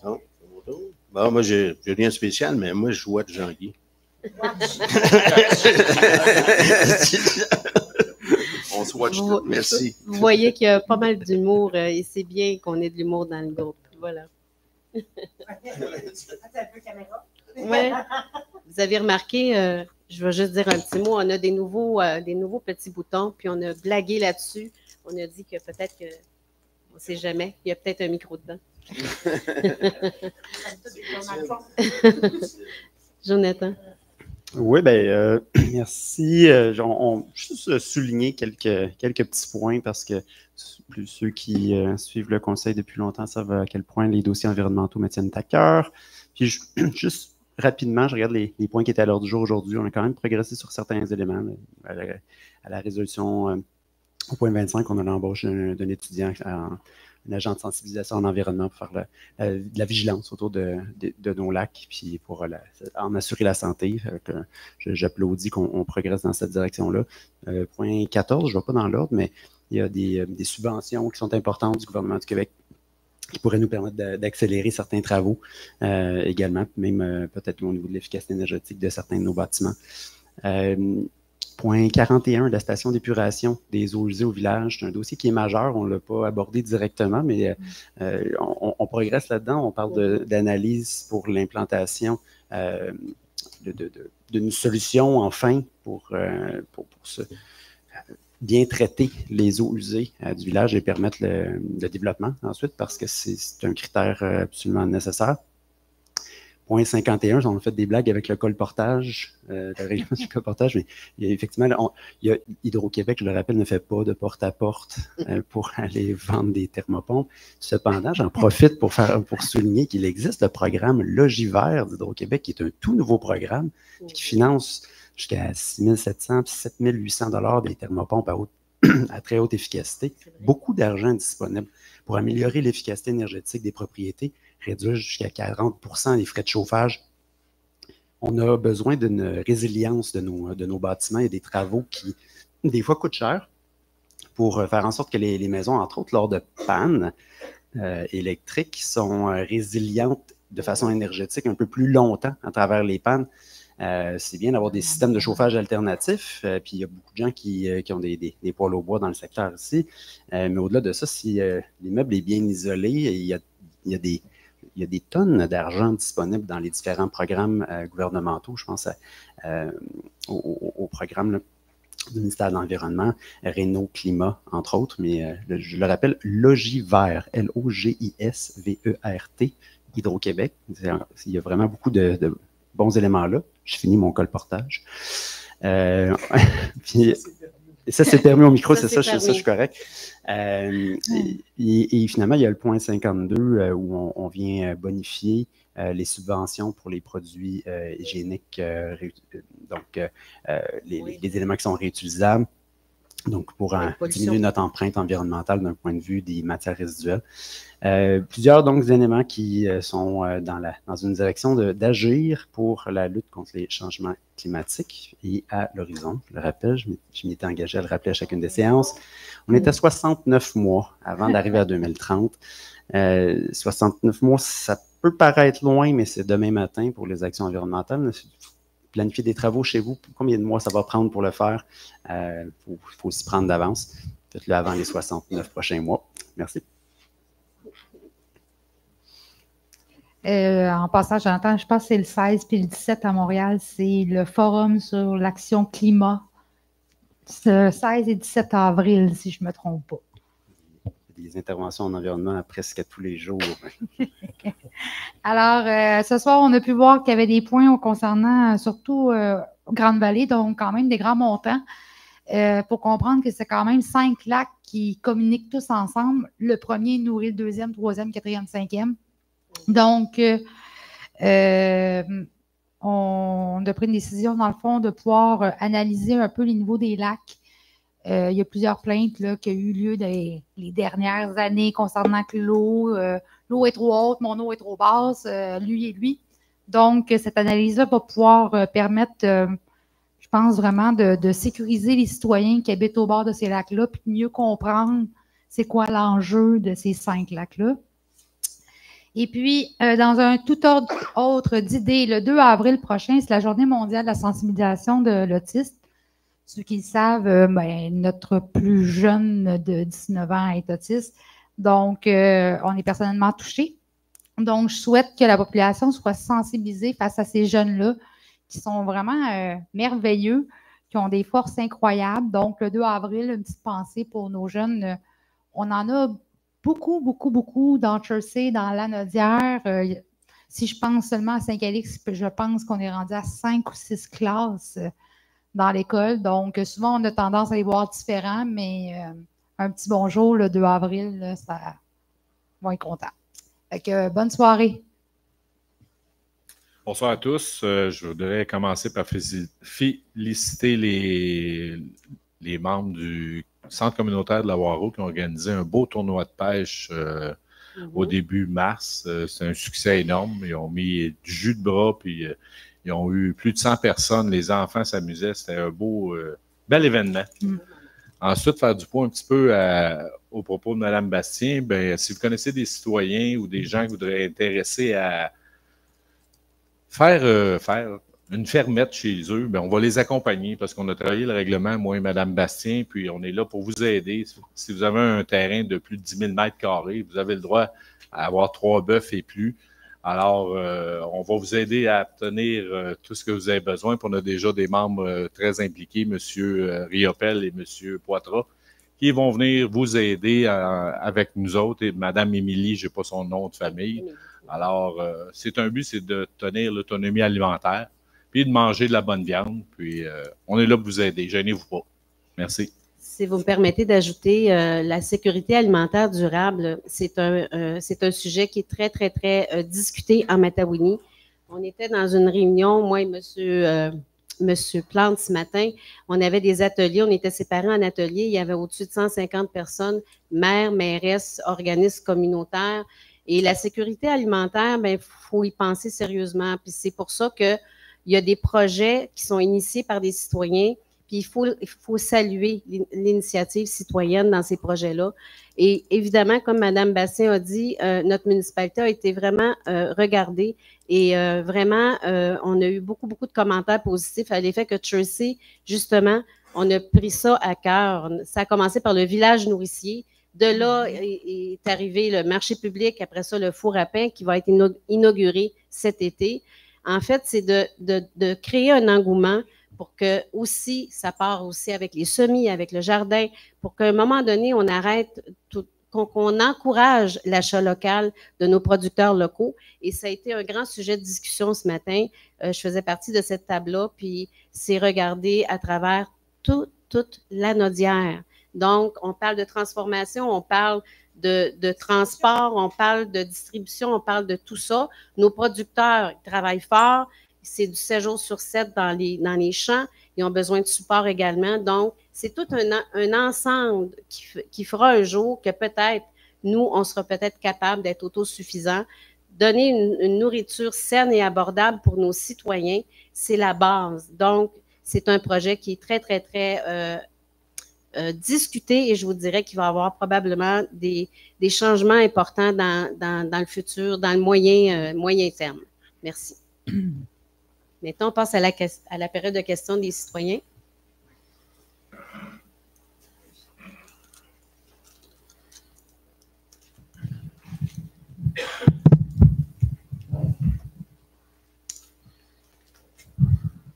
Speaker 6: Non, c'est mon tour. Bon, moi, j'ai rien de spécial, mais moi, je vois de Jean-Guy.
Speaker 4: On se watch tout. Merci.
Speaker 1: Vous voyez qu'il y a pas mal d'humour et c'est bien qu'on ait de l'humour dans le groupe. Voilà.
Speaker 8: Un peu caméra.
Speaker 1: Ouais. Vous avez remarqué, je vais juste dire un petit mot, on a des nouveaux petits boutons, puis on a blagué là-dessus. On a dit que peut-être que, on ne sait jamais, il y a peut-être un micro dedans. Jonathan.
Speaker 5: Oui, bien, merci. Juste souligner quelques petits points parce que ceux qui suivent le conseil depuis longtemps savent à quel point les dossiers environnementaux me tiennent à cœur. Puis juste rapidement, je regarde les points qui étaient à l'ordre du jour aujourd'hui. On a quand même progressé sur certains éléments. À la résolution au point 25, on a l'embauche d'un étudiant, un agent de sensibilisation en environnement pour faire de la vigilance autour de nos lacs, puis pour en assurer la santé. J'applaudis qu'on progresse dans cette direction-là. Point 14, je ne vais pas dans l'ordre, mais il y a des subventions qui sont importantes du gouvernement du Québec qui pourraient nous permettre d'accélérer certains travaux également, même peut-être au niveau de l'efficacité énergétique de certains de nos bâtiments. Point 41, la station d'épuration des eaux usées au village. C'est un dossier qui est majeur. On ne l'a pas abordé directement, mais on progresse là-dedans. On parle d'analyse pour l'implantation d'une solution, enfin, pour bien traiter les eaux usées du village et permettre le développement ensuite, parce que c'est un critère absolument nécessaire. point 51, on a fait des blagues avec le colportage, la région du colportage, mais effectivement, Hydro-Québec, je le rappelle, ne fait pas de porte-à-porte pour aller vendre des thermopompes. Cependant, j'en profite pour souligner qu'il existe le programme Logivert d'Hydro-Québec, qui est un tout nouveau programme qui finance jusqu'à 6 700 puis 7 800 $ des thermopompes à très haute efficacité. Beaucoup d'argent disponible pour améliorer l'efficacité énergétique des propriétés, réduire jusqu'à 40% les frais de chauffage. On a besoin d'une résilience de nos bâtiments et des travaux qui, des fois, coûtent cher pour faire en sorte que les maisons, entre autres, lors de pannes électriques, sont résilientes de façon énergétique un peu plus longtemps à travers les pannes. C'est bien d'avoir des systèmes de chauffage alternatifs. Puis il y a beaucoup de gens qui ont des poêles au bois dans le secteur ici. Mais au-delà de ça, si l'immeuble est bien isolé, il y a des tonnes d'argent disponibles dans les différents programmes gouvernementaux. Je pense au programme là, du ministère de l'Environnement, Réno Climat, entre autres. Mais je le rappelle, Logivert, L-O-G-I-S-V-E-R-T, Hydro-Québec. Il y a vraiment beaucoup de bons éléments là. Je finis mon colportage. Puis, ça, c'est permis au micro, c'est ça, je suis correct. Et finalement, il y a le point 52 où on vient bonifier les subventions pour les produits hygiéniques, donc les éléments qui sont réutilisables. Donc, pour diminuer notre empreinte environnementale d'un point de vue des matières résiduelles. Plusieurs donc éléments qui sont dans une direction d'agir pour la lutte contre les changements climatiques. Et à l'horizon, je le rappelle, je m'étais engagé à le rappeler à chacune des séances, on est à 69 mois avant d'arriver à 2030. 69 mois, ça peut paraître loin, mais c'est demain matin pour les actions environnementales. Planifier des travaux chez vous, combien de mois ça va prendre pour le faire? Faut s'y prendre d'avance. Faites-le avant les 69 prochains mois. Merci.
Speaker 2: En passant, Jonathan, je pense que c'est le 16 puis le 17 à Montréal, c'est le forum sur l'action climat. C'est 16 et 17 avril, si je ne me trompe pas.
Speaker 5: Des interventions en environnement presque à tous les jours.
Speaker 2: Alors, ce soir, on a pu voir qu'il y avait des points concernant surtout Grande-Vallée, donc quand même des grands montants, pour comprendre que c'est quand même 5 lacs qui communiquent tous ensemble. Le premier nourrit le deuxième, troisième, quatrième, cinquième. Donc, on a pris une décision, dans le fond, de pouvoir analyser un peu les niveaux des lacs. Il y a plusieurs plaintes là, qui ont eu lieu les dernières années concernant que l'eau est trop haute, mon eau est trop basse, lui et lui. Donc, cette analyse-là va pouvoir permettre, je pense vraiment, de sécuriser les citoyens qui habitent au bord de ces lacs-là, puis de mieux comprendre c'est quoi l'enjeu de ces 5 lacs-là. Et puis, dans un tout autre d'idée, le 2 avril prochain, c'est la Journée mondiale de la sensibilisation de l'autisme. Ceux qui le savent, notre plus jeune de 19 ans est autiste. Donc, on est personnellement touchés. Donc, je souhaite que la population soit sensibilisée face à ces jeunes-là qui sont vraiment merveilleux, qui ont des forces incroyables. Donc, le 2 avril, une petite pensée pour nos jeunes. On en a beaucoup dans Chersey, dans Lanaudière. Si je pense seulement à Saint-Calix, je pense qu'on est rendu à 5 ou 6 classes dans l'école. Donc, souvent, on a tendance à les voir différents, mais un petit bonjour le 2 avril, là, ça va être content. Fait que, bonne soirée.
Speaker 7: Bonsoir à tous. Je voudrais commencer par féliciter les membres du Centre communautaire de la Waro qui ont organisé un beau tournoi de pêche au début mars. C'est un succès énorme. Ils ont mis du jus de bras, puis ils ont eu plus de 100 personnes. Les enfants s'amusaient. C'était un bel événement. Ensuite, faire du point un petit peu au propos de Mme Bastien. Ben, si vous connaissez des citoyens ou des gens qui voudraient intéresser à faire une fermette chez eux, ben, on va les accompagner parce qu'on a travaillé le règlement, moi et Mme Bastien, puis on est là pour vous aider. Si vous avez un terrain de plus de 10 000 mètres carrés, vous avez le droit à avoir 3 bœufs et plus. Alors, on va vous aider à obtenir tout ce que vous avez besoin. Puis on a déjà des membres très impliqués, M. Riopel et M. Poitras, qui vont venir vous aider avec nous autres. Et Mme Émilie, je n'ai pas son nom de famille. Alors, c'est un but, c'est de tenir l'autonomie alimentaire, puis de manger de la bonne viande. Puis, on est là pour vous aider. Gênez-vous pas. Merci.
Speaker 1: Si vous me permettez d'ajouter, la sécurité alimentaire durable, c'est un sujet qui est très, très, très discuté en Matawinie. On était dans une réunion, moi et Monsieur Plante ce matin. On avait des ateliers, on était séparés en ateliers. Il y avait au-dessus de 150 personnes, maires, mairesses, organismes communautaires. Et la sécurité alimentaire, ben, faut y penser sérieusement. Puis c'est pour ça qu'il y a des projets qui sont initiés par des citoyens. Puis il faut saluer l'initiative citoyenne dans ces projets-là. Et évidemment, comme Mme Bastien a dit, notre municipalité a été vraiment regardée et vraiment, on a eu beaucoup, beaucoup de commentaires positifs à l'effet que Tracy, justement, on a pris ça à cœur. Ça a commencé par le village nourricier. De là est arrivé le marché public, après ça, le four à pain qui va être inauguré cet été. En fait, c'est de créer un engouement pour que aussi, ça part aussi avec les semis, avec le jardin, pour qu'à un moment donné, on arrête, qu'on encourage l'achat local de nos producteurs locaux. Et ça a été un grand sujet de discussion ce matin. Je faisais partie de cette table-là, puis c'est regardé à travers toute la Naudière. Donc, on parle de transformation, on parle de transport, on parle de distribution, on parle de tout ça. Nos producteurs ils travaillent fort. C'est du 7 jours sur 7 dans les champs. Ils ont besoin de support également. Donc, c'est tout un ensemble qui fera un jour que peut-être, nous, on sera peut-être capable d'être autosuffisants. Donner une nourriture saine et abordable pour nos citoyens, c'est la base. Donc, c'est un projet qui est très, très, très discuté et je vous dirais qu'il va y avoir probablement des changements importants dans le futur, dans le moyen terme. Merci. Maintenant, on passe à la période de questions des citoyens.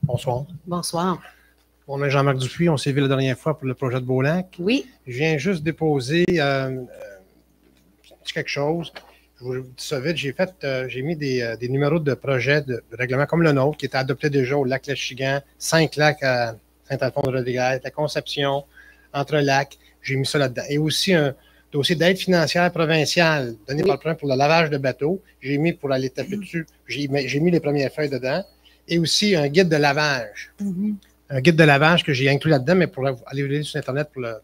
Speaker 9: Bonsoir.
Speaker 1: Bonsoir.
Speaker 9: Mon nom est Jean-Marc Dupuis. On s'est vu la dernière fois pour le projet de Beaulac.
Speaker 1: Oui.
Speaker 9: Je viens juste déposer quelque chose. Je vous dis ça vite. J'ai mis des numéros de projets de règlement comme le nôtre qui étaient adoptés déjà au lac Lechigan, 5 lacs à Saint-Alphonse-de-Rodriguez, la Conception, Entre-Lacs. J'ai mis ça là-dedans. Et aussi un dossier d'aide financière provinciale donné par le premier pour le lavage de bateaux. J'ai mis pour aller taper dessus. J'ai mis les premières feuilles dedans. Et aussi un guide de lavage. Un guide de lavage que j'ai inclus là-dedans, mais pour aller lire sur Internet pour le...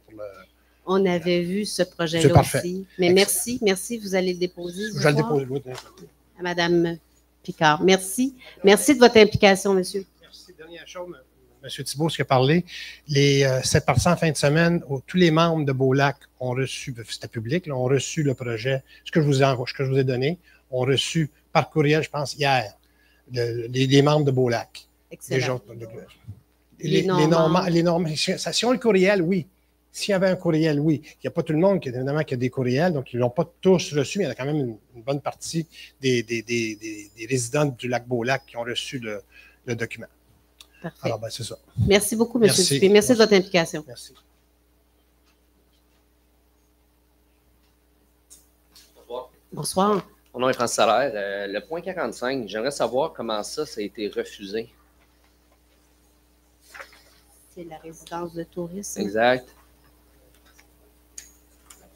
Speaker 1: On avait vu ce projet-là aussi. Mais merci, vous allez le déposer.
Speaker 9: Je vais le déposer. Oui.
Speaker 1: À Mme Picard. Merci. Merci de votre implication, monsieur.
Speaker 9: Merci. Dernière chose, M. Thibault, ce qui a parlé, les 7% en fin de semaine, tous les membres de Beaulac ont reçu, c'était public, là, ont reçu le projet, ce que je vous ai donné, ont reçu par courriel, je pense, hier, les membres de Beaulac.
Speaker 1: Excellent.
Speaker 9: Les normes, si on le courriel, oui. S'il y avait un courriel, oui. Il n'y a pas tout le monde évidemment qui a des courriels, donc ils ne l'ont pas tous reçus, mais il y a quand même une bonne partie des résidents du lac Beaulac qui ont reçu le document.
Speaker 1: Parfait.
Speaker 9: Alors, ben, c'est ça.
Speaker 1: Merci beaucoup, M. Dupuis. Merci de votre implication.
Speaker 9: Merci.
Speaker 1: Bonsoir.
Speaker 10: Mon nom est Francis Salaire. Le point 45, j'aimerais savoir comment ça a été refusé.
Speaker 1: C'est la résidence de tourisme.
Speaker 10: Exact.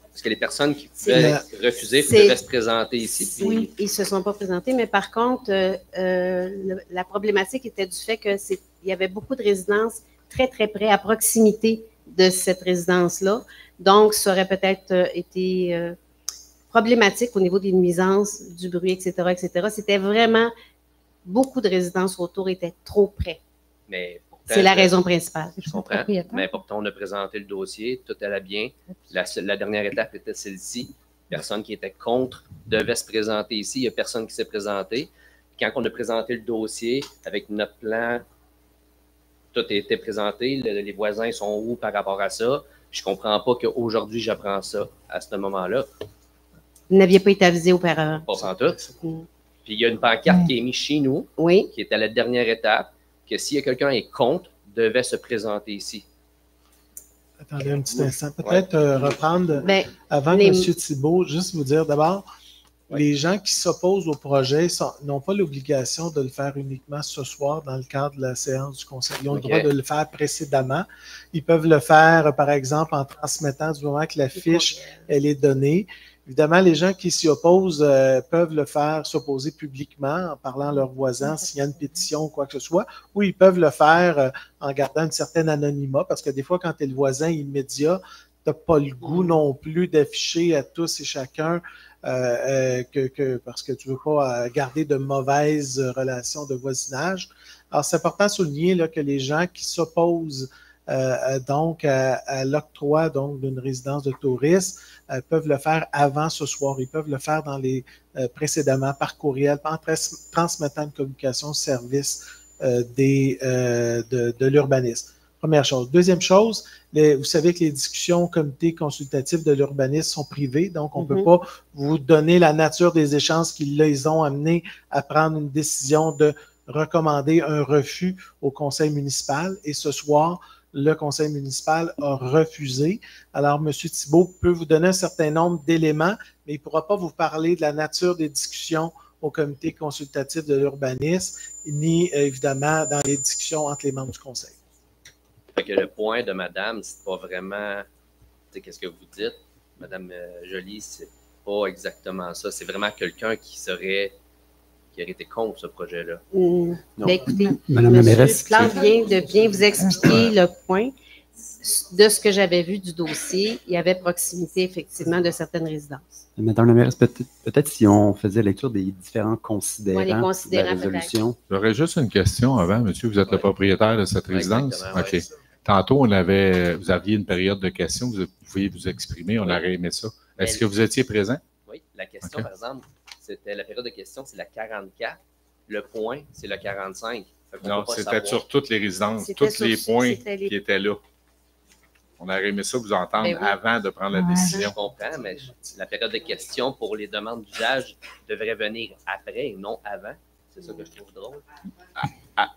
Speaker 10: Parce que les personnes qui pouvaient refuser devaient se présenter ici. Puis...
Speaker 1: Oui, ils ne se sont pas présentés, mais par contre, la problématique était du fait qu'il y avait beaucoup de résidences très, très près, à proximité de cette résidence-là. Donc, ça aurait peut-être été problématique au niveau des nuisances, du bruit, etc., etc. C'était vraiment, beaucoup de résidences autour étaient trop près.
Speaker 10: Mais
Speaker 1: c'est la raison principale.
Speaker 10: Je comprends. Mais pourtant, on a présenté le dossier, tout allait bien. La dernière étape était celle-ci. Personne qui était contre devait se présenter ici. Il n'y a personne qui s'est présenté. Quand on a présenté le dossier avec notre plan, tout a été présenté. Les voisins sont où par rapport à ça? Je ne comprends pas qu'aujourd'hui, j'apprends ça à ce moment-là.
Speaker 1: Vous n'aviez pas été avisé auparavant.
Speaker 10: Pas sans tout. Puis il y a une pancarte qui est mise chez nous, qui est à la dernière étape, que s'il y a quelqu'un qui est contre, devait se présenter ici.
Speaker 3: Attendez un petit instant. Peut-être reprendre avant que M. Thibault, juste vous dire d'abord, Les gens qui s'opposent au projet n'ont pas l'obligation de le faire uniquement ce soir dans le cadre de la séance du conseil. Ils ont le droit de le faire précédemment. Ils peuvent le faire, par exemple, en transmettant du moment que la fiche elle est donnée. Évidemment, les gens qui s'y opposent peuvent le faire, s'opposer publiquement en parlant à leurs voisins, s'il y a une pétition ou quoi que ce soit, ou ils peuvent le faire en gardant une certaine anonymat, parce que des fois, quand tu es le voisin immédiat, tu n'as pas le goût non plus d'afficher à tous et chacun parce que tu ne veux pas garder de mauvaises relations de voisinage. Alors, c'est important de souligner là, que les gens qui s'opposent donc à l'octroi d'une résidence de tourisme peuvent le faire avant ce soir. Ils peuvent le faire précédemment par courriel, en transmettant une communication au service de l'urbanisme. Première chose. Deuxième chose, vous savez que les discussions au comité consultatif de l'urbanisme sont privées, donc on ne peut pas vous donner la nature des échanges qui les ont amenés à prendre une décision de recommander un refus au conseil municipal. Et ce soir, le conseil municipal a refusé. Alors, M. Thibault peut vous donner un certain nombre d'éléments, mais il ne pourra pas vous parler de la nature des discussions au comité consultatif de l'urbanisme, ni évidemment dans les discussions entre les membres du conseil.
Speaker 10: Fait que le point de madame, c'est pas vraiment, qu'est-ce que vous dites, madame Joly, c'est pas exactement ça. C'est vraiment quelqu'un qui aurait été contre ce projet-là.
Speaker 1: Ben, écoutez,
Speaker 5: Madame la mairesse,
Speaker 1: Plante vient de bien vous expliquer le point. De ce que j'avais vu du dossier, il y avait proximité effectivement de certaines résidences.
Speaker 5: Madame la mairesse, peut-être si on faisait lecture des différents considérants,
Speaker 1: les considérants
Speaker 5: de la résolution.
Speaker 7: J'aurais juste une question avant, monsieur. Vous êtes le propriétaire de cette résidence? OK.
Speaker 10: Ouais.
Speaker 7: Tantôt, vous aviez une période de questions, vous pouviez vous exprimer, on aurait aimé ça. Est-ce que vous étiez présent?
Speaker 10: Oui, la question, par exemple, c'était la période de questions, c'est la 44. Le point, c'est le 45.
Speaker 7: Non, c'était sur toutes les résidences, tous les points qui étaient là. On aurait aimé ça vous entendre avant de prendre la décision.
Speaker 10: Je comprends, mais la période de questions pour les demandes d'usage devrait venir après et non avant. C'est ça que je trouve drôle.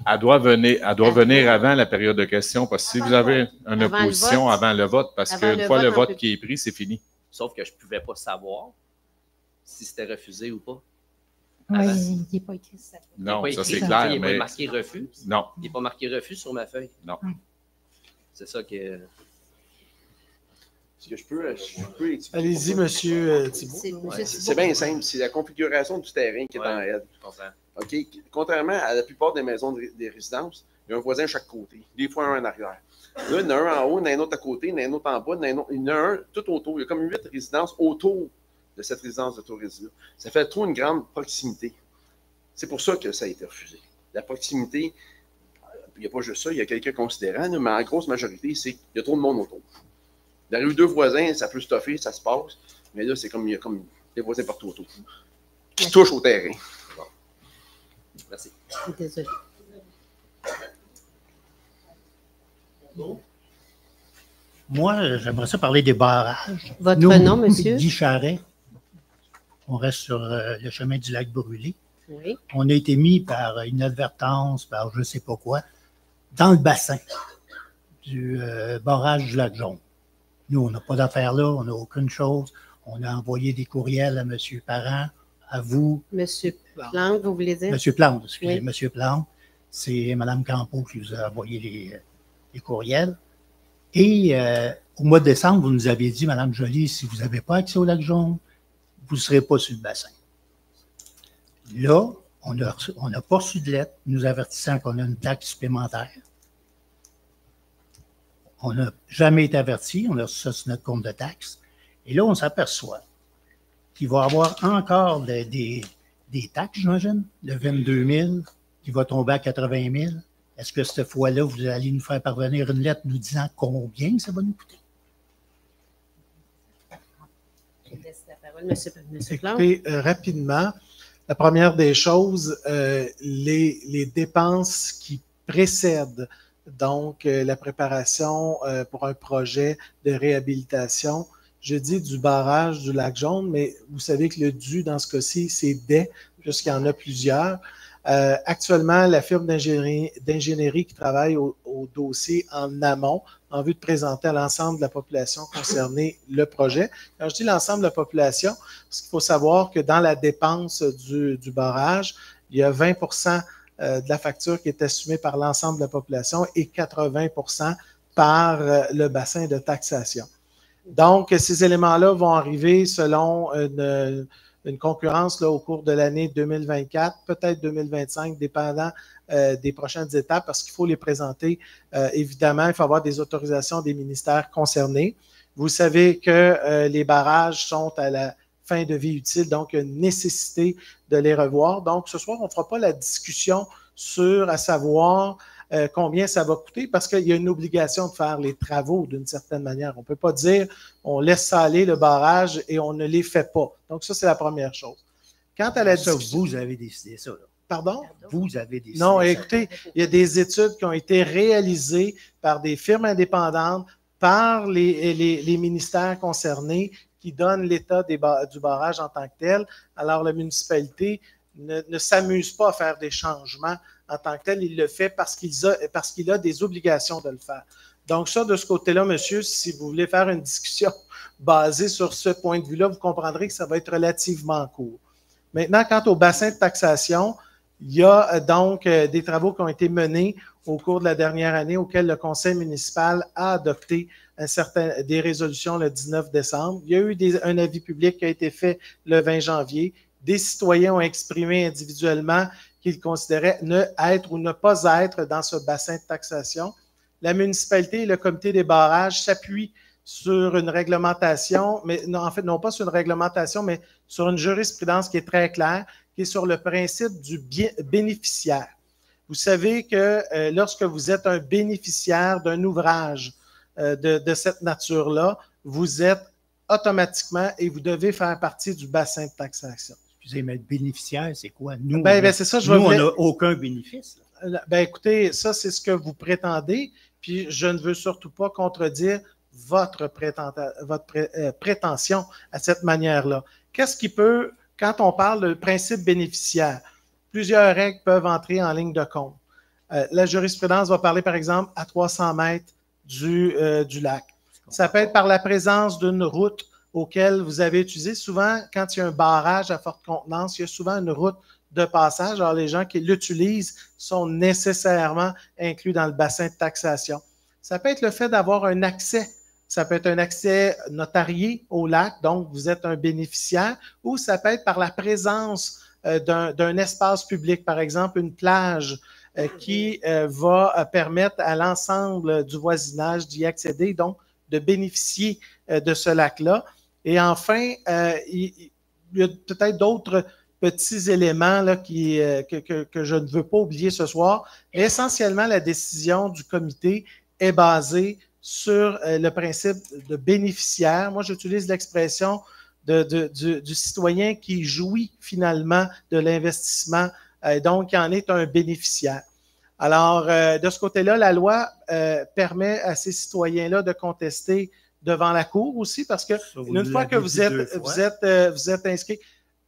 Speaker 7: Elle doit venir avant la période de questions, parce que si vous avez une opposition avant le vote, parce qu'une fois le vote qui est pris, c'est fini.
Speaker 10: Sauf que je ne pouvais pas savoir si c'était refusé ou pas.
Speaker 2: Oui, il n'est pas écrit ça.
Speaker 7: Non, ça c'est clair.
Speaker 10: Il n'est pas marqué refus.
Speaker 7: Non.
Speaker 10: Il n'est pas marqué refus sur ma feuille.
Speaker 7: Non.
Speaker 10: C'est ça que.
Speaker 4: Est-ce que je peux expliquer?
Speaker 3: Allez-y, monsieur Thibault.
Speaker 4: C'est bien simple. C'est la configuration du terrain qui est en raide. OK? Contrairement à la plupart des maisons des résidences, il y a un voisin à chaque côté. Des fois, un en arrière. Là, il y en a un en haut, il y en a un autre à côté, il y en a un autre en bas, il y en a un tout autour. Il y a comme 8 résidences autour de cette résidence de tourisme-là. Ça fait trop une grande proximité. C'est pour ça que ça a été refusé. La proximité, il n'y a pas juste ça, il y a quelques considérants, mais la grosse majorité, c'est qu'il y a trop de monde autour. Dans la rue, 2 voisins, ça peut stoffer, ça se passe, mais là, c'est comme il y a comme des voisins partout autour qui touchent au terrain.
Speaker 10: Bon. Merci.
Speaker 1: Désolé.
Speaker 11: Moi, j'aimerais ça parler des barrages.
Speaker 1: Votre nom, monsieur?
Speaker 11: Guy Charret. On reste sur le chemin du lac Brûlé.
Speaker 1: Oui.
Speaker 11: On a été mis par inadvertance, par je ne sais pas quoi, dans le bassin du barrage du lac Jaune. Nous, on n'a pas d'affaires là, on n'a aucune chose. On a envoyé des courriels à M. Parent, à vous.
Speaker 1: Monsieur Plante, vous voulez dire?
Speaker 11: M. Plante, excusez,
Speaker 1: Oui.
Speaker 11: M. Plante. C'est Mme Campeau qui vous a envoyé les courriels. Et au mois de décembre, vous nous avez dit, Mme Joly, si vous n'avez pas accès au lac Jaune, vous ne serez pas sur le bassin. Là, on n'a pas reçu de lettre nous avertissant qu'on a une taxe supplémentaire. On n'a jamais été averti, on a reçu ça sur notre compte de taxes. Et là, on s'aperçoit qu'il va y avoir encore des taxes, j'imagine, de 22 000, qui va tomber à 80 000. Est-ce que cette fois-là, vous allez nous faire parvenir une lettre nous disant combien ça va nous coûter?
Speaker 1: Je laisse la parole, monsieur Plante.
Speaker 3: Écoutez, rapidement, la première des choses, les dépenses qui précèdent donc la préparation pour un projet de réhabilitation, je dis du barrage du lac Jaune, mais vous savez que le dû dans ce cas-ci, c'est des, puisqu'il y en a plusieurs. Actuellement, la firme d'ingénierie qui travaille au dossier en amont, en vue de présenter à l'ensemble de la population concernée le projet. Quand je dis l'ensemble de la population, parce qu'il faut savoir que dans la dépense du barrage, il y a 20 de la facture qui est assumée par l'ensemble de la population et 80 par le bassin de taxation. Donc, ces éléments-là vont arriver selon une concurrence là, au cours de l'année 2024, peut-être 2025, dépendant des prochaines étapes, parce qu'il faut les présenter. Évidemment, il faut avoir des autorisations des ministères concernés. Vous savez que les barrages sont à la fin de vie utile, donc il y a une nécessité de les revoir. Donc, ce soir, on ne fera pas la discussion sur à savoir combien ça va coûter, parce qu'il y a une obligation de faire les travaux d'une certaine manière. On ne peut pas dire on laisse ça aller le barrage et on ne les fait pas. Donc, ça, c'est la première chose. Quant à la discussion...
Speaker 11: Vous avez décidé ça, là.
Speaker 3: Pardon?
Speaker 11: Vous avez décidé
Speaker 3: non,
Speaker 11: ça.
Speaker 3: Écoutez, il y a des études qui ont été réalisées par des firmes indépendantes, par les ministères concernés qui donnent l'état du barrage en tant que tel. Alors, la municipalité ne s'amuse pas à faire des changements en tant que tel. Il le fait parce qu'il a des obligations de le faire. Donc, ça, de ce côté-là, monsieur, si vous voulez faire une discussion basée sur ce point de vue-là, vous comprendrez que ça va être relativement court. Maintenant, quant au bassin de taxation, il y a donc des travaux qui ont été menés au cours de la dernière année auxquels le conseil municipal a adopté des résolutions le 19 décembre. Il y a eu un avis public qui a été fait le 20 janvier. Des citoyens ont exprimé individuellement qu'ils considéraient ne être ou ne pas être dans ce bassin de taxation. La municipalité et le comité des barrages s'appuient sur une réglementation, mais non, en fait, non pas sur une réglementation, mais sur une jurisprudence qui est très claire, qui est sur le principe du bénéficiaire. Vous savez que lorsque vous êtes un bénéficiaire d'un ouvrage de cette nature-là, vous êtes automatiquement et vous devez faire partie du bassin de taxation.
Speaker 11: Excusez, mais le bénéficiaire, c'est quoi? Nous,
Speaker 3: c'est ça,
Speaker 11: on n'a aucun bénéfice.
Speaker 3: Écoutez, ça, c'est ce que vous prétendez, puis je ne veux surtout pas contredire votre prétention à cette manière-là. Qu'est-ce qui peut, quand on parle de principe bénéficiaire, plusieurs règles peuvent entrer en ligne de compte. La jurisprudence va parler, par exemple, à 300 mètres du lac. Ça peut être par la présence d'une route auquel vous avez utilisé. Souvent, quand il y a un barrage à forte contenance, il y a souvent une route de passage. Alors, les gens qui l'utilisent sont nécessairement inclus dans le bassin de taxation. Ça peut être le fait d'avoir un accès. Ça peut être un accès notarié au lac, donc vous êtes un bénéficiaire, ou ça peut être par la présence d'un espace public, par exemple une plage qui va permettre à l'ensemble du voisinage d'y accéder, donc de bénéficier de ce lac-là. Et enfin, il y a peut-être d'autres petits éléments là, que je ne veux pas oublier ce soir. Mais essentiellement, la décision du comité est basée sur le principe de bénéficiaire. Moi, j'utilise l'expression du citoyen qui jouit finalement de l'investissement, donc qui en est un bénéficiaire. Alors, de ce côté-là, la loi permet à ces citoyens-là de contester devant la Cour aussi, parce que une fois que vous êtes inscrit,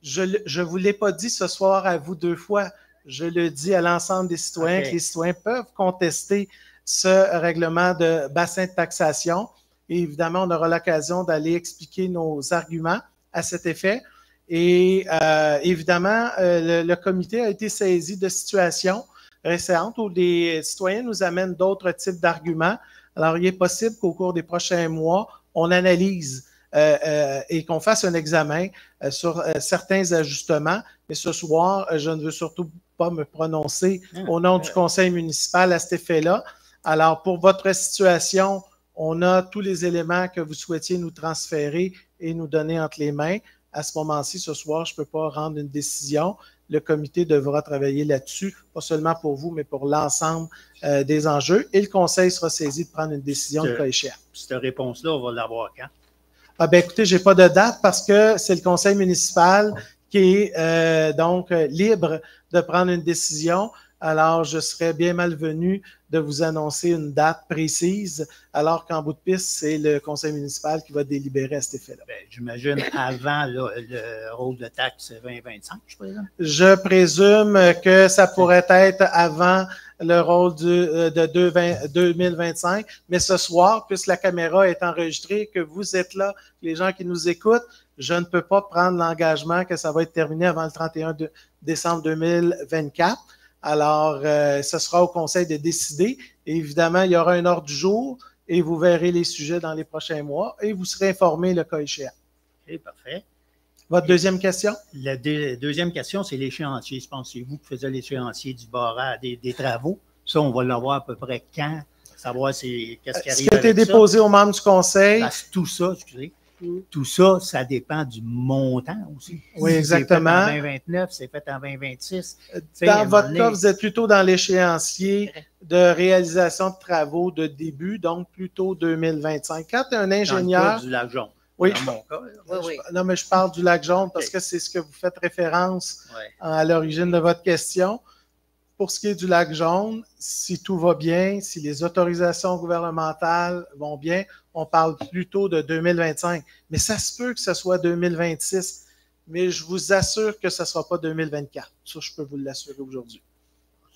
Speaker 3: je ne vous l'ai pas dit ce soir à vous deux fois, je le dis à l'ensemble des citoyens, que les citoyens peuvent contester ce règlement de bassin de taxation. Et évidemment, on aura l'occasion d'aller expliquer nos arguments à cet effet. Et évidemment, le comité a été saisi de situations récentes où des citoyens nous amènent d'autres types d'arguments. Alors, il est possible qu'au cours des prochains mois, on analyse et qu'on fasse un examen sur certains ajustements. Mais ce soir, je ne veux surtout pas me prononcer au nom du conseil municipal à cet effet-là. Alors, pour votre situation, on a tous les éléments que vous souhaitiez nous transférer et nous donner entre les mains. À ce moment-ci, ce soir, je ne peux pas rendre une décision. Le comité devra travailler là-dessus, pas seulement pour vous, mais pour l'ensemble des enjeux. Et le conseil sera saisi de prendre une décision de cas échéant.
Speaker 11: Cette réponse-là, on va l'avoir quand?
Speaker 3: Écoutez, je n'ai pas de date parce que c'est le conseil municipal qui est donc libre de prendre une décision. Alors, je serais bien malvenu de vous annoncer une date précise, alors qu'en bout de piste, c'est le conseil municipal qui va délibérer à cet effet-là.
Speaker 11: J'imagine avant le rôle de taxe 2025, je présume.
Speaker 3: Je présume que ça pourrait être avant le rôle de 2025, mais ce soir, puisque la caméra est enregistrée, que vous êtes là, les gens qui nous écoutent, je ne peux pas prendre l'engagement que ça va être terminé avant le 31 décembre 2024. Alors, ce sera au conseil de décider. Et évidemment, il y aura un ordre du jour et vous verrez les sujets dans les prochains mois et vous serez informés le cas échéant.
Speaker 11: OK, parfait.
Speaker 3: Votre deuxième question?
Speaker 11: La deuxième question, c'est l'échéancier. Pensez-vous que faisait l'échéancier du barrage des travaux? Ça, on va l'avoir à peu près quand? Savoir qu'est-ce qui arrive.
Speaker 3: Ce qui a été déposé aux membres du conseil.
Speaker 11: Tout ça, excusez. Tout ça, ça dépend du montant aussi.
Speaker 3: Oui, exactement.
Speaker 11: C'est fait en 2029, c'est fait en 2026.
Speaker 3: Dans votre cas, vous êtes plutôt dans l'échéancier de réalisation de travaux de début, donc plutôt 2025. Quand tu es un ingénieur...
Speaker 11: Dans le cas du lac jaune.
Speaker 3: Oui.
Speaker 11: Dans mon cas.
Speaker 3: Oui. Non, mais je parle du lac jaune parce que c'est ce que vous faites référence à l'origine de votre question. Pour ce qui est du lac jaune, si tout va bien, si les autorisations gouvernementales vont bien, on parle plutôt de 2025. Mais ça se peut que ce soit 2026. Mais je vous assure que ce ne sera pas 2024. Ça, je peux vous l'assurer aujourd'hui.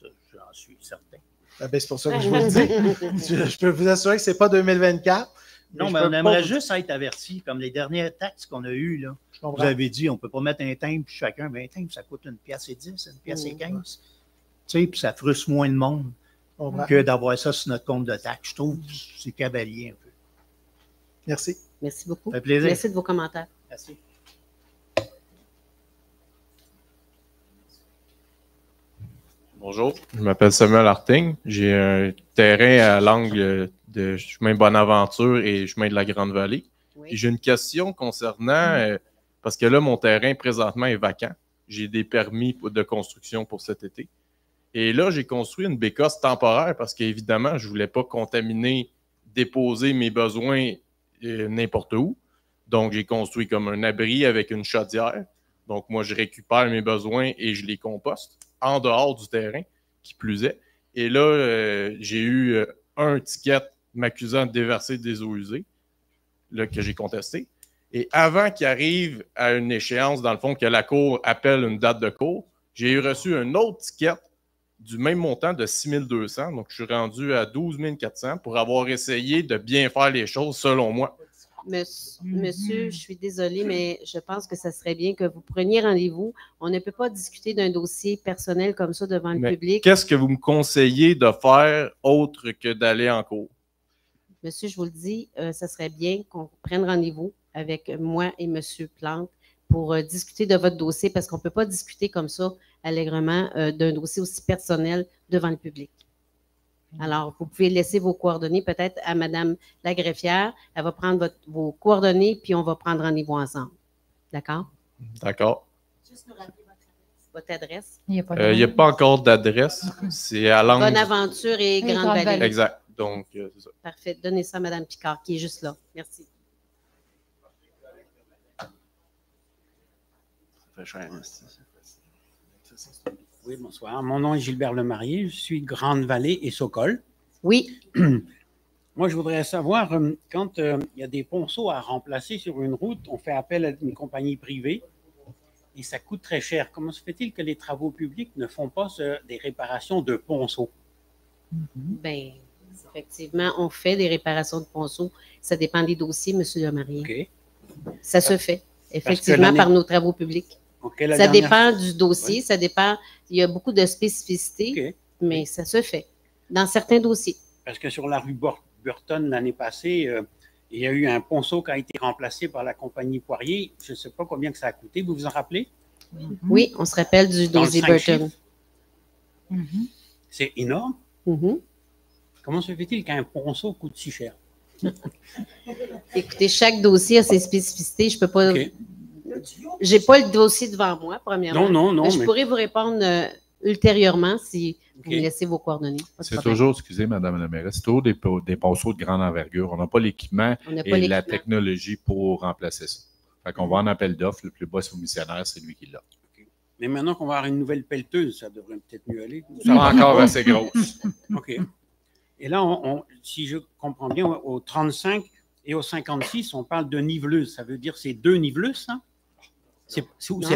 Speaker 11: J'en suis certain.
Speaker 3: C'est pour ça que je vous le dis. Je peux vous assurer que ce n'est pas 2024.
Speaker 11: Non, mais on aimerait juste être averti, comme les dernières taxes qu'on a eues. Là. Vous avez dit, on ne peut pas mettre un timbre, puis chacun, un timbre, ça coûte 1,10 $, 1,15 $. Tu sais, puis ça frustre moins de monde que d'avoir ça sur notre compte de taxe. Je trouve que c'est cavalier un peu.
Speaker 3: Merci.
Speaker 1: Merci beaucoup.
Speaker 11: Ça fait plaisir.
Speaker 1: Merci de vos commentaires.
Speaker 11: Merci.
Speaker 12: Bonjour, je m'appelle Samuel Harting. J'ai un terrain à l'angle de chemin Bonaventure et chemin de la Grande-Vallée. Oui. J'ai une question concernant, parce que là, mon terrain présentement est vacant. J'ai des permis de construction pour cet été. Et là, j'ai construit une bécasse temporaire parce qu'évidemment, je ne voulais pas contaminer, déposer mes besoins n'importe où. Donc, j'ai construit comme un abri avec une chaudière. Donc, moi, je récupère mes besoins et je les composte en dehors du terrain, qui plus est. Et là, j'ai eu un ticket m'accusant de déverser des eaux usées, là, que j'ai contesté. Et avant qu'il arrive à une échéance, dans le fond, que la Cour appelle une date de cour, j'ai reçu un autre ticket du même montant de 6 200. Donc, je suis rendu à 12 400 pour avoir essayé de bien faire les choses, selon moi.
Speaker 1: Monsieur, je suis désolée, mais je pense que ça serait bien que vous preniez rendez-vous. On ne peut pas discuter d'un dossier personnel comme ça devant le public.
Speaker 12: Qu'est-ce que vous me conseillez de faire autre que d'aller en cours?
Speaker 1: Monsieur, je vous le dis, ça serait bien qu'on prenne rendez-vous avec moi et monsieur Plante pour discuter de votre dossier parce qu'on ne peut pas discuter comme ça allègrement d'un dossier aussi personnel devant le public. Alors, vous pouvez laisser vos coordonnées peut-être à Mme la greffière. Elle va prendre vos coordonnées, puis on va prendre rendez-vous ensemble. D'accord?
Speaker 12: D'accord.
Speaker 1: Juste nous rappeler votre adresse.
Speaker 12: Il n'y a pas encore d'adresse. C'est à l'angle.
Speaker 1: Bonaventure et Grande-Vallée.
Speaker 12: Exact. Donc, c'est ça.
Speaker 1: Parfait. Donnez ça à Mme Picard, qui est juste là. Merci.
Speaker 13: Oui, bonsoir. Mon nom est Gilbert Lemarié. Je suis de Grande-Vallée et Sokol.
Speaker 1: Oui.
Speaker 13: Moi, je voudrais savoir, quand il y a des ponceaux à remplacer sur une route, on fait appel à une compagnie privée et ça coûte très cher. Comment se fait-il que les travaux publics ne font pas des réparations de ponceaux?
Speaker 1: Bien, effectivement, on fait des réparations de ponceaux. Ça dépend des dossiers, M. Lemarié.
Speaker 13: Okay.
Speaker 1: Ça se fait, effectivement, par nos travaux publics.
Speaker 13: Okay,
Speaker 1: ça dépend du dossier, ça dépend. Il y a beaucoup de spécificités, mais ça se fait dans certains dossiers.
Speaker 13: Parce que sur la rue Burton, l'année passée, il y a eu un ponceau qui a été remplacé par la compagnie Poirier. Je ne sais pas combien que ça a coûté. Vous vous en rappelez?
Speaker 1: Oui, on se rappelle du dossier Burton.
Speaker 13: C'est énorme. Comment se fait-il qu'un ponceau coûte si cher?
Speaker 1: Écoutez, chaque dossier a ses spécificités. Je peux pas... Je n'ai pas le dossier devant moi, premièrement.
Speaker 13: Non.
Speaker 1: Je pourrais vous répondre ultérieurement si vous me laissez vos coordonnées.
Speaker 7: C'est toujours, excusez, Mme la mairesse, c'est toujours des ponceaux de grande envergure. On n'a pas l'équipement et la technologie pour remplacer ça. Fait qu'on va en appel d'offres. Le plus bas soumissionnaire, c'est lui qui l'a.
Speaker 13: Mais maintenant qu'on va avoir une nouvelle pelleteuse, ça devrait peut-être mieux aller.
Speaker 7: Pas encore assez grosse.
Speaker 13: OK. Et là, si je comprends bien, au 35 et au 56, on parle de niveleuse. Ça veut dire c'est 2 niveleuses, ça? C'est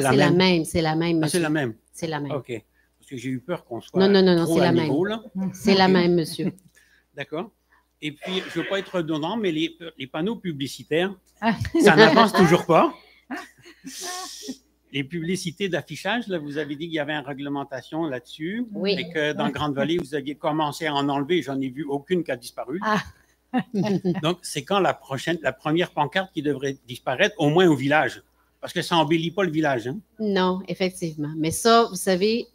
Speaker 13: la même?
Speaker 1: C'est la même,
Speaker 13: Ah,
Speaker 1: monsieur.
Speaker 13: c'est la même?
Speaker 1: C'est la même.
Speaker 13: OK. Parce que j'ai eu peur qu'on soit
Speaker 1: non,
Speaker 13: trop
Speaker 1: c'est
Speaker 13: à
Speaker 1: la
Speaker 13: niveau,
Speaker 1: même.
Speaker 13: là.
Speaker 1: C'est la même, monsieur.
Speaker 13: D'accord. Et puis, je ne veux pas être redondant, mais les panneaux publicitaires, ça n'avance toujours pas. Les publicités d'affichage, là, vous avez dit qu'il y avait une réglementation là-dessus.
Speaker 1: Oui.
Speaker 13: Et que dans Grande-Vallée, vous aviez commencé à en enlever. J'en ai vu aucune qui a disparu. Donc, c'est quand la première pancarte qui devrait disparaître, au moins au village? Parce que ça n'embellit pas le village. Hein?
Speaker 1: Non, effectivement. Mais ça, vous savez,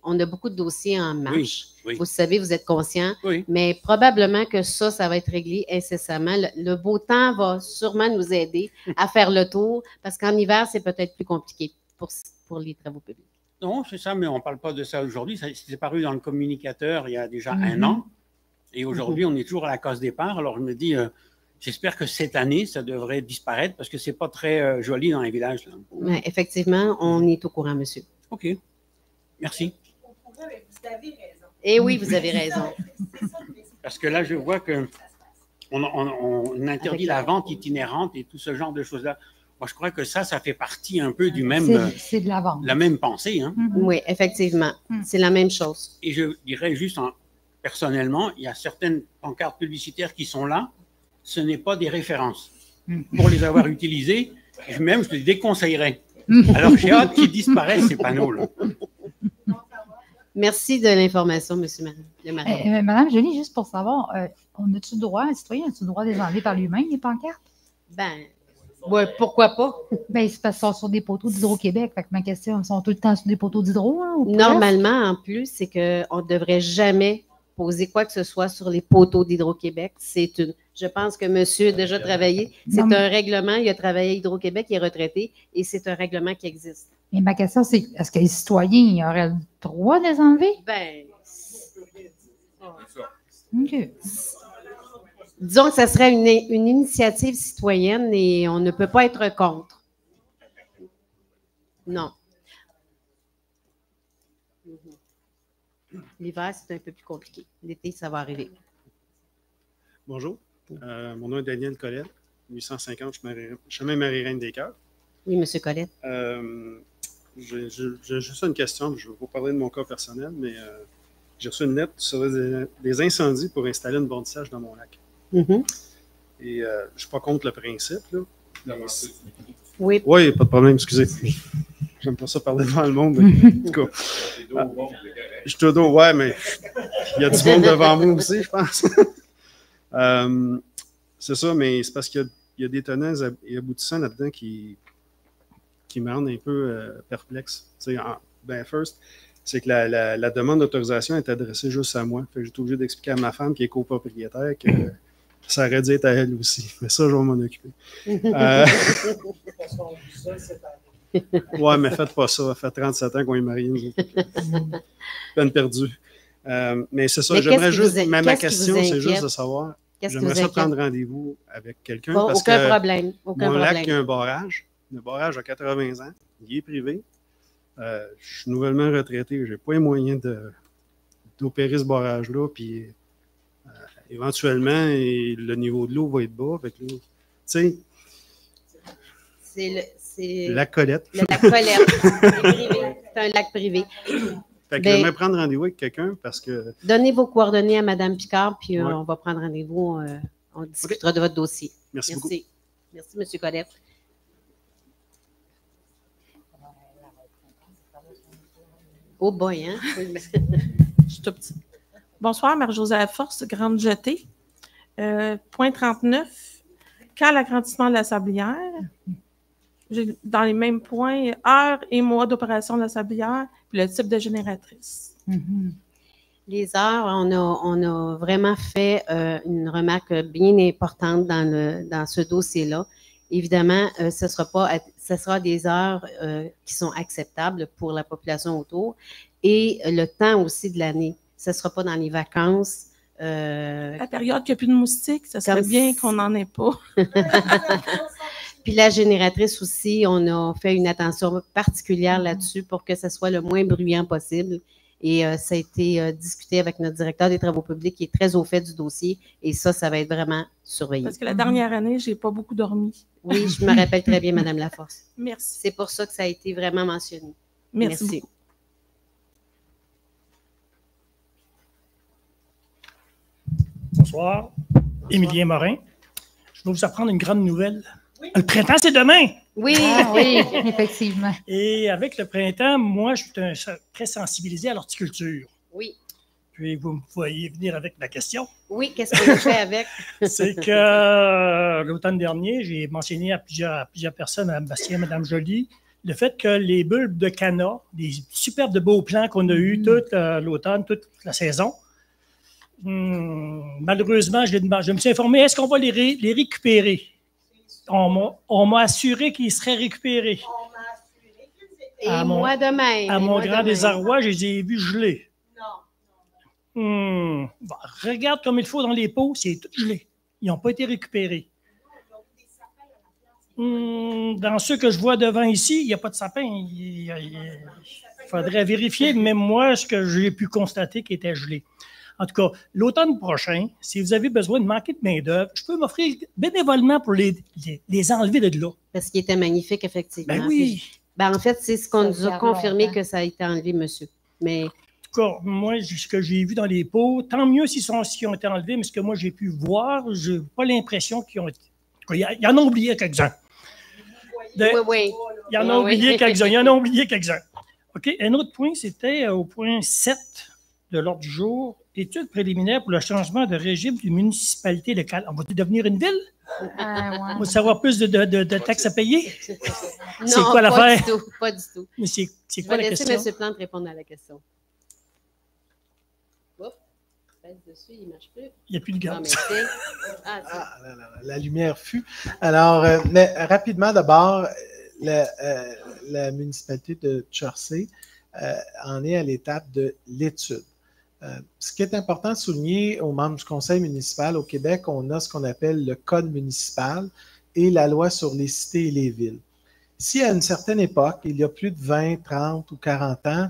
Speaker 1: on a beaucoup de dossiers en marche.
Speaker 13: Oui, oui.
Speaker 1: Vous savez, vous êtes conscient.
Speaker 13: Oui.
Speaker 1: Mais probablement que ça va être réglé incessamment. Le beau temps va sûrement nous aider à faire le tour parce qu'en hiver, c'est peut-être plus compliqué pour les travaux publics.
Speaker 13: Non, c'est ça, mais on ne parle pas de ça aujourd'hui. C'est paru dans le communicateur il y a déjà 1 an. Et aujourd'hui, on est toujours à la case départ. Alors, je me dis, j'espère que cette année, ça devrait disparaître parce que ce n'est pas très joli dans les villages. Là.
Speaker 1: Ouais, effectivement, on est au courant, monsieur.
Speaker 13: OK. Merci.
Speaker 8: Vous avez raison.
Speaker 1: Eh oui, vous avez raison.
Speaker 13: Parce que là, je vois qu'on interdit la vente itinérante et tout ce genre de choses-là. Moi, je crois que ça fait partie un peu du même...
Speaker 2: C'est de la vente.
Speaker 13: La même pensée. Hein?
Speaker 1: Oui, effectivement. C'est la même chose.
Speaker 13: Et je dirais juste, personnellement, il y a certaines pancartes publicitaires qui sont là. Ce n'est pas des références. Pour les avoir utilisées, je les déconseillerais. Alors, j'ai hâte qu'ils disparaissent, ces panneaux-là.
Speaker 1: Merci de l'information, M. Marie.
Speaker 2: Madame Joly, juste pour savoir, on a-tu le droit, un citoyen a-tu le droit de les enlever par lui-même, les pancartes?
Speaker 1: Ben, ouais, pourquoi pas?
Speaker 2: Ben, c'est parce qu'ils sont sur des poteaux d'Hydro-Québec. Fait que ma question, ils sont tout le temps sur des poteaux d'Hydro? Hein,
Speaker 1: normalement, en plus, c'est qu'on ne devrait jamais poser quoi que ce soit sur les poteaux d'Hydro-Québec. Je pense que monsieur a déjà travaillé. C'est un règlement. Il a travaillé à Hydro-Québec, il est retraité et c'est un règlement qui existe.
Speaker 2: Et ma question, c'est est-ce que les citoyens auraient le droit de les enlever?
Speaker 1: Ben,
Speaker 2: OK.
Speaker 1: Disons que ce serait une initiative citoyenne et on ne peut pas être contre. Non. L'hiver, c'est un peu plus compliqué. L'été, ça va arriver.
Speaker 14: Bonjour. Mon nom est Daniel Colette, 850 chemin Marie-Reine des Cœurs.
Speaker 1: Oui, M. Colette.
Speaker 14: J'ai juste une question. Je vais vous parler de mon cas personnel, mais j'ai reçu une lettre sur des incendies pour installer une bordissage dans mon lac. Et je ne suis pas contre le principe. Là.
Speaker 1: Oui.
Speaker 14: Oui, pas de problème, excusez. J'aime pas ça parler devant le monde. En tout cas, je suis tout dos, ouais, mais il y a du monde devant moi aussi, je pense. C'est ça, mais c'est parce qu'il y a des tenants et aboutissants là-dedans qui me rendent un peu perplexe. First, c'est que la demande d'autorisation est adressée juste à moi. Fait que j'étais obligé d'expliquer à ma femme, qui est copropriétaire, que ça aurait dû être à elle aussi. Mais ça, je vais m'en occuper. Ouais, mais faites pas ça. Ça fait 37 ans qu'on est mariés. Peine perdue. Mais c'est ça,
Speaker 1: mais
Speaker 14: j'aimerais juste. Ma question, c'est juste de savoir. J'aimerais ça prendre rendez-vous avec quelqu'un. Parce
Speaker 1: aucun problème.
Speaker 14: Mon lac, il y a un barrage. Le barrage a 80 ans. Il est privé. Je suis nouvellement retraité. Je n'ai pas les moyens d'opérer ce barrage-là. Puis éventuellement, le niveau de l'eau va être bas. Tu sais.
Speaker 1: C'est
Speaker 14: lac Colette.
Speaker 1: Le lac Colette. C'est un lac privé.
Speaker 14: Fait que j'aimerais prendre rendez-vous avec quelqu'un parce que...
Speaker 1: Donnez vos coordonnées à Mme Picard, puis on va prendre rendez-vous. On discutera de votre dossier.
Speaker 14: Merci beaucoup.
Speaker 1: Merci, M. Colette. Oh boy, hein?
Speaker 15: Je suis tout petit. Bonsoir, Marie-Josée Force, Grande Jetée. Point 39. Quand l'agrandissement de la sablière? J'ai dans les mêmes points, heure et mois d'opération de la sablière, puis le type de génératrice.
Speaker 1: Les heures, on a vraiment fait une remarque bien importante dans ce dossier-là. Évidemment, ce sera des heures qui sont acceptables pour la population autour et le temps aussi de l'année. Ce ne sera pas dans les vacances.
Speaker 15: La période qu'il n'y a plus de moustiques, ça serait bien qu'on n'en ait pas.
Speaker 1: Puis la génératrice aussi, on a fait une attention particulière là-dessus pour que ce soit le moins bruyant possible Et ça a été discuté avec notre directeur des travaux publics qui est très au fait du dossier. Et ça va être vraiment surveillé.
Speaker 15: Parce que la dernière année, je n'ai pas beaucoup dormi.
Speaker 1: Oui, je me rappelle très bien, Mme Laforce.
Speaker 15: Merci.
Speaker 1: C'est pour ça que ça a été vraiment mentionné.
Speaker 15: Merci.
Speaker 1: Beaucoup.
Speaker 16: Bonsoir. Émilien Morin. Je vais vous apprendre une grande nouvelle. Oui. Le printemps, c'est demain!
Speaker 2: Oui, oui, effectivement.
Speaker 16: Et avec le printemps, moi, je suis très sensibilisé à l'horticulture.
Speaker 1: Oui.
Speaker 16: Puis vous me voyez venir avec ma question.
Speaker 1: Oui, qu'est-ce que vous faites avec?
Speaker 16: C'est que l'automne dernier, j'ai mentionné à plusieurs personnes, Mme Bastien, Mme Joly, le fait que les bulbes de canna, des superbes de beaux plants qu'on a eus toute l'automne, toute la saison, malheureusement, je me suis informé, est-ce qu'on va les récupérer? On m'a assuré qu'ils seraient récupérés.
Speaker 1: Et moi de même.
Speaker 16: À mon grand désarroi, je les ai vus geler. Bon, regarde comme il faut dans les pots, c'est tout gelé. Ils n'ont pas été récupérés. Dans ceux que je vois devant ici, il n'y a pas de sapin. Il faudrait vérifier, mais moi, ce que j'ai pu constater qui était gelé. En tout cas, l'automne prochain, si vous avez besoin de manquer de main-d'œuvre, je peux m'offrir bénévolement pour les enlever de là.
Speaker 1: Parce qu'il était magnifique, effectivement.
Speaker 16: Ben oui.
Speaker 1: En fait, c'est ce qu'on nous a confirmé que ça a été enlevé, monsieur. Mais...
Speaker 16: En tout cas, moi, ce que j'ai vu dans les pots, tant mieux s'ils ont été enlevés, mais ce que moi j'ai pu voir, je n'ai pas l'impression qu'ils ont été. Il y en a oublié quelques-uns.
Speaker 1: Oui.
Speaker 16: Il y en a oublié quelques-uns. Il y en a oublié quelques-uns. OK. Un autre point, c'était au point 7 de l'ordre du jour. Étude préliminaire pour le changement de régime d'une municipalité locale. On va-t-il devenir une ville? On va savoir plus de taxes à payer?
Speaker 1: C'est quoi l'affaire? Pas du tout.
Speaker 16: Mais c'est quoi la question?
Speaker 1: Je vais laisser M. Plante répondre à la question. Oups, dessus, il ne marche plus.
Speaker 16: Il n'y a plus de gaz.
Speaker 3: La lumière fut. Alors, mais rapidement, d'abord, la municipalité de Chersey en est à l'étape de l'étude. Ce qui est important de souligner aux membres du conseil municipal au Québec, on a ce qu'on appelle le code municipal et la loi sur les cités et les villes. Si à une certaine époque, il y a plus de 20, 30 ou 40 ans,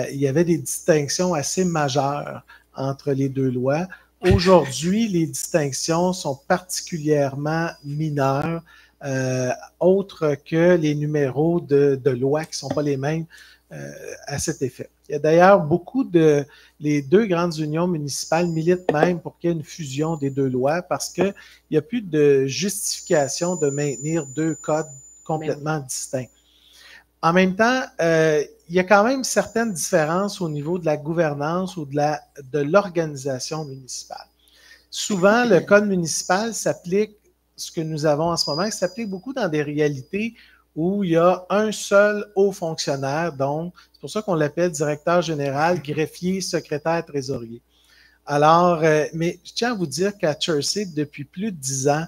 Speaker 3: il y avait des distinctions assez majeures entre les deux lois, aujourd'hui, les distinctions sont particulièrement mineures, autres que les numéros de loi qui ne sont pas les mêmes à cet effet. Il y a d'ailleurs les deux grandes unions municipales militent même pour qu'il y ait une fusion des deux lois parce qu'il n'y a plus de justification de maintenir deux codes complètement distincts. En même temps, il y a quand même certaines différences au niveau de la gouvernance ou de l'organisation municipale. Souvent, le code municipal s'applique, ce que nous avons en ce moment, s'applique beaucoup dans des réalités où il y a un seul haut fonctionnaire, donc c'est pour ça qu'on l'appelle directeur général, greffier, secrétaire, trésorier. Alors, mais je tiens à vous dire qu'à Chersey, depuis plus de 10 ans,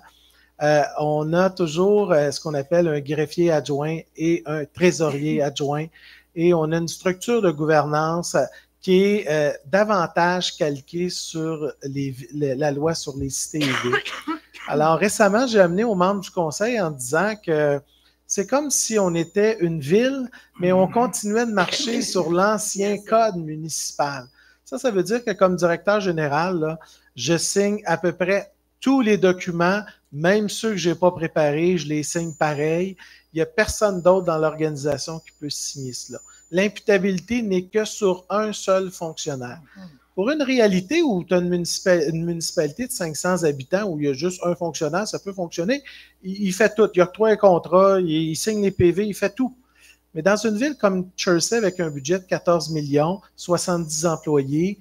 Speaker 3: on a toujours ce qu'on appelle un greffier adjoint et un trésorier adjoint, et on a une structure de gouvernance qui est davantage calquée sur la loi sur les cités et villes. Alors, récemment, j'ai amené aux membres du conseil en disant que c'est comme si on était une ville, mais on continuait de marcher sur l'ancien code municipal. Ça veut dire que comme directeur général, là, je signe à peu près tous les documents, même ceux que je n'ai pas préparés, je les signe pareil. Il n'y a personne d'autre dans l'organisation qui peut signer cela. L'imputabilité n'est que sur un seul fonctionnaire. Pour une réalité où tu as une municipalité de 500 habitants où il y a juste un fonctionnaire, ça peut fonctionner. Il fait tout. Il octroie un contrat, il signe les PV, il fait tout. Mais dans une ville comme Chersey, avec un budget de 14 millions, 70 employés,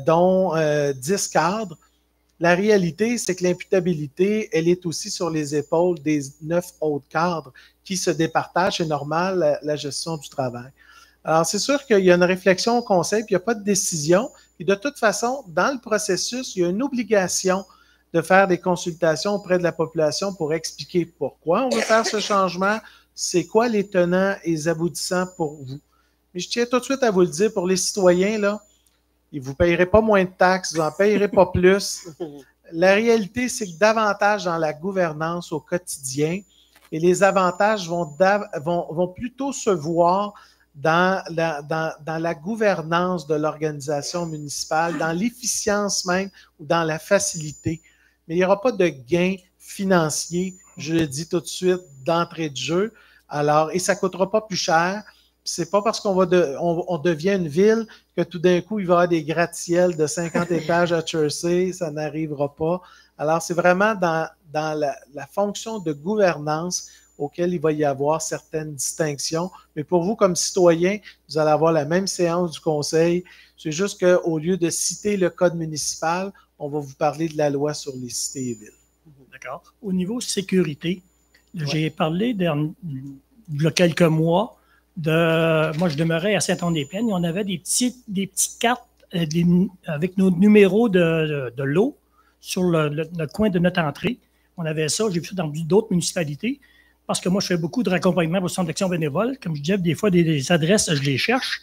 Speaker 3: dont 10 cadres, la réalité, c'est que l'imputabilité, elle est aussi sur les épaules des 9 autres cadres qui se départagent. C'est normal, la gestion du travail. Alors, c'est sûr qu'il y a une réflexion au conseil, puis il n'y a pas de décision. Et de toute façon, dans le processus, il y a une obligation de faire des consultations auprès de la population pour expliquer pourquoi on veut faire ce changement, c'est quoi les tenants et les aboutissants pour vous. Mais je tiens tout de suite à vous le dire, pour les citoyens, là, vous ne payerez pas moins de taxes, vous n'en payerez pas plus. La réalité, c'est que davantage dans la gouvernance au quotidien, et les avantages vont plutôt se voir dans la gouvernance de l'organisation municipale, dans l'efficience même ou dans la facilité. Mais il n'y aura pas de gain financier, je le dis tout de suite, d'entrée de jeu. Alors, et ça ne coûtera pas plus cher. C'est pas parce qu'on on devient une ville que tout d'un coup, il va y avoir des gratte-ciels de 50 étages à Chersey. Ça n'arrivera pas. Alors, c'est vraiment dans la fonction de gouvernance auquel il va y avoir certaines distinctions. Mais pour vous, comme citoyen, vous allez avoir la même séance du conseil. C'est juste qu'au lieu de citer le code municipal, on va vous parler de la loi sur les cités et villes.
Speaker 16: D'accord. Au niveau sécurité, j'ai parlé il y a quelques mois moi, je demeurais à Saint-Anne-des-Plaines et on avait des petites cartes avec nos numéros de l'eau sur le coin de notre entrée. On avait ça, j'ai vu ça dans d'autres municipalités, parce que moi, je fais beaucoup de raccompagnement pour le centre d'action bénévole. Comme je disais, des fois, des adresses, je les cherche.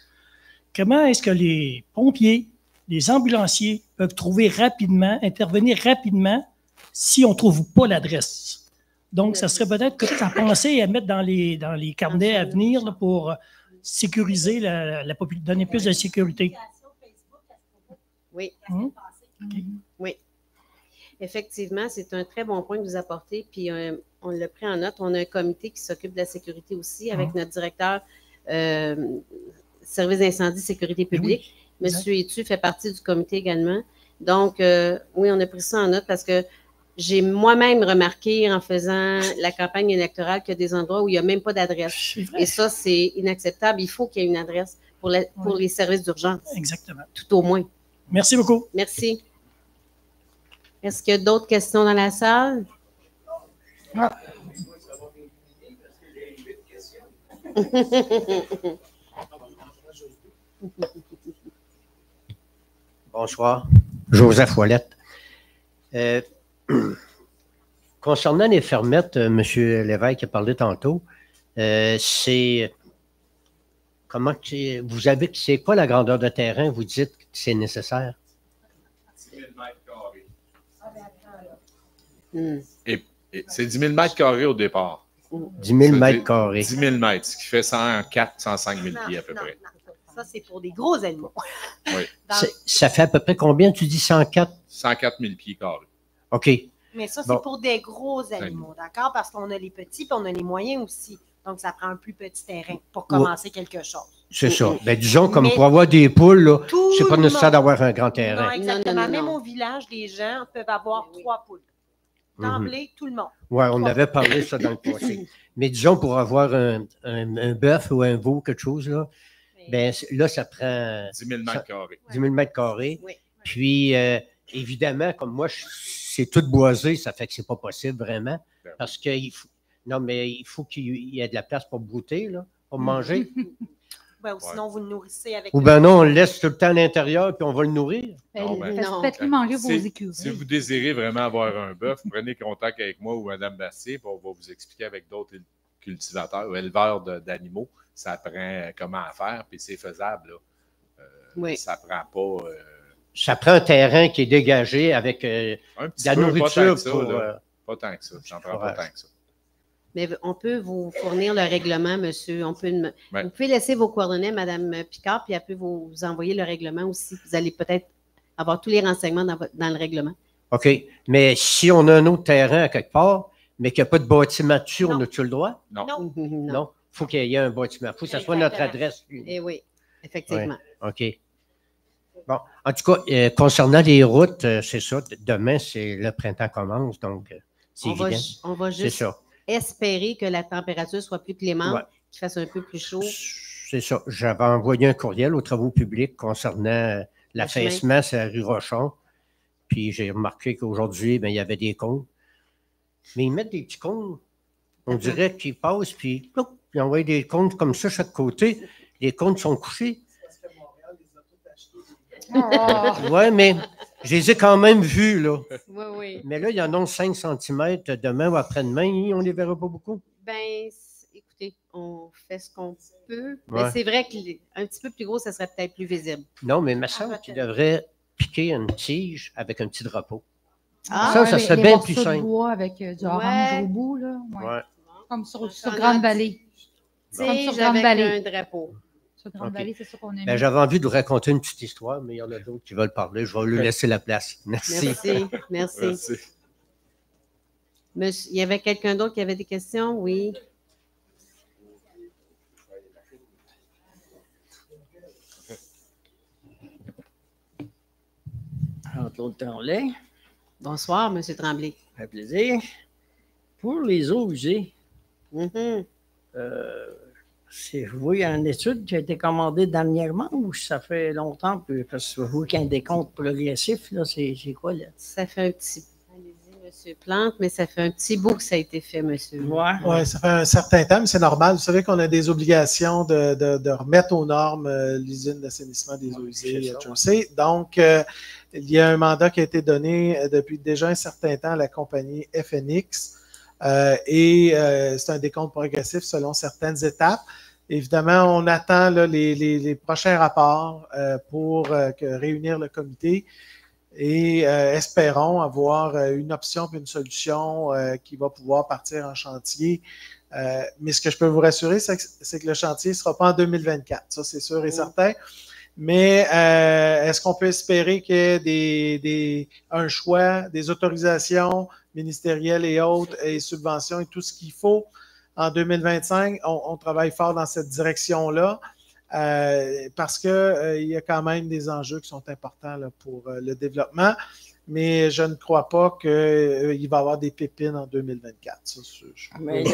Speaker 16: Comment est-ce que les pompiers, les ambulanciers peuvent intervenir rapidement si on ne trouve pas l'adresse? Donc, ça serait peut-être à penser à mettre dans les carnets à venir là, pour sécuriser la population, donner plus de sécurité.
Speaker 1: Oui.
Speaker 16: Okay.
Speaker 1: Oui. Effectivement, c'est un très bon point que vous apportez, puis on l'a pris en note. On a un comité qui s'occupe de la sécurité aussi avec notre directeur service d'incendie sécurité publique. Oui, Monsieur Etu fait partie du comité également. Donc, oui, on a pris ça en note parce que j'ai moi-même remarqué en faisant la campagne électorale qu'il y a des endroits où il n'y a même pas d'adresse. Et ça, c'est inacceptable. Il faut qu'il y ait une adresse pour les services d'urgence.
Speaker 16: Exactement.
Speaker 1: Tout au moins.
Speaker 16: Merci beaucoup.
Speaker 1: Merci. Est-ce qu'il y a d'autres questions dans la salle? Ah.
Speaker 17: Bonsoir. Joseph Ouellette. Concernant les fermettes, M. Lévesque a parlé tantôt, c'est quoi la grandeur de terrain? Vous dites que c'est nécessaire?
Speaker 7: 10 000 mètres carrés. Et c'est 10 000 mètres carrés au départ.
Speaker 17: 10 000 mètres carrés.
Speaker 7: 10 000 mètres, ce qui fait 104, 105 000 pieds à peu près.
Speaker 8: Ça, c'est pour des gros animaux.
Speaker 7: Oui.
Speaker 17: Ça fait à peu près combien? Tu dis 104?
Speaker 7: 104 000 pieds carrés.
Speaker 17: OK.
Speaker 8: Mais ça, c'est pour des gros animaux, d'accord? Parce qu'on a les petits et on a les moyens aussi. Donc, ça prend un plus petit terrain pour commencer quelque chose.
Speaker 17: C'est ça. Ben, disons, comme pour avoir des poules, là, c'est pas nécessaire d'avoir un grand terrain.
Speaker 8: Non, exactement. Même au village, les gens peuvent avoir 3 poules. D'emblée, tout le monde.
Speaker 17: Oui, on avait parlé ça dans le passé. Mais disons, pour avoir un bœuf ou un veau, quelque chose, là, ben, là, ça prend
Speaker 7: 10 000 mètres carrés.
Speaker 17: 10 000 mètres carrés.
Speaker 8: Oui.
Speaker 17: Puis, évidemment, comme moi, c'est tout boisé, ça fait que c'est pas possible vraiment. Parce qu'il faut, non, mais il faut qu'il y ait de la place pour brouter, là, pour manger.
Speaker 8: Ben, ou sinon, vous le nourrissez avec.
Speaker 17: Ou bien non, on le laisse tout le temps à l'intérieur puis on va le nourrir.
Speaker 2: Faites-lui manger vos écureuils.
Speaker 7: Si vous désirez vraiment avoir un bœuf, prenez contact avec moi ou Mme Bastien, puis on va vous expliquer avec d'autres cultivateurs ou éleveurs d'animaux. Ça prend comment faire, puis c'est faisable. Là. Ça prend pas.
Speaker 17: Ça prend un terrain qui est dégagé avec de la nourriture.
Speaker 7: Pas tant que ça. J'en prends pas tant que ça.
Speaker 1: Mais on peut vous fournir le règlement, monsieur. Vous pouvez laisser vos coordonnées, Mme Picard, puis elle peut vous envoyer le règlement aussi. Vous allez peut-être avoir tous les renseignements dans le règlement.
Speaker 17: OK. Mais si on a un autre terrain à quelque part, mais qu'il n'y a pas de bâtiment dessus, on a-tu le droit?
Speaker 7: Non.
Speaker 17: Non. Il faut qu'il y ait un bâtiment. Il faut que ce soit notre adresse.
Speaker 1: Eh oui, effectivement.
Speaker 17: Ouais. OK. Bon, en tout cas, concernant les routes, c'est ça. Demain, le printemps commence, donc c'est évident.
Speaker 1: On va juste espérer que la température soit plus clémente, qu'il fasse un peu plus chaud.
Speaker 17: C'est ça. J'avais envoyé un courriel aux travaux publics concernant l'affaissement sur la rue Rochon. Puis j'ai remarqué qu'aujourd'hui, il y avait des cônes. Mais ils mettent des petits cônes. On dirait qu'ils passent, puis ils envoient des cônes comme ça, chaque côté. Les cônes sont couchés. Oui, mais je les ai quand même vus, là.
Speaker 1: Oui.
Speaker 17: Mais là, il y en a 5 cm demain ou après-demain. On ne les verra pas beaucoup.
Speaker 1: Bien, écoutez, on fait ce qu'on peut. Ouais. Mais c'est vrai qu'un petit peu plus gros, ça serait peut-être plus visible.
Speaker 17: Non, mais il me semble qu'il devrait piquer une tige avec un petit drapeau.
Speaker 2: Ça
Speaker 17: serait bien plus simple.
Speaker 2: De bois avec du orange au bout, là. Ouais. Comme sur Grande Vallée.
Speaker 1: Tige avec un drapeau.
Speaker 2: Sur Grande
Speaker 17: OK.
Speaker 2: Vallée, c'est ça qu'on a mis.
Speaker 17: Ben, j'avais envie de vous raconter une petite histoire, mais il y en a d'autres qui veulent parler. Je vais lui laisser la place. Merci.
Speaker 1: Merci. Il y avait quelqu'un d'autre qui avait des questions? Oui.
Speaker 18: Jean-Claude Tremblay.
Speaker 1: Bonsoir, M. Tremblay.
Speaker 18: Ça fait plaisir. Pour les eaux usées,
Speaker 1: Mm-hmm.
Speaker 18: c'est vous, il y a une étude qui a été commandée dernièrement ou ça fait longtemps? Parce que vous, qu'il y a un décompte progressif, là, c'est quoi là?
Speaker 1: Ça fait un petit. Allez-y, M. Plante, mais ça fait un petit bout que ça a été fait, monsieur.
Speaker 3: Oui, ça fait un certain temps, mais c'est normal. Vous savez qu'on a des obligations de remettre aux normes l'usine d'assainissement des eaux usées à Jersey. Donc, il y a un mandat qui a été donné depuis déjà un certain temps à la compagnie FNX. C'est un décompte progressif selon certaines étapes. Évidemment, on attend là, les prochains rapports pour réunir le comité et espérons avoir une option et une solution qui va pouvoir partir en chantier. Mais ce que je peux vous rassurer, c'est que le chantier ne sera pas en 2024. Ça, c'est sûr et certain. Mais est-ce qu'on peut espérer qu'il y ait un choix, des autorisations ministérielles et autres, et subventions et tout ce qu'il faut en 2025? On travaille fort dans cette direction-là parce qu'il y a quand même des enjeux qui sont importants là, pour le développement. Mais je ne crois pas qu'il va y avoir des pépines en 2024. Ça,
Speaker 18: Mais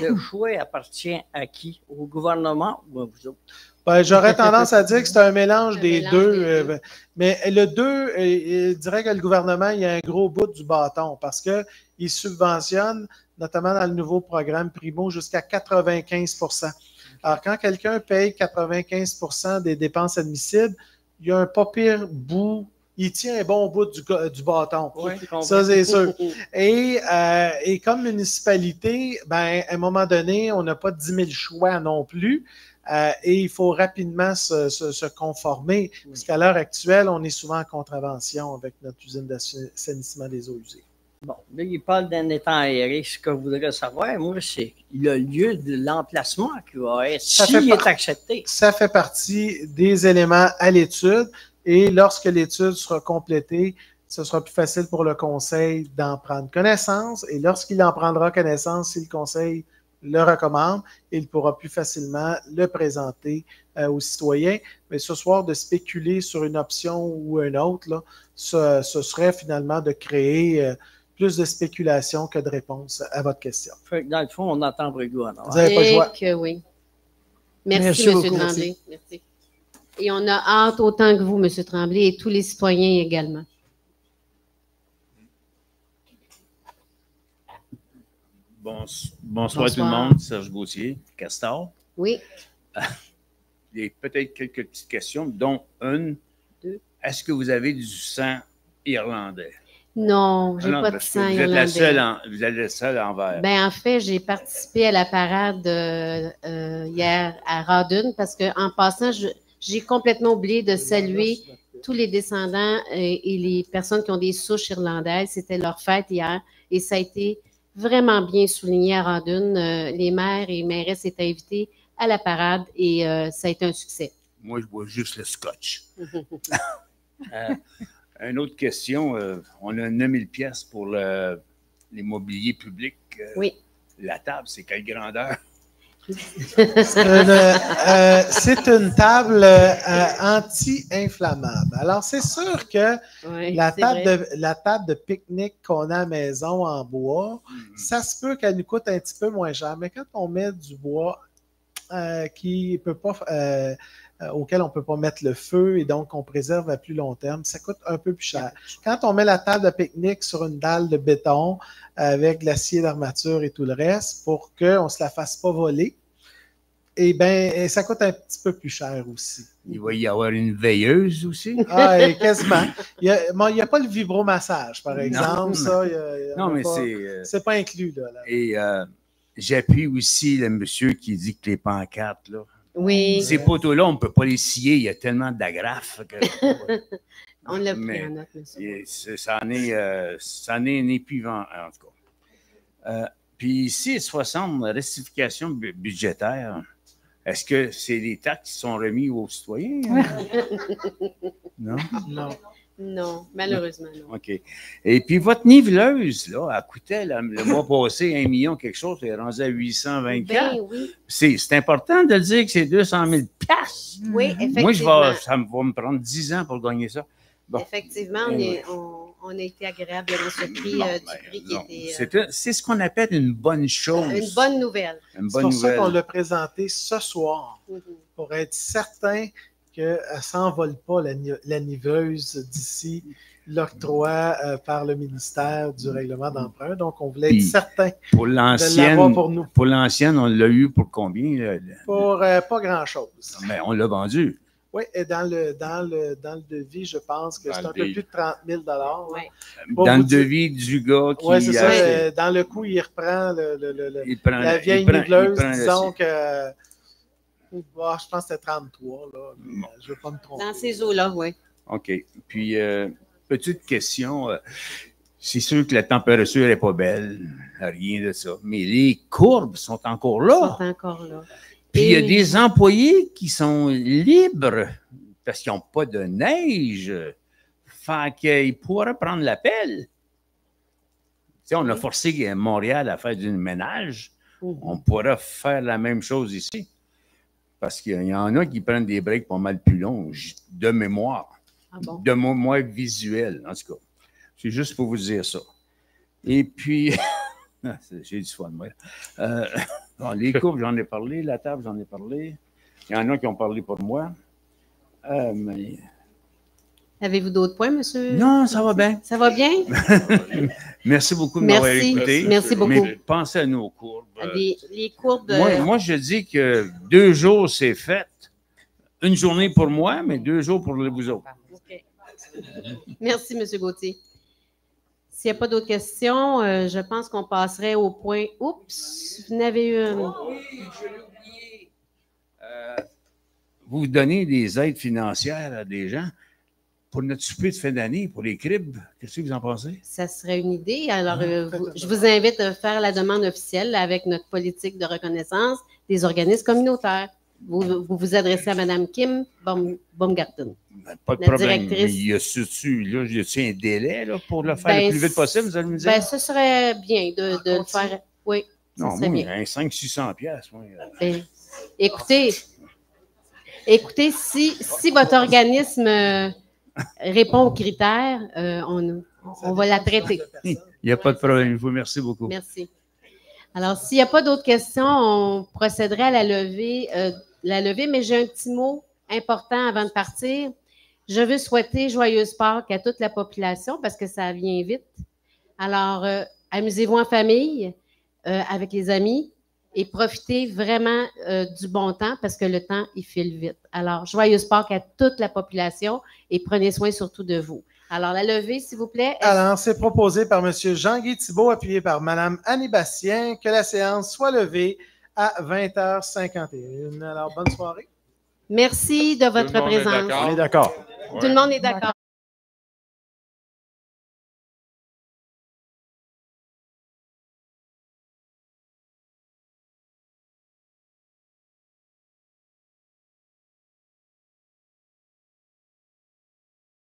Speaker 18: le choix appartient à qui? Au gouvernement ou à vous autres?
Speaker 3: Ben, j'aurais tendance à dire que c'est un mélange des deux. Mais le 2, je dirais que le gouvernement, il y a un gros bout du bâton parce qu'il subventionne, notamment dans le nouveau programme Primo, jusqu'à 95%. Alors, quand quelqu'un paye 95% des dépenses admissibles, il y a un pas pire bout. Il tient un bon bout du bâton.
Speaker 18: Oui,
Speaker 3: ça, c'est sûr. Et comme municipalité, ben, à un moment donné, on n'a pas 10 000 choix non plus. Et il faut rapidement se conformer, parce qu'à l'heure actuelle, on est souvent en contravention avec notre usine d'assainissement des eaux usées.
Speaker 18: Bon, là, il parle d'un étang aéré. Ce que je voudrais savoir, moi, c'est le lieu de l'emplacement qui va être, s'il est accepté.
Speaker 3: Ça fait partie des éléments à l'étude, et lorsque l'étude sera complétée, ce sera plus facile pour le conseil d'en prendre connaissance, et lorsqu'il en prendra connaissance, si le conseil le recommande, il pourra plus facilement le présenter aux citoyens. Mais ce soir, de spéculer sur une option ou une autre, là, ce serait finalement de créer plus de spéculation que de réponse à votre question.
Speaker 18: Fait que dans le fond, on attend Brigo.
Speaker 3: Vous n'avez pas le choix.
Speaker 1: Que oui. Merci, M. Tremblay. Merci. Et on a hâte autant que vous, M. Tremblay, et tous les citoyens également.
Speaker 19: Bonsoir tout le monde, Serge Gauthier, Castor.
Speaker 1: Oui.
Speaker 19: Il y a peut-être quelques petites questions, dont une.
Speaker 1: Deux.
Speaker 19: Est-ce que vous avez du sang irlandais?
Speaker 1: Non, j'ai pas de
Speaker 19: parce que
Speaker 1: sang
Speaker 19: vous êtes
Speaker 1: irlandais.
Speaker 19: vous êtes la seule en vert.
Speaker 1: Ben, en fait, j'ai participé à la parade hier à Rawdon parce qu'en passant, j'ai complètement oublié de saluer tous les descendants et les personnes qui ont des souches irlandaises. C'était leur fête hier et ça a été vraiment bien souligné à Rawdon. Les maires et mairesses étaient invités à la parade et ça a été un succès.
Speaker 19: Moi, je bois juste le scotch. Une autre question. On a 9000 pièces pour l'immobilier public.
Speaker 1: Oui.
Speaker 19: La table, c'est quelle grandeur?
Speaker 3: C'est une table anti-inflammable. Alors, c'est sûr que la table de pique-nique qu'on a à la maison en bois, ça se peut qu'elle nous coûte un petit peu moins cher. Mais quand on met du bois qui peut pas, auquel on ne peut pas mettre le feu et donc on préserve à plus long terme, ça coûte un peu plus cher. Quand on met la table de pique-nique sur une dalle de béton avec de l'acier d'armature et tout le reste pour qu'on ne se la fasse pas voler, eh bien, ça coûte un petit peu plus cher aussi.
Speaker 19: Il va y avoir une veilleuse aussi?
Speaker 3: Ah, quasiment. Il n'y a pas le vibromassage, par exemple.
Speaker 19: Non, mais
Speaker 3: c'est pas inclus. Là.
Speaker 19: Et j'appuie aussi le monsieur qui dit que les pancartes, là,
Speaker 1: oui.
Speaker 19: Ces poteaux-là, on ne peut pas les scier, il y a tellement d'agrafes.
Speaker 1: On l'a pris en note, monsieur.
Speaker 19: Ça en est un épuisant, en tout cas. Puis ici, 60 restitutions budgétaires, Est-ce que c'est les taxes qui sont remis aux citoyens? Non?
Speaker 3: Non.
Speaker 1: Non, malheureusement, non.
Speaker 19: OK. Et puis, votre niveleuse, là, elle coûtait le mois passé 1 million quelque chose, elle est rendue à 824.
Speaker 1: Ben oui.
Speaker 19: C'est important de le dire que c'est 200 000 piastres.
Speaker 1: Oui, effectivement.
Speaker 19: Moi, ça va me prendre 10 ans pour gagner ça. Bon.
Speaker 1: Effectivement, on a été agréable de surpris du prix qui était...
Speaker 19: C'est ce qu'on appelle une bonne chose.
Speaker 1: Une bonne nouvelle.
Speaker 19: Une
Speaker 3: C'est
Speaker 19: bonne
Speaker 3: pour ça
Speaker 19: nouvelle.
Speaker 3: qu'on l'a présenté ce soir, pour être certain qu'elle ne s'envole pas, la niveuse, d'ici l'octroi par le ministère du règlement d'emprunt. Donc, on voulait être certain
Speaker 19: Pour
Speaker 3: de l'avoir pour nous.
Speaker 19: pour l'ancienne, on l'a eu pour combien? Là?
Speaker 3: Pour pas grand-chose.
Speaker 19: Mais on l'a vendu.
Speaker 3: Oui, et dans le devis, je pense que
Speaker 19: Dans
Speaker 3: c'est
Speaker 19: le
Speaker 3: un peu
Speaker 19: devis.
Speaker 3: plus de 30 000
Speaker 19: Dans le devis du gars qui
Speaker 3: Oui, c'est ça.
Speaker 19: achetait.
Speaker 3: Dans le coup, il reprend la vieille
Speaker 19: il prend
Speaker 3: niveleuse,
Speaker 19: le-
Speaker 3: disons que... je pense que c'était 33, là. Mais je ne veux pas me tromper.
Speaker 1: Dans ces eaux-là, oui.
Speaker 19: OK. Puis, petite question. C'est sûr que la température n'est pas belle, rien de ça. Mais les courbes sont encore là.
Speaker 1: Ils sont encore là.
Speaker 19: Puis, il y a
Speaker 1: Et-
Speaker 19: des employés qui sont libres parce qu'ils n'ont pas de neige. Fait qu'ils pourraient prendre l'appel. Tu sais, on a forcé Montréal à faire du ménage. On pourrait faire la même chose ici. Parce qu'il y en a qui prennent des breaks pas mal plus longs, de mémoire.
Speaker 1: Ah bon?
Speaker 19: De mémoire visuelle, en tout cas. C'est juste pour vous dire ça. Et puis, j'ai du fun, moi. Bon, les courbes, j'en ai parlé. La table, j'en ai parlé. Il y en a qui ont parlé pour moi. Mais...
Speaker 1: Avez-vous d'autres points, monsieur?
Speaker 19: Non, ça va bien.
Speaker 1: Ça va bien?
Speaker 19: Merci beaucoup de m'avoir
Speaker 1: Merci.
Speaker 19: écouté.
Speaker 1: Merci beaucoup.
Speaker 19: Mais pensez à nos courbes.
Speaker 1: Les courbes...
Speaker 19: Moi, je dis que 2 jours, c'est fait. Une journée pour moi, mais 2 jours pour vous autres.
Speaker 1: OK. Merci, monsieur Gauthier. S'il n'y a pas d'autres questions, je pense qu'on passerait au point... Oups, vous n'avez eu un...
Speaker 19: Vous donnez des aides financières à des gens pour notre souper de fin d'année, pour les cribs. Qu'est-ce que vous en pensez?
Speaker 1: Ça serait une idée. Alors, je vous invite à faire la demande officielle avec notre politique de reconnaissance des organismes communautaires. Vous adressez à Mme Kim Baumgarten.
Speaker 19: Pas de
Speaker 1: la
Speaker 19: problème.
Speaker 1: directrice.
Speaker 19: Mais y a-t-il un délai là, pour le faire le plus vite possible, vous allez me dire?
Speaker 1: Ben, ce serait bien de le faire. Oui, ça
Speaker 19: Non,
Speaker 1: serait
Speaker 19: moi,
Speaker 1: bien.
Speaker 19: 500-600 piastres.
Speaker 1: Ben, écoutez, si votre organisme répond aux critères, on va la traiter.
Speaker 19: Il n'y a pas de problème. Je vous remercie beaucoup.
Speaker 1: Merci. Alors, s'il n'y a pas d'autres questions, on procéderait à la levée, mais j'ai un petit mot important avant de partir. Je veux souhaiter joyeuse Pâques à toute la population parce que ça vient vite. Alors, amusez-vous en famille, avec les amis et profitez vraiment du bon temps parce que le temps, il file vite. Alors, joyeuse Pâques à toute la population et prenez soin surtout de vous. Alors, la levée, s'il vous plaît.
Speaker 3: Alors, c'est proposé par M. Jean-Guy Thibault, appuyé par Mme Annie Bastien, que la séance soit levée à 20h51. Alors, bonne soirée.
Speaker 1: Merci de votre présence.
Speaker 3: On est d'accord.
Speaker 1: Tout le monde est d'accord.